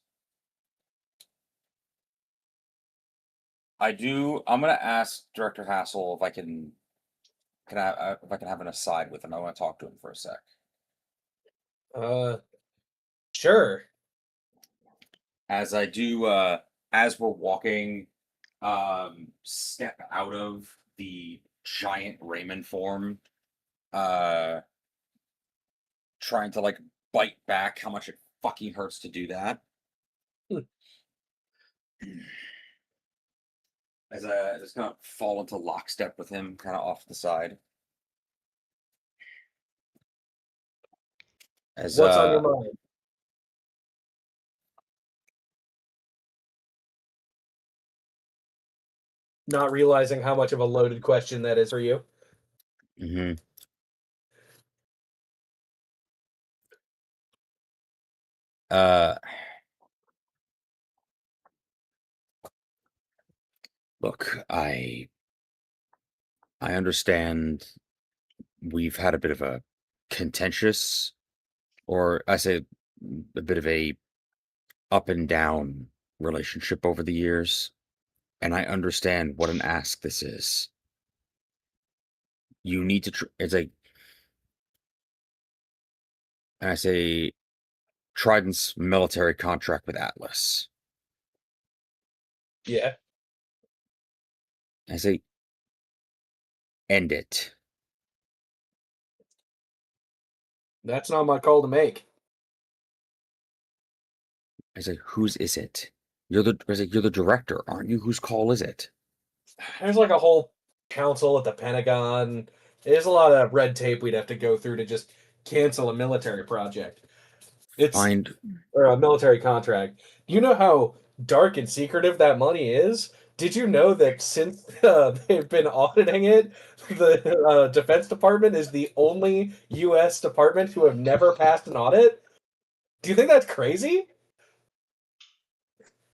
I'm gonna ask Director Hassel if I can I if I can have an aside with him. I want to talk to him for a sec. Uh sure. As I do as we're walking, step out of the giant Raymond form, uh trying to like bite back how much it fucking hurts to do that. Hmm. As I just kind of fall into lockstep with him, kind of off the side. As What's on your mind? Not realizing how much of a loaded question that is for you. mhm. uh Look, I understand we've had a bit of a contentious, or I say a bit of a up and down relationship over the years, and I understand what an ask this is. You need to. It's like, and I say, Trident's military contract with Atlas. Yeah, I say, end it. that's not my call to make. I say, whose is it? You're the director, aren't you? Whose call is it? There's like a whole council at the Pentagon. There's a lot of red tape we'd have to go through to just cancel a military project. Find Or a military contract. You know how dark and secretive that money is? Did you know that since they've been auditing it, the Defense Department is the only U.S. department who have never passed an audit? Do you think that's crazy?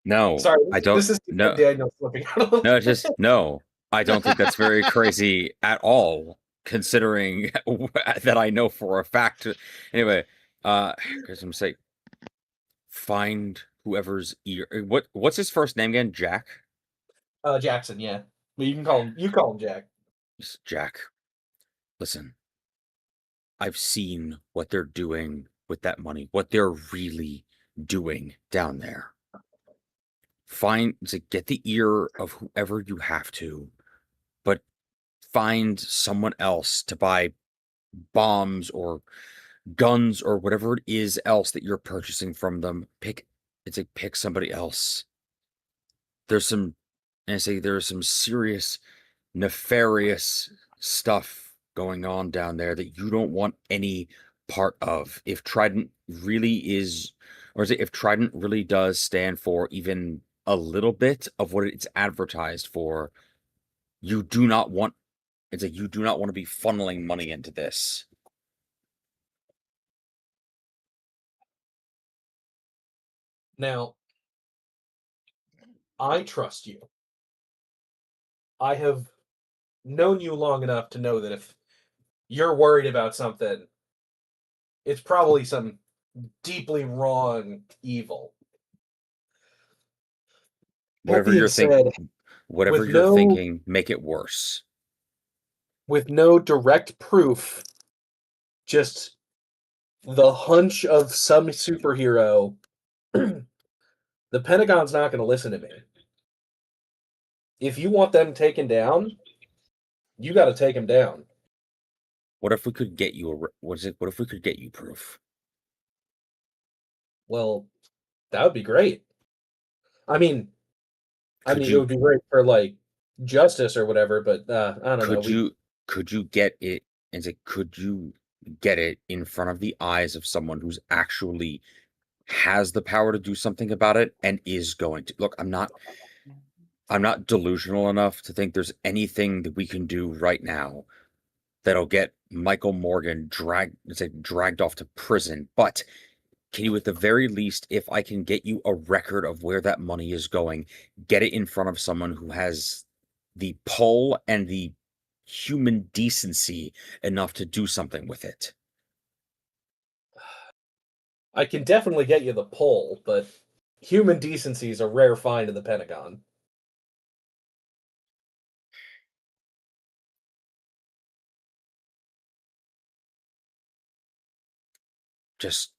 no. Sorry, I don't. this is No, Daniel slipping out a little no, bit. just no. I don't think that's very crazy at all, considering that I know for a fact. Anyway, because I'm saying, find whoever's ear. What's his first name again? Jack. Jackson, yeah. But you call him Jack. Just Jack. Listen, I've seen what they're doing with that money. What they're really doing down there. Get the ear of whoever you have to, but find someone else to buy bombs or guns or whatever it is else that you're purchasing from them. Pick somebody else. There's some serious nefarious stuff going on down there that you don't want any part of. If Trident really is, or is it if Trident really does stand for even a little bit of what it's advertised for, you do not want you do not want to be funneling money into this. Now, I trust you. I have known you long enough to know that if you're worried about something, it's probably some deeply wrong evil. That Whatever being you're said, whatever with you're no thinking, make it worse. with no direct proof, just the hunch of some superhero, the Pentagon's not going to listen to me. If you want them taken down, you got to take them down. What if we could get you what if we could get you proof? Well, that would be great. I mean, Could it you would be great for like justice or whatever, but I don't know. could you get it could you get it in front of the eyes of someone who's actually has the power to do something about it and is going to look? I'm not delusional enough to think there's anything that we can do right now that'll get Michael Morgan dragged off to prison, but can you, at the very least, if I can get you a record of where that money is going, get it in front of someone who has the pull and the human decency enough to do something with it? I can definitely get you the pull, but human decency is a rare find in the Pentagon. Just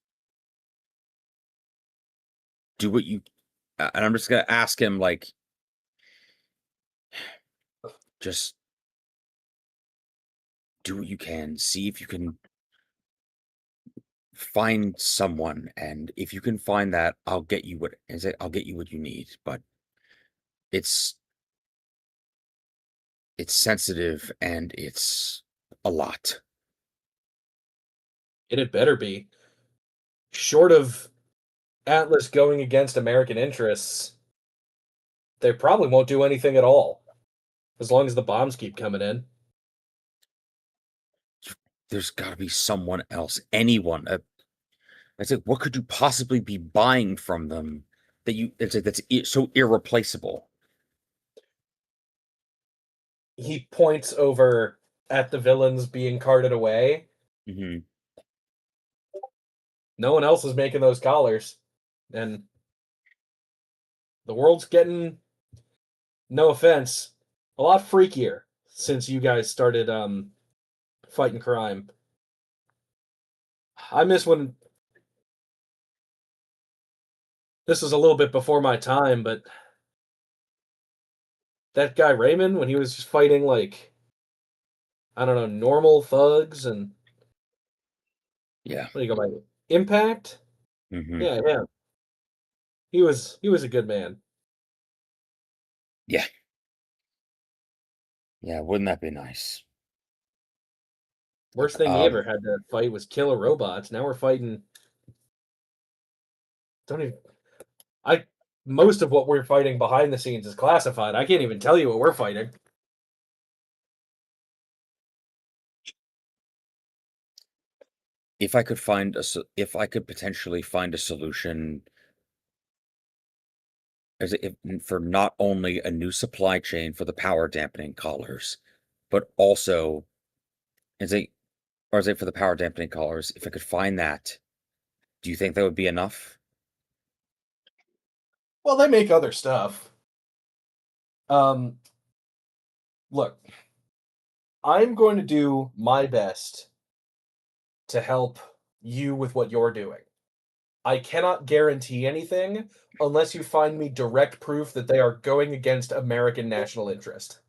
do what you. And I'm just gonna ask him, like, just do what you can. See if you can find someone, and if you can find that, I'll get you I'll get you what you need. But it's sensitive and it's a lot. It had better be. Short of Atlas going against American interests, they probably won't do anything at all, as long as the bombs keep coming in. There's got to be someone else, anyone. It's like, what could you possibly be buying from them that's so irreplaceable? He points over at the villains being carted away. Mm-hmm. No one else is making those collars, and the world's getting, no offense, a lot freakier since you guys started fighting crime. I miss when this was a little bit before my time, but that guy Raymond, when he was just fighting like, I don't know, normal thugs and Yeah. what do you go by? Impact? Mm-hmm. Yeah. He was a good man. Yeah. Yeah, wouldn't that be nice? Worst thing he ever had to fight was killer robots. Now we're fighting. Don't even. I Most of what we're fighting behind the scenes is classified. I can't even tell you what we're fighting. If I could find if I could potentially find a solution as if for not only a new supply chain for the power dampening collars, but also as a or as a for the power dampening collars, if I could find that, do you think that would be enough? Well, they make other stuff. Look, I'm going to do my best to help you with what you're doing. I cannot guarantee anything unless you find me direct proof that they are going against American national interest.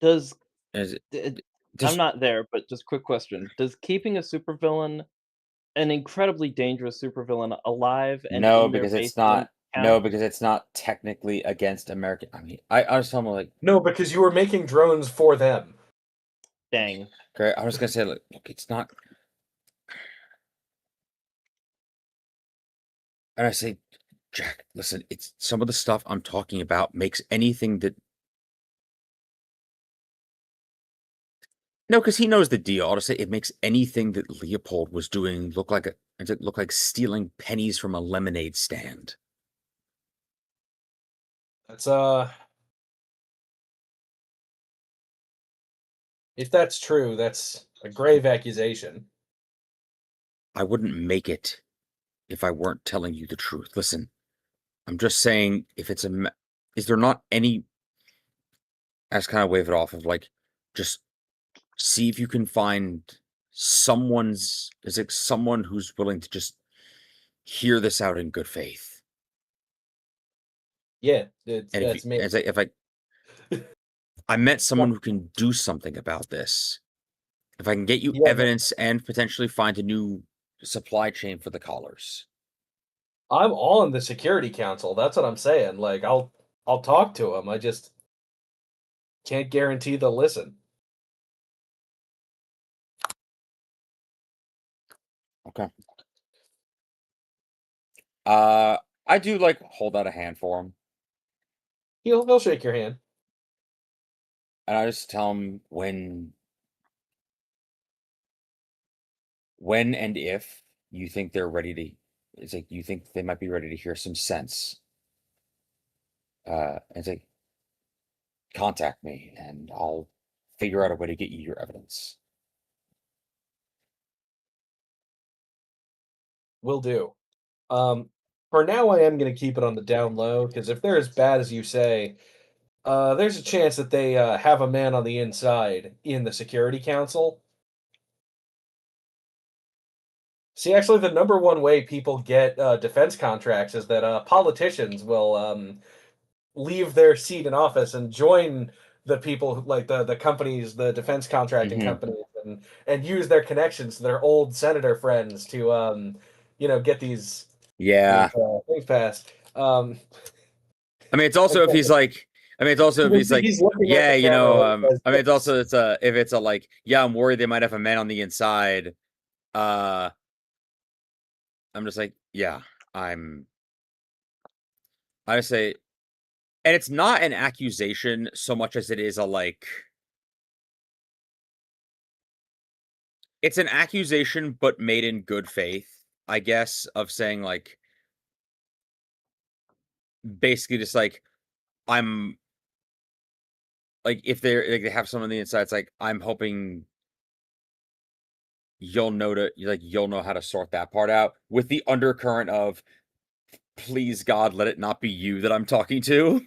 Does Is it, I'm just not there, but just quick question. Does keeping a supervillain, an incredibly dangerous supervillain, alive and no, in their because it's basement not no, count? because it's not technically against American. I mean, I was telling like, No, because you were making drones for them. Dang. great. I was gonna say, like, look, it's not. And I say, Jack, listen, it's some of the stuff I'm talking about makes anything that. No, because he knows the deal. I'll just say it makes anything that Leopold was doing look like stealing pennies from a lemonade stand. That's if that's true, that's a grave accusation. I wouldn't make it if I weren't telling you the truth. Listen, I'm just saying, if it's is there not any? I just kind of wave it off of like, just see if you can find is it someone who's willing to just hear this out in good faith. Yeah, And if you, that's me. as if I met someone who can do something about this, if I can get you Yeah, evidence and potentially find a new supply chain for the collars. I'm on the Security Council. That's what I'm saying. Like I'll talk to them. I just can't guarantee they'll listen. Okay. I do like hold out a hand for him, He'll shake your hand. and I just tell him when and if you think they're ready to. It's like you think they might be ready to hear some sense. It's like contact me, and I'll figure out a way to get you your evidence. Will do. For now, I am going to keep it on the down low because if they're as bad as you say, there's a chance that they have a man on the inside in the Security Council. See, actually, the number one way people get defense contracts is that politicians will leave their seat in office and join the people like the companies, the defense contracting Mhm. companies, and use their connections, their old senator friends to get these Yeah. things passed. I mean, it's also if he's like, I mean, it's also if he's like, He's looking at yeah, the you camera know, when he says I mean, it's this. also if it's a like, yeah, I'm worried they might have a man on the inside. Uh, I'm just like, yeah, I say, and it's not an accusation so much as it is a like, it's an accusation but made in good faith, I guess, of saying like, basically just like, I'm like, if they have someone on the inside, it's like I'm hoping you'll know how to sort that part out with the undercurrent of, please God, let it not be you that I'm talking to.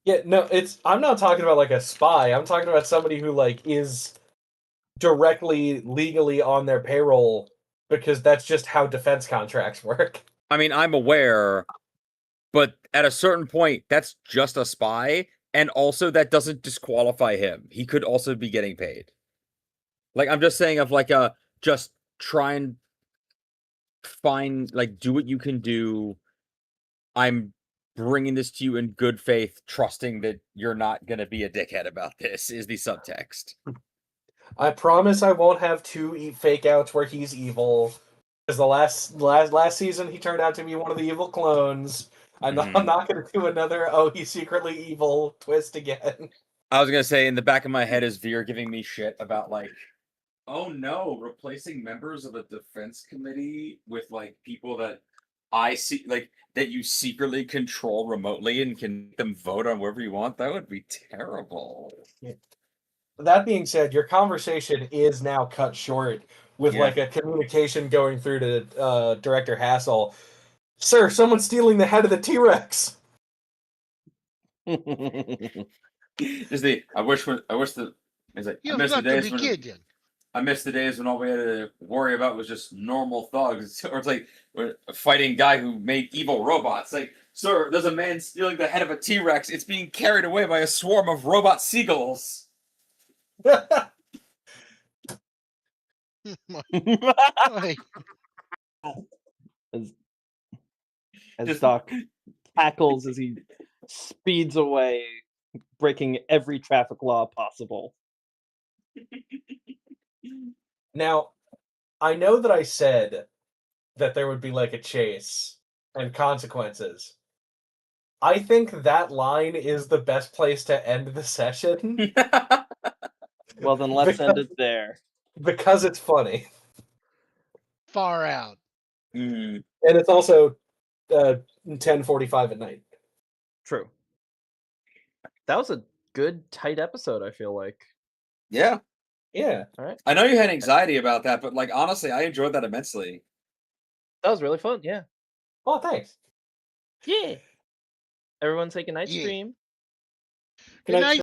Yeah, no, I'm not talking about like a spy. I'm talking about somebody who like is directly legally on their payroll because that's just how defense contracts work. I mean, I'm aware, but at a certain point, that's just a spy, and also that doesn't disqualify him. He could also be getting paid. Like, I'm just saying of like just try and find, like, do what you can do. I'm bringing this to you in good faith, trusting that you're not going to be a dickhead about this, is the subtext. I promise I won't have two fake outs where he's evil. Because the last season he turned out to be one of the evil clones. I'm not going to do another he's secretly evil twist again. I was going to say, in the back of my head is Veer giving me shit about like, oh no, replacing members of a defense committee with like people that I see, like, that you secretly control remotely and can make them vote on wherever you want. That would be terrible. Yeah. That being said, your conversation is now cut short with like a communication going through to Director Hassel. Sir, someone's stealing the head of the T-Rex. Just I wish the it's like, You've got to be kidding. I miss the days when all we had to worry about was just normal thugs, or it's like a fighting guy who made evil robots. Like, sir, there's a man stealing the head of a T-Rex. It's being carried away by a swarm of robot seagulls. As Doc cackles as he speeds away, breaking every traffic law possible. Now, I know that I said that there would be like a chase and consequences. I think that line is the best place to end the session. Well, then let's end it there. Because it's funny. Far out. And it's also 10:45 at night. True. That was a good, tight episode, I feel like. Yeah. Yeah. All right. I know you had anxiety about that, but like honestly, I enjoyed that immensely. That was really fun, yeah. Oh, thanks. Yeah. Everyone say goodnight, Yeah. stream. Good night.